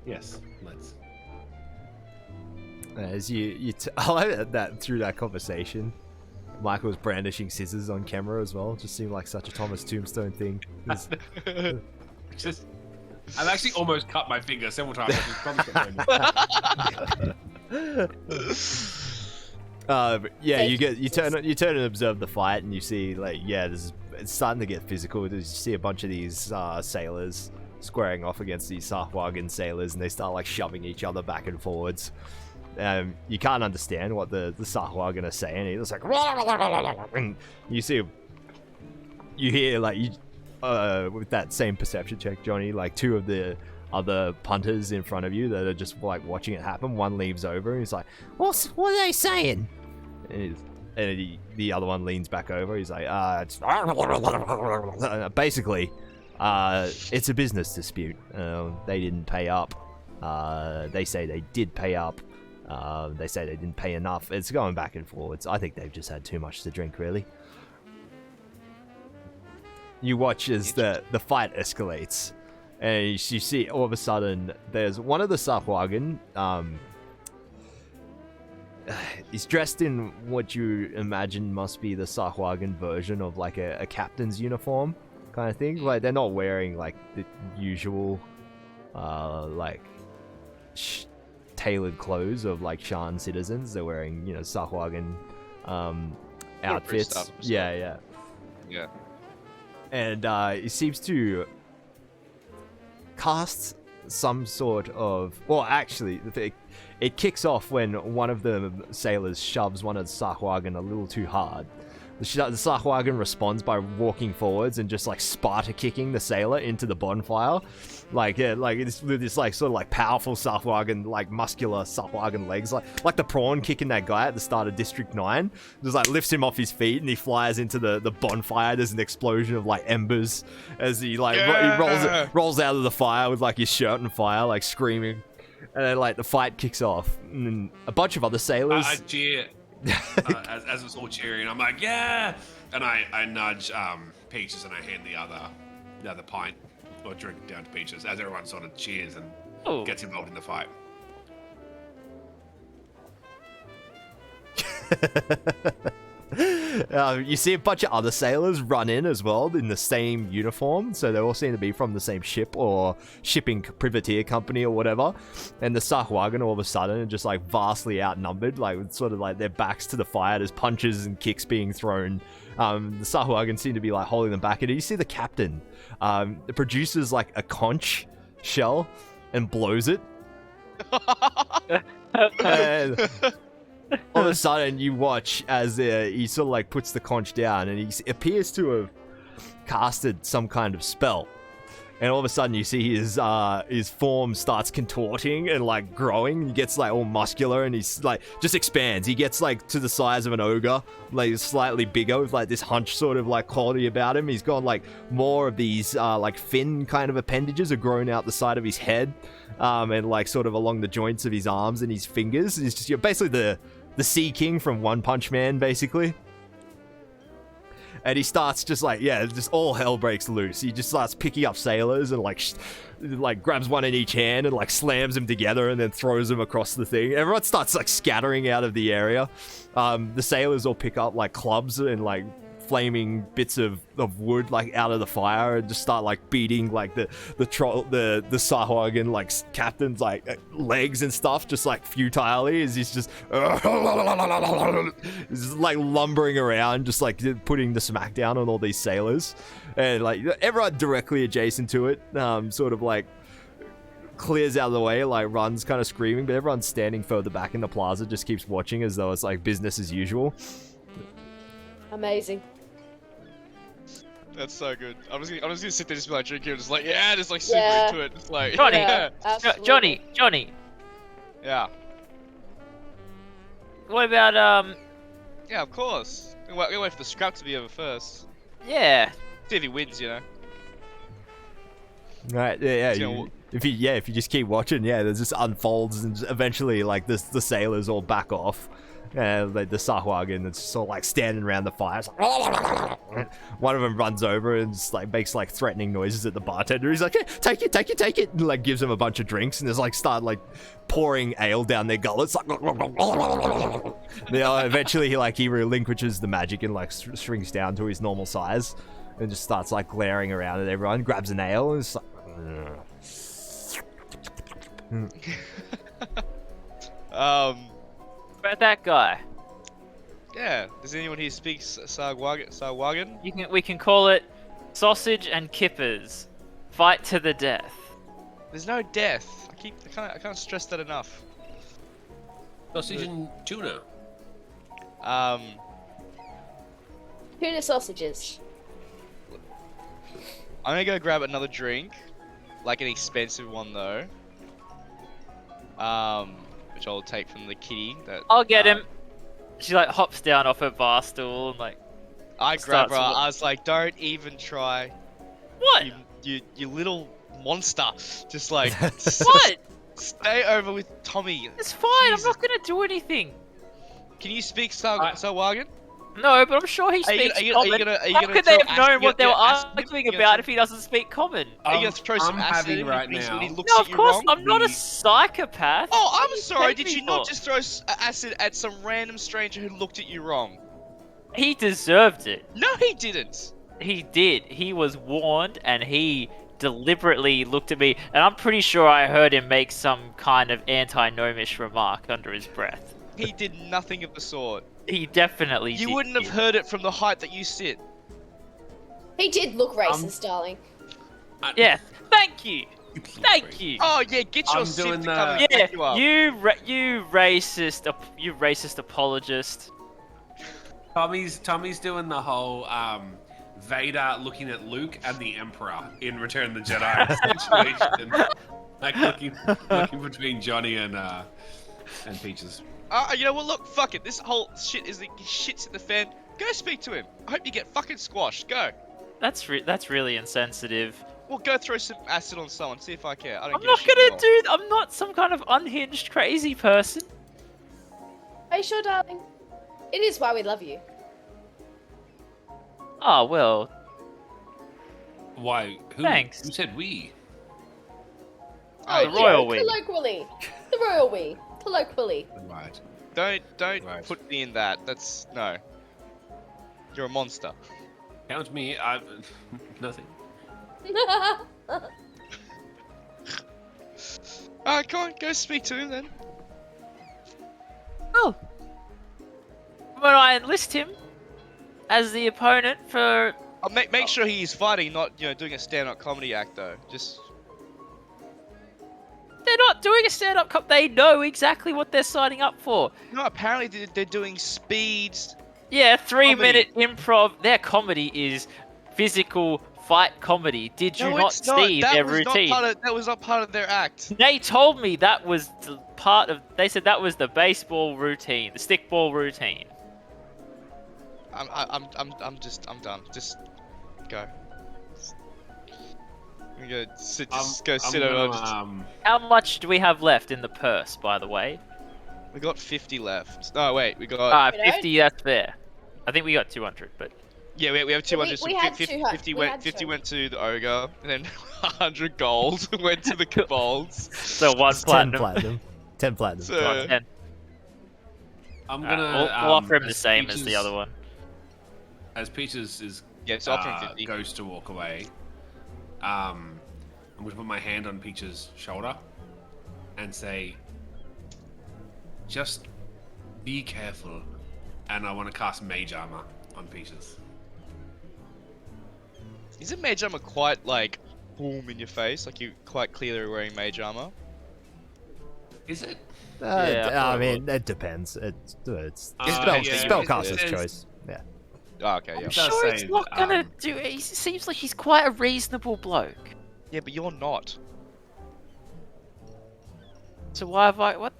Yes, let's. As I like that through that conversation, Michael was brandishing scissors on camera as well. Just seemed like such a Thomas Tombstone thing. I've actually almost cut my finger several times. But yeah, you turn and observe the fight, and you see it's starting to get physical. You see a bunch of these sailors squaring off against these Sahwagan sailors, and they start shoving each other back and forwards. You can't understand what the Sahwagan are saying. It's like, and you hear with that same perception check, Johnny, 2 of the other punters in front of you that are just watching it happen. One leaves over and he's like, what are they saying? And the other one leans back over. He's like, it's basically, it's a business dispute. They didn't pay up. They say they did pay up. They say they didn't pay enough. It's going back and forwards. I think they've just had too much to drink, really. You watch as the fight escalates, and you see all of a sudden there's one of the Sahwagan. He's dressed in what you imagine must be the Sahwagan version of like a captain's uniform kind of thing. Like they're not wearing like the usual like tailored clothes of like Sharn citizens. They're wearing, you know, Sahwagan outfits. Stuff. Yeah. And he seems to cast some sort of... Well, actually, it kicks off when one of the sailors shoves one of the Sahwagan a little too hard. The Sahwagan responds by walking forwards and just like Sparta kicking the sailor into the bonfire. Like it's this like sort of like powerful Sahwagan, like muscular Sahwagan legs, like the prawn kicking that guy at the start of District 9. Just like lifts him off his feet and he flies into the bonfire. There's an explosion of like embers as he like he rolls out of the fire with like his shirt on fire, like screaming. And then like the fight kicks off. And a bunch of other sailors. I cheer. As it's all cheering, I'm like, yeah, and I nudge Peaches and I hand the other pint or drink down to Peaches as everyone sort of cheers and gets involved in the fight. You see a bunch of other sailors run in as well in the same uniform, so they all seem to be from the same ship or shipping privateer company or whatever. And the Sahwagan all of a sudden are just like vastly outnumbered, like with sort of like their backs to the fire. There's punches and kicks being thrown. The Sahwagan seem to be like holding them back, and you see the captain produces like a conch shell and blows it. And all of a sudden, you watch as he sort of like puts the conch down, and he appears to have casted some kind of spell. And all of a sudden, you see his form starts contorting and like growing. He gets like all muscular, and he's like just expands. He gets like to the size of an ogre, like slightly bigger with like this hunch sort of like quality about him. He's got like more of these like fin kind of appendages are growing out the side of his head, and like sort of along the joints of his arms and his fingers. He's just, you know, basically the Sea King from One Punch Man, basically. And he starts just like, yeah, just all hell breaks loose. He just starts picking up sailors and like grabs one in each hand and like slams them together and then throws them across the thing. Everyone starts like scattering out of the area. The sailors all pick up like clubs and like flaming bits of wood like out of the fire and just start like beating like the Sahwagan like captain's like legs and stuff, just like futilely as he's just like lumbering around, just like putting the smack down on all these sailors. And like everyone directly adjacent to it sort of like clears out of the way, like runs kind of screaming, but everyone standing further back in the plaza just keeps watching as though it's like business as usual. Amazing. That's so good. I'm just gonna sit there, just be like drinking, just like just like super into it. It's like Johnny, absolutely. Johnny. Yeah. What about Yeah, of course. We wait for the scrap to be over first. Yeah. See if he wins, you know. Right, if you just keep watching, it just unfolds, and eventually like the sailors all back off. Like the Sahwagan that's sort of like standing around the fire. Like, one of them runs over and just like makes like threatening noises at the bartender. He's like, hey, take it, and like gives him a bunch of drinks, and there's like start like pouring ale down their gullets. Like, eventually he relinquishes the magic and like shrinks down to his normal size, and just starts like glaring around at everyone. Grabs an ale and it's like. About that guy. Yeah. Does anyone here speak Sahwagan? We can call it sausage and kippers. Fight to the death. There's no death. I can't stress that enough. Sausage and tuna. Tuna sausages. I'm gonna go grab another drink, like an expensive one though. Which I'll take from the kitty. I'll get him. She like hops down off her bar stool and like. I grab her. I was like, don't even try. What? You little monster. Just like. What? Stay over with Tommy. It's fine. I'm Jesus. not gonna do anything. Can you speak I- Sawagan? No, but I'm sure he Are you speaks gonna- common. are you How gonna could they throw have known acid- what they were acid at him? arguing You gonna about throw- if he doesn't speak common? Are you gonna throw some I'm acid having at him right when now- he looks No, at of you course. wrong? I'm not a The- psychopath. Oh, What I'm do you sorry. take Did me you not for? just throw acid at some random stranger who looked at you wrong? He deserved it. No, he didn't. He did. He was warned, and he deliberately looked at me, and I'm pretty sure I heard him make some kind of anti-gnomish remark under his breath. He did nothing of the sort. He definitely You did. wouldn't have heard it from the height that you sit. He did look racist, darling. Yeah, thank you. Thank you. Oh yeah, get your I'm sit doing to the- come and Yeah, back you up. you racist apologist. Tommy's doing the whole Vader looking at Luke and the Emperor in Return of the Jedi situation. Like looking between Johnny and Peaches. You know what? Look, fuck it. This whole shit is the shit's in the fan. Go speak to him. I hope you get fucking squashed. Go. That's really insensitive. Well, go throw some acid on someone. See if I care. I don't I'm give a not shit gonna anymore. do. I'm not some kind of unhinged crazy person. Are you sure, darling? It is why we love you. Oh well. Why? Who? Thanks. Who said we? The you royal know, we. colloquially. The royal we. Colloquially. Right. Don't Right. put me in that. That's no. You're a monster. Count me. Nothing. Alright, come on, go speak to him then. Oh. When I enlist him as the opponent for. Make sure he's fighting, not doing a stand-up comedy act though. Just They're not doing a stand-up comp. They know exactly what they're signing up for. no. Apparently they're doing speeds. Yeah, 3-minute improv. Their comedy is physical fight comedy. Did you No, not it's not. see That their was routine? that was not part of their act. They told me that was part of. They said that was the baseball routine, the stickball routine. I'm done. Just go. I'm gonna sit. Just go sit over. How much do we have left in the purse, by the way? We got 50 left. No, wait, we got. 50. That's fair. I think we got 200, but Yeah, we have 200. we had 50, 200, 50 we went. had 50 200. went to the ogre, and then 100 gold went to the kobolds. so one It's 10 platinum. platinum. 10 platinum. So- One 10. I'm Alright, gonna. we'll offer him the as same as the Peaches- other one. As Peaches is Yeah, so offer him 50. goes to walk away. I'm gonna put my hand on Peach's shoulder and say, "Just be careful." And I want to cast Mage Armor on Peaches. Isn't mage armor quite like boom in your face? Like you quite clearly wearing mage armor? Is it? Yeah, I I mean, mean, it depends. It's yeah, spellcaster's it is- choice. Yeah. Oh, okay, yeah. I'm does sure say, he's not gonna do it. He seems like he's quite a reasonable bloke. Yeah, but you're not. So why have I? What?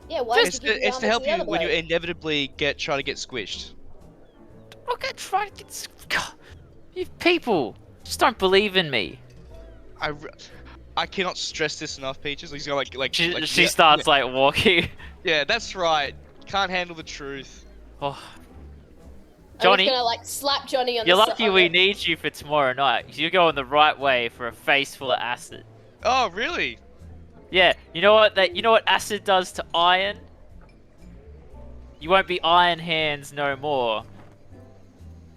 Yeah, why It's did you give the to armor help the you other when you bloke? inevitably try to get squished. I'm gonna try to get. God, you people just don't believe in me. I cannot stress this enough, Peaches. He's gonna She yeah, starts like walking. Yeah, that's right. Can't handle the truth. Oh, I'm Johnny, just gonna like slap Johnny on you're the lucky we need you for tomorrow night. 'Cause you're going the right way for a face full of acid. Oh, really? Yeah, you know what acid does to iron? You won't be iron hands no more.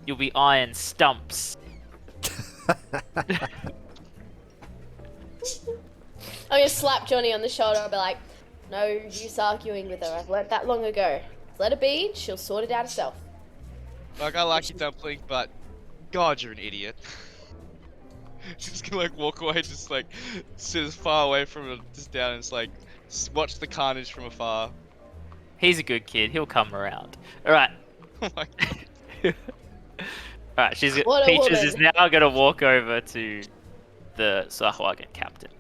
You'll be iron stumps. I'm gonna slap Johnny on the shoulder and be like, no use arguing with her. I've learnt that long ago. Let her be, she'll sort it out herself. Like, I like you, Dumpling, but God, you're an idiot. Just gonna like walk away, just like sit as far away from it, just down and just like watch the carnage from afar. He's a good kid. He'll come around. All right. Oh my God. All right. What a Peaches woman. is now gonna walk over to the Sahuagin captain.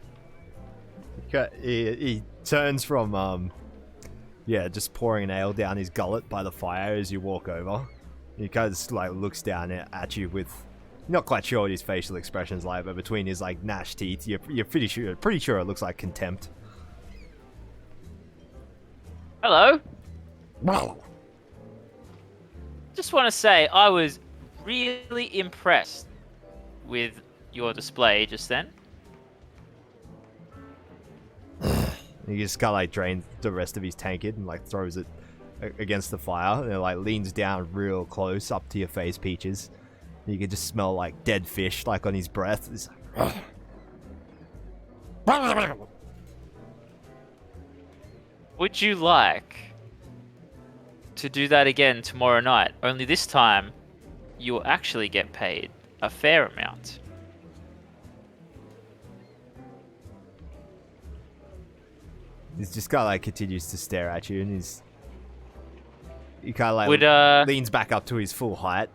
He turns from just pouring an ale down his gullet by the fire as you walk over. He kind of like looks down at you with Not quite sure what his facial expression's like, but between his like gnashed teeth, you're pretty sure it looks like contempt. Hello. Well, Just want to say I was really impressed with your display just then. He just kind of like drains the rest of his tankard and like throws it against the fire, and it like leans down real close up to your face, Peaches. You can just smell like dead fish like on his breath. It's like, Would you like to do that again tomorrow night? Only this time, you will actually get paid a fair amount. he's just kind of like continues to stare at you, and he kind of like Would leans back up to his full height.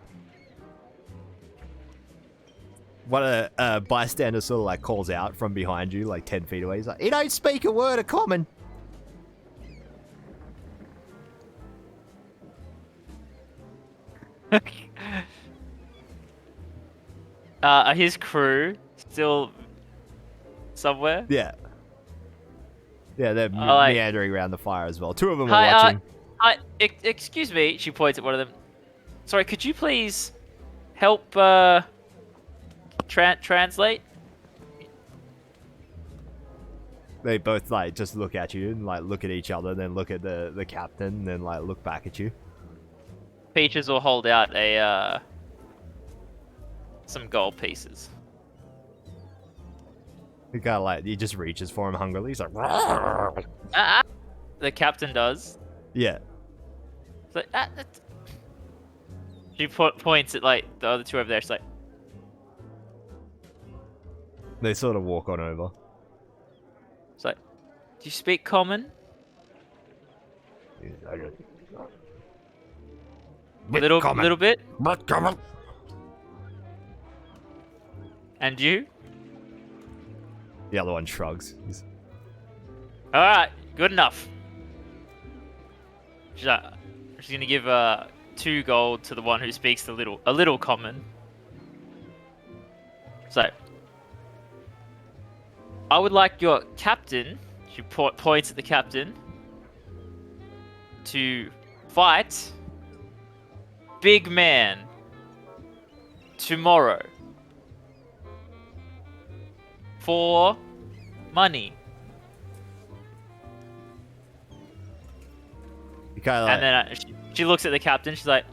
One of the bystanders sort of like calls out from behind you, like 10 feet away. He's like, "He don't speak a word of common." Are his crew still somewhere? Yeah. Yeah, they're like- meandering around the fire as well. Two of them are Hi, watching. excuse me. She points at one of them. Sorry, could you please help translate? They both like just look at you and like look at each other, then look at the captain, and then like look back at you. Peaches will hold out a some gold pieces. He kind of like he just reaches for him hungrily. He's like, The captain does. yeah. It's like, She points at like the other two over there. She's like, They sort of walk on over. it's like, do you speak common? Little bit. but come on. And you? The other one shrugs. All right, good enough. She's gonna give 2 gold to the one who speaks a little common. So, I would like your captain. She points at the captain to fight big man tomorrow for money. You kind of like, And then she looks at the captain. She's like,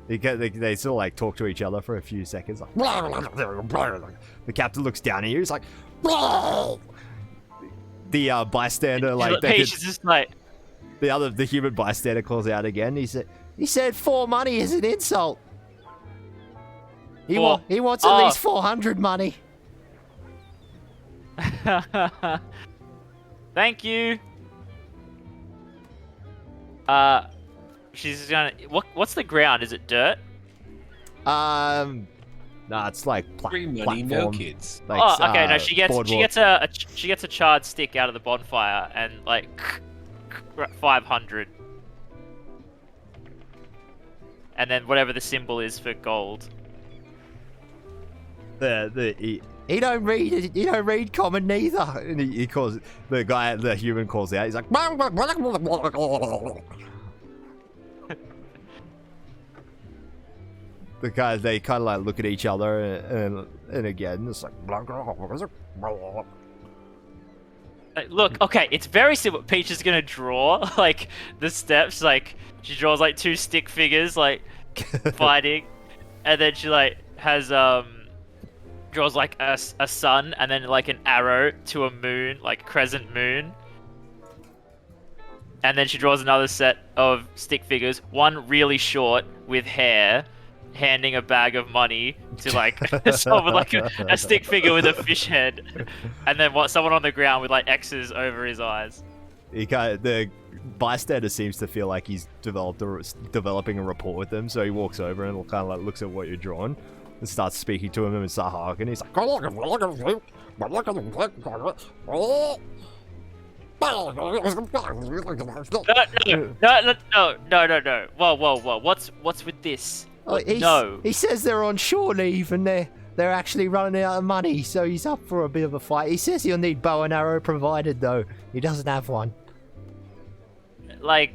they sort of like talk to each other for a few seconds. Like, the captain looks down at you. He's like, the bystander like Pesh is just like, the human bystander calls out again. He said 4 money is an insult. He wants at least 400 money. Thank you. She's gonna. What's the ground? Is it dirt? Nah, it's like Free money, no platform. kids. Like, Oh, okay. No, she boardwalk. gets a charred stick out of the bonfire and like 500, and then whatever the symbol is for gold. He don't read common neither. And he calls the human calls out. He's like, the guys they kind of like look at each other and again it's like. Look, okay, it's very simple. Peach is gonna draw like the steps. Like she draws like 2 stick figures like fighting, and then she like has draws like a sun and then like an arrow to a moon, like crescent moon. And then she draws another set of stick figures, one really short with hair, handing a bag of money to like someone like a stick figure with a fish head, and then someone on the ground with like X's over his eyes. The bystander seems to feel like he's developing a rapport with them, so he walks over and kind of like looks at what you're drawing and starts speaking to him and start harking. He's like, No. Whoa. What's with this? No. He says they're on shore leave and they're actually running out of money, so he's up for a bit of a fight. He says he'll need bow and arrow provided, though. He doesn't have one. Like,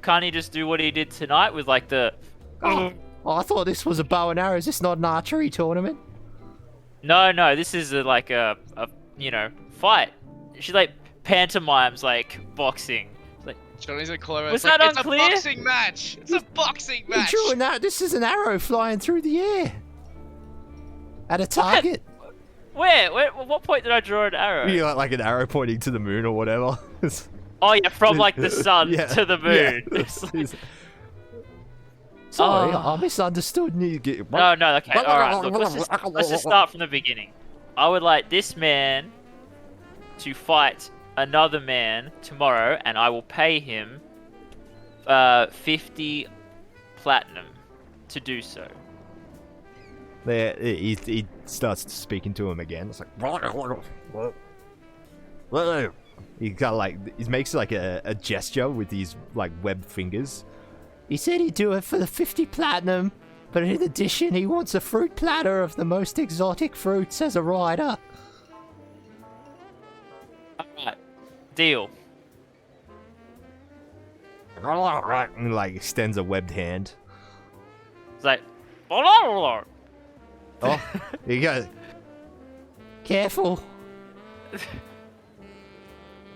can't he just do what he did tonight with like the? Oh, I thought this was a bow and arrow. Is this not an archery tournament? No, this is like a fight. She like pantomimes like boxing. Like, Johnny's gonna call over. Was It's that like, unclear? It's a boxing match. It's a boxing He match. drew an arrow. This is an arrow flying through the air at a target. where? What point did I draw an arrow? You like an arrow pointing to the moon or whatever. Oh yeah, from like the sun Yeah, to the moon. yeah. It's like- Sorry, Oh. I misunderstood. You get No, okay, alright, look, let's just start from the beginning. I would like this man to fight another man tomorrow, and I will pay him 50 platinum to do so. There, he starts speaking to him again. It's like he kind of like he makes like a gesture with these like webbed fingers. He said he'd do it for the 50 platinum, but in addition, he wants a fruit platter of the most exotic fruits as a rider. Alright, deal. And like extends a webbed hand. It's like, Oh, here you go. Careful.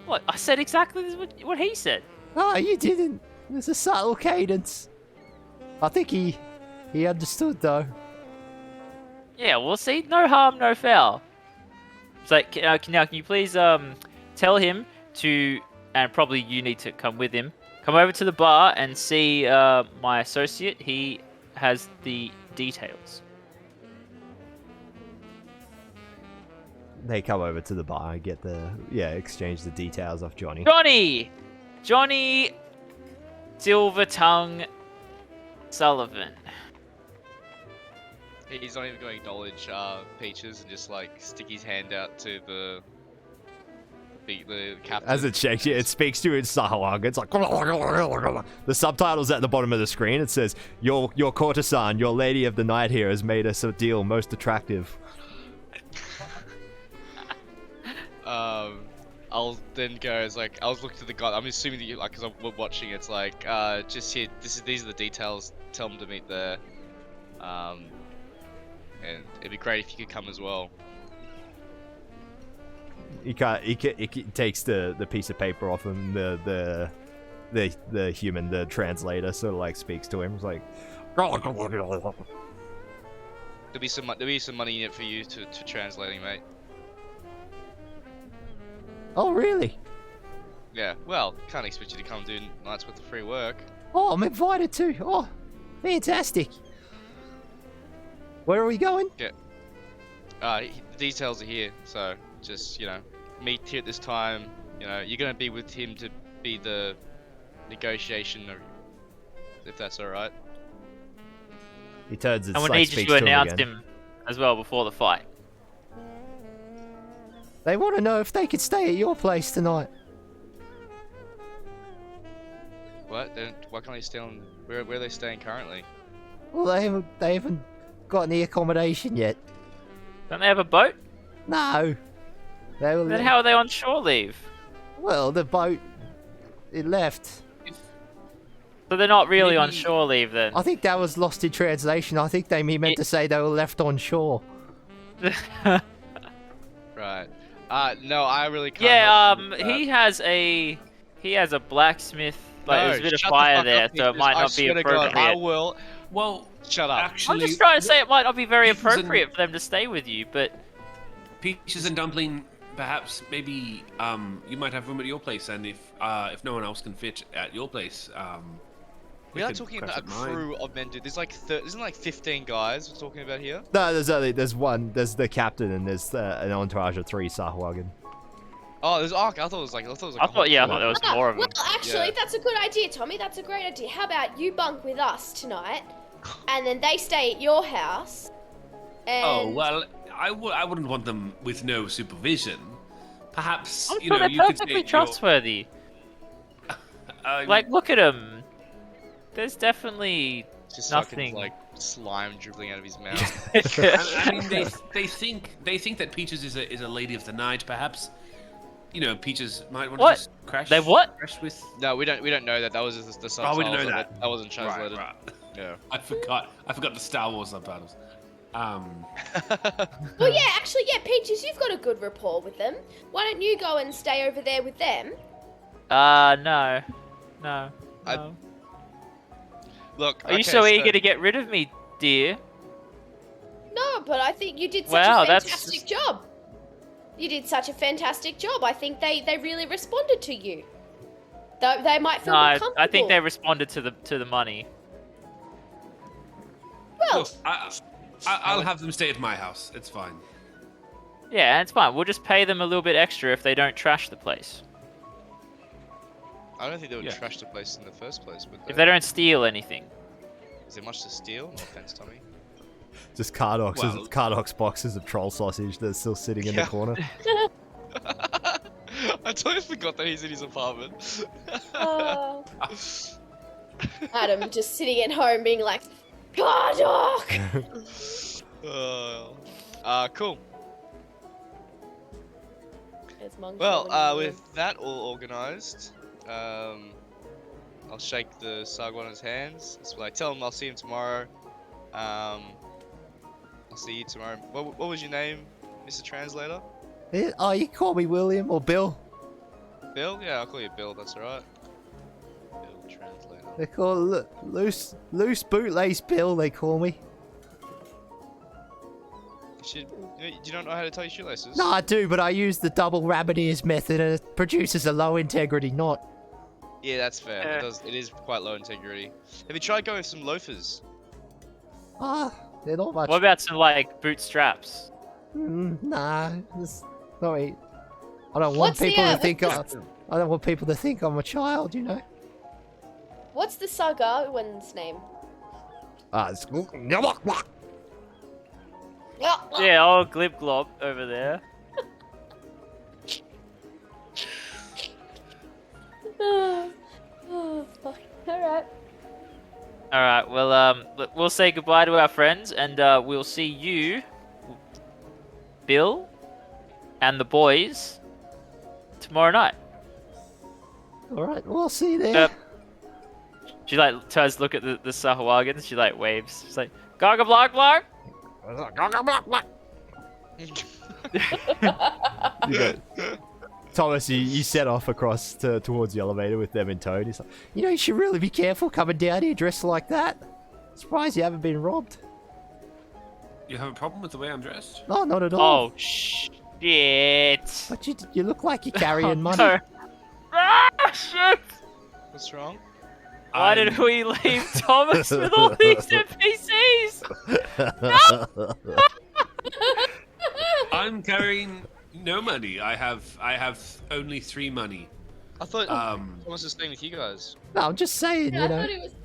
what? I said exactly what he said. Oh, you didn't. There's a subtle cadence. I think he understood though. Yeah, well, see, no harm, no foul. It's like, now, can you please tell him to, and probably you need to come with him, come over to the bar and see my associate. He has the details. They come over to the bar and get exchange the details off Johnny. Johnny Silver Tongue Sullivan. He's not even going to acknowledge Peaches and just like stick his hand out to the captain. As it shakes you, it speaks to you in Sahawag. It's like the subtitles at the bottom of the screen. It says, "Your courtesan, your lady of the night here, has made us a deal most attractive." I'll then go as like I'll look to the guy. I'm assuming that you like because we're watching. It's like just here. These are the details. Tell them to meet there. And it'd be great if you could come as well. He takes the piece of paper off him. The human, the translator, sort of like speaks to him. It's like, There'll be some money in it for you to translating, mate. oh really? Yeah. Well, can't expect you to come do nights worth of free work. Oh, I'm invited too. Oh, fantastic. Where are we going? The details are here, so just meet here at this time. You're gonna be with him to be the negotiation, if that's all right. He turns and And we like, need you speaks to to announce again. him as well before the fight. They want to know if they could stay at your place tonight. What? Why can't they stay on? Where are they staying currently? Well, they haven't got any accommodation yet. Don't they have a boat? No. They were Then how are they on shore leave? Well, the boat it left. So they're not really on Maybe- shore leave then. I think that was lost in translation. I think they meant to say they were left on shore. Right. No, I really can't. Yeah, help you with that. he has a blacksmith. Like there's a bit of shut the fire fuck there, up, so it Peaches. might I not be swear to God, appropriate. I will. Well, Shut up. actually, I'm just trying to say it might not be very Peaches and- appropriate for them to stay with you, but Peaches and Dumpling, perhaps maybe you might have room at your place, and if no one else can fit at your place, We are talking about a crew of men, dude. There's like isn't like 15 guys we're talking about here? No, there's one. There's the captain and there's an entourage of 3 Sahwagan. Oh, there's Ark. I thought it was like. I thought there was more of them. Well, actually, Yeah. that's a good idea, Tommy. That's a great idea. How about you bunk with us tonight, and then they stay at your house. And Oh well, I wouldn't want them with no supervision. Perhaps I'm you sure know they're you could perfectly take trustworthy. Like, look at them. There's definitely Just nothing. Fucking, like slime dribbling out of his mouth. I mean, they think that Peaches is a lady of the night, perhaps. You know, Peaches might want What? to just crash. They what? Crash with. No, we don't know that. That was just the subtitles. Oh, we didn't know that. That wasn't translated. Right. Yeah. I forgot the Star Wars subtitles. Well, yeah, actually, yeah, Peaches, you've got a good rapport with them. Why don't you go and stay over there with them? No. Look. Are you okay, so eager to get rid of me, dear? No, but I think you did such Wow, a that's fantastic job. You did such a fantastic job. I think they really responded to you. They might feel No, more comfortable. I think they responded to the money. Well, Look, I'll have them stay at my house. It's fine. Yeah, it's fine. We'll just pay them a little bit extra if they don't trash the place. I don't think they would Yeah. trash the place in the first place, would If they don't steal anything. Is there much to steal? No offense, Tommy. Just Cardox, Well- Cardox boxes of troll sausage that's still sitting in the Yeah. corner. I totally forgot that he's in his apartment. Adam just sitting at home being like, Gardock! Cool. It's Monk Well, calling you. with that all organised, I'll shake the Sarguano's hands. So I tell him I'll see him tomorrow. I'll see you tomorrow. What was your name, Mr. Translator? Yeah, oh, you call me William or Bill. Bill? Yeah, I'll call you Bill. That's alright. Bill Translator. They call it loose bootlace Bill. They call me. Do you not know how to tie your shoelaces? No, I do, but I use the double rabbit ears method, and it produces a low integrity knot. Yeah, that's fair. It is quite low integrity. Have you tried going with some loafers? Ah, they're not much. What about some like bootstraps? Nah, sorry. I don't want What's the, people to what's think the- I don't want people to think I'm a child, you know. What's the Sargon's name? It's Yeah, old Glib Glob over there. Oh, fuck. Alright. All right. Well, we'll say goodbye to our friends, and we'll see you, Bill, and the boys tomorrow night. all right. We'll see you there. Yep. She like tries to look at the Sahawagans. She like waves. She's like, "Gaga block block." Thomas, you set off across towards the elevator with them in tow. He's like, you should really be careful coming down here dressed like that. Surprised you haven't been robbed. You have a problem with the way I'm dressed? No, not at all. Oh shit! But you look like you're carrying money. No. Ah shit! What's wrong? Why did we leave Thomas with all these NPCs? I'm carrying no money. I have only 3 money. I thought Um, Thomas was staying with you guys. No, I'm just saying, Yeah, I thought it was.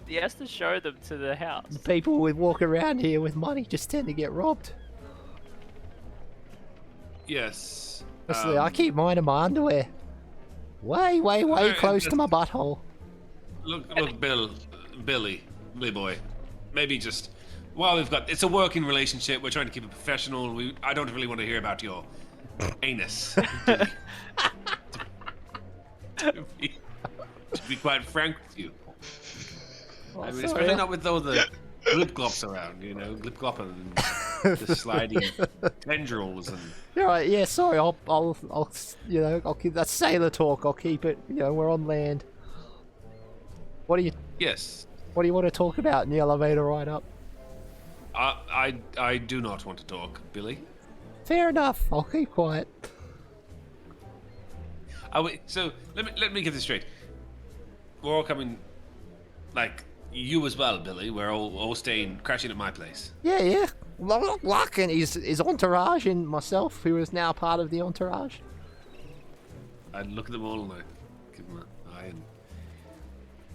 He has to show them to the house. the people who walk around here with money just tend to get robbed. yes. Honestly, I keep mine in my underwear. Way Alright, close to just- my butthole. Look, Billy boy. Maybe just while it's a working relationship. We're trying to keep it professional. I don't really want to hear about your anus. to be quite frank with you. I mean, especially not with all the glip glops around. Glip glopping and the sliding tendrils and. Alright, yeah, sorry, I'll keep that sailor talk. I'll keep it. We're on land. What do you Yes. want to talk about in the elevator ride up? I do not want to talk, Billy. Fair enough. I'll keep quiet. So let me get this straight. We're all coming, like you as well, Billy. We're all staying, crashing at my place. Yeah. Luck and his entourage and myself, who is now part of the entourage. I look at them all and I give them an eye. And...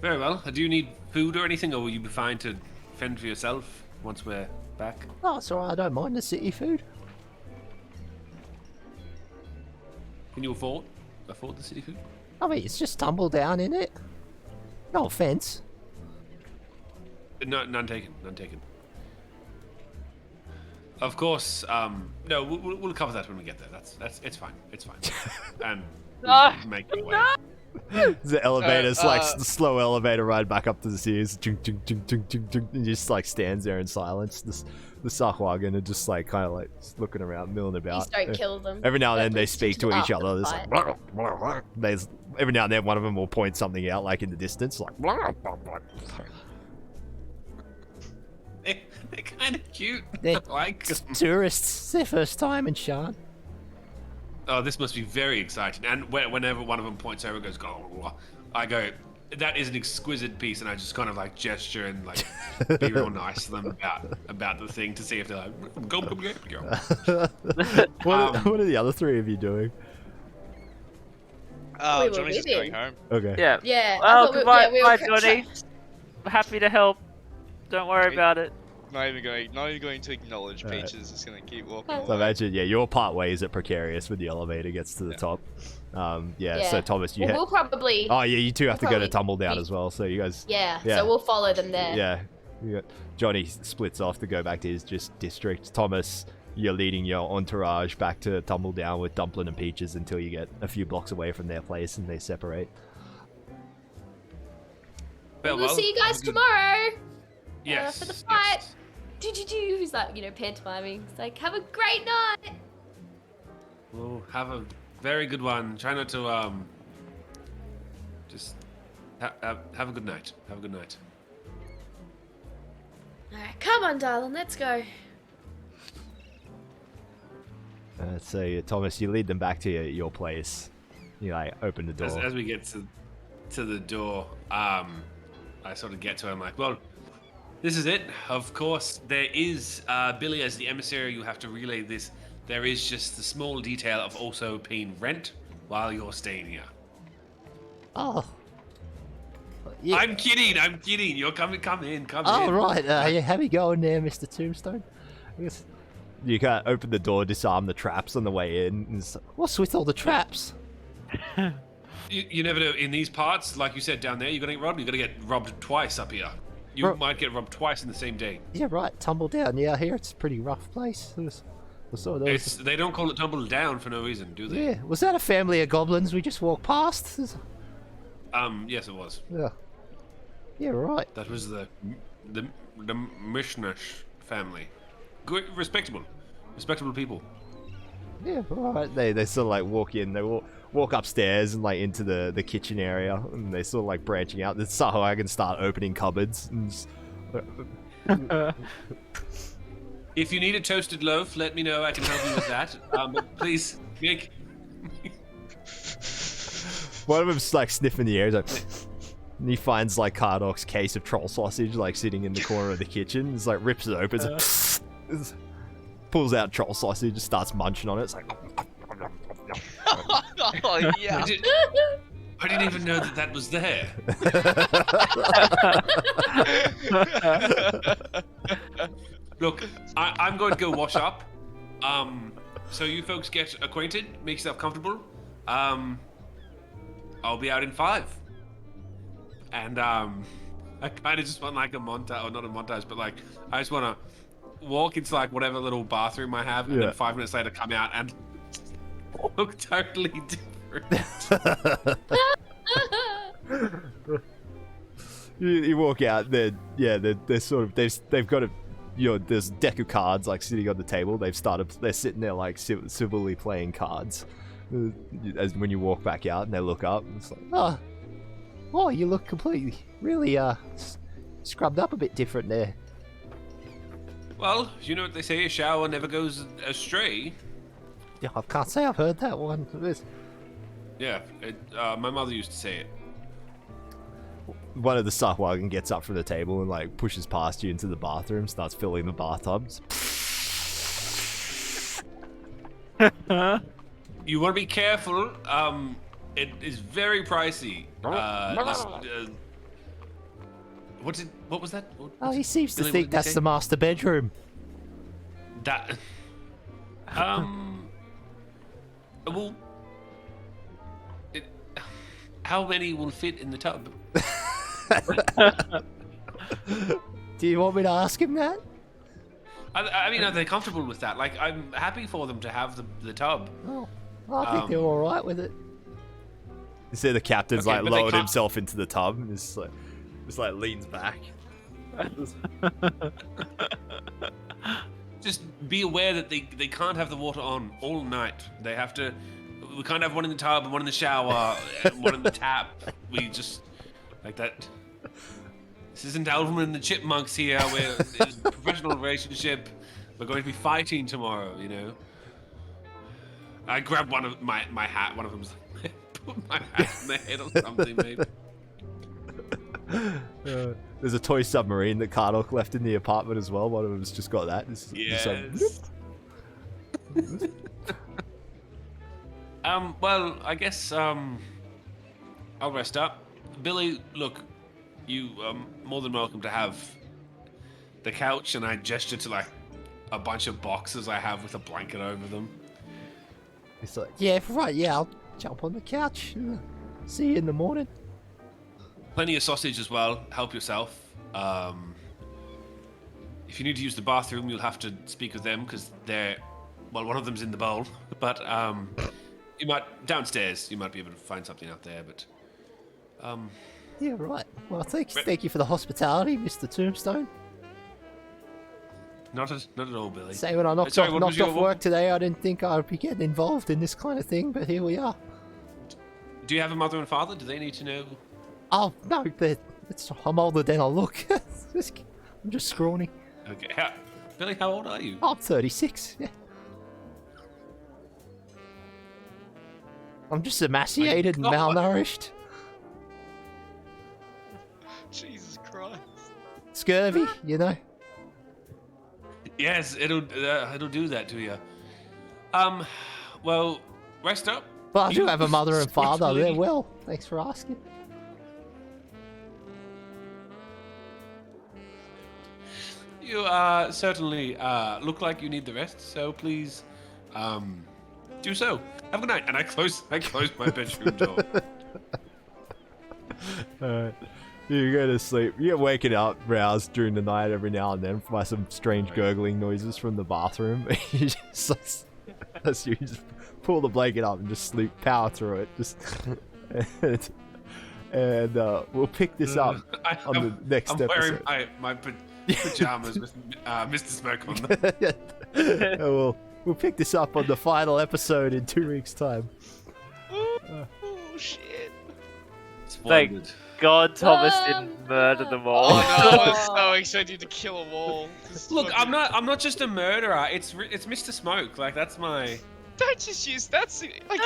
Very well. Do you need food or anything, or will you be fine to fend for yourself once we're back? Oh, it's alright. I don't mind the city food. Can you afford the city food? I mean, it's just tumble down in it. No offense. No, none taken. None taken. Of course. No, we'll cover that when we get there. It's fine. It's fine. And we make our way. The elevator's like uh, the slow elevator ride back up to the stairs. And just like stands there in silence. The Sahwagan are just like kind of like looking around, milling about. Please don't kill them. Every now and then Don't they please speak kill to them each after other. the There's like, every now and then one of them will point something out, like in the distance, like. They're kind of cute. They're Like, tourists. It's their first time in Sharn. oh, this must be very exciting. And whenever one of them points over, and goes, "Go," I go, "That is an exquisite piece," and I just kind of like gesture and like be real nice to them about the thing to see if they're like, "Go." What are the other three of you doing? Oh, We were Johnny's just leaving. going home. Okay. Yeah. Yeah. I Well, thought goodbye, we were bye, tra- Johnny. Happy to help. Don't worry Okay. about it. Not even going to acknowledge Alright. Peaches. Just gonna keep walking. So away. imagine, yeah, you're part ways at Precarious when the elevator gets to the top. Yeah, so Thomas, you Well, we'll probably. oh yeah, you two have to go to probably Tumbledown be- as well. So you guys, Yeah, Yeah. so we'll follow them there. yeah, you got, Johnny splits off to go back to his just district. Thomas, you're leading your entourage back to Tumbledown with Dumplin' and Peaches until you get a few blocks away from their place and they separate. We'll see you guys tomorrow Yes. for the yes. fight. Who's like, pantomiming. It's like, have a great night. Well, have a very good one. Try not to just have a good night. Have a good night. Alright, come on, darling, let's go. So Thomas, you lead them back to your place. You like open the door. As we get to the door, I sort of get to it. I'm like, well, this is it. Of course, there is Billy as the emissary. You have to relay this. There is just the small detail of also paying rent while you're staying here. Oh. Yeah. I'm kidding. You're coming. Come in. Oh, right. Yeah, how we going there, Mr. Tombstone? I guess you can't open the door, disarm the traps on the way in. And What's with all the traps? You never know. In these parts, like you said down there, you're gonna get robbed. You're gonna get robbed twice up here. You Bro- might get robbed twice in the same day. Yeah, right. Tumbledown. Yeah, here it's a pretty rough place. They don't call it tumble down for no reason, do they? Yeah, was that a family of goblins we just walked past? Yes, it was. Yeah. Yeah, right. That was the Mishnash family. Good, respectable people. Yeah, right. They sort of like walk in. They walk upstairs and like into the kitchen area, and they sort of like branching out. The Sahwagan start opening cupboards. And If you need a toasted loaf, let me know. I can help you with that. But please make. one of them's like sniffing the air. He's like, and he finds like Kardok's case of troll sausage like sitting in the corner of the kitchen. It's like rips it open. It's like, pulls out troll sausage, starts munching on it. It's like. Oh yeah. I didn't even know that was there. Look, I'm going to go wash up. So you folks get acquainted, make yourself comfortable. I'll be out in 5. And I kind of just want like a montage, or not a montage, but like I just want to walk into like whatever little bathroom I have, and Yeah. then 5 minutes later come out and look totally different. You walk out. They're sort of they've got a there's a deck of cards like sitting on the table. They're sitting there like civilly playing cards. As when you walk back out and they look up, and it's like, oh, you look completely, really, scrubbed up a bit different there. Well, you know what they say, a shower never goes astray. Yeah, I can't say I've heard that one. Yeah, my mother used to say it. one of the Sahwagan gets up from the table and like pushes past you into the bathroom, starts filling the bathtubs. You want to be careful. It is very pricey. What was that? Oh, he seems to Billy, what think did he that's say? the master bedroom. That. Well. How many will fit in the tub? Do you want me to ask him that? I mean, are they comfortable with that? Like, I'm happy for them to have the tub. Oh, I think they're all right with it. You see the captain's Okay, like but they lowered can't- himself into the tub and just like leans back. Just be aware that they can't have the water on all night. They have to. We can't have one in the tub and one in the shower, and one in the tap. We just like that. This isn't Alvin and the Chipmunks here. It's a professional relationship. We're going to be fighting tomorrow, you know. I grabbed one of my hat. One of them's put my hat on their head or something, maybe. There's a toy submarine that Kardok left in the apartment as well. One of them's just got that. Yes. Just Well, I guess I'll rest up. Billy, look, you more than welcome to have the couch, and I gesture to like a bunch of boxes I have with a blanket over them. It's like, yeah, right, yeah, I'll jump on the couch. See you in the morning. Plenty of sausage as well. Help yourself. If you need to use the bathroom, you'll have to speak with them because they're, well, one of them's in the bowl. But you might downstairs. You might be able to find something out there. But Yeah, right. Well, thank you for the hospitality, Mr. Tombstone. not at all, Billy. Say when I knocked Sorry, what was off your- work today, I didn't think I'd be getting involved in this kind of thing, but here we are. Do you have a mother and father? Do they need to know? Oh, no, I'm older than I look. I'm just scrawny. Okay. Billy, how old are you? I'm 36, yeah. I'm just emaciated and God. malnourished. Jesus Christ. Scurvy, you know. Yes, it'll do that to you. Well, rest up. But I do You have a mother and father. They're sportsmanly- well. Thanks for asking. You certainly look like you need the rest, so please do so. Have a good night. And I close my bedroom door. Alright. You go to sleep. You get waking up, roused during the night every now and then by some strange gurgling noises from the bathroom. You just, you just pull the blanket up and just sleep, power through it. Just and we'll pick this up on the next I'm episode. wearing my pajamas with Mr. Smoke on them. And we'll pick this up on the final episode in 2 weeks' time. Oh shit. Splendid. God, Thomas didn't murder them all. Oh no, I was so excited to kill them all. Just Look, fucking- I'm not just a murderer. It's Mr. Smoke. Like that's my. Don't just use that's like.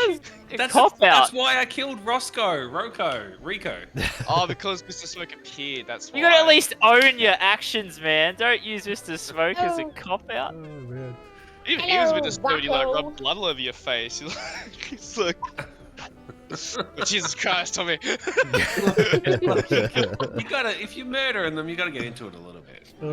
That's cop out. That's why I killed Rico. Oh, because Mr. Smoke appeared. That's why. You gotta at least own your actions, man. Don't use Mr. Smoke as a Oh. cop out. Oh man. Even he was a bit Hello, disturbed. You like Wacko. rub blood all over your face. It's like. Oh, Jesus Christ, Tommy. You gotta, if you're murdering them, you gotta get into it a little bit.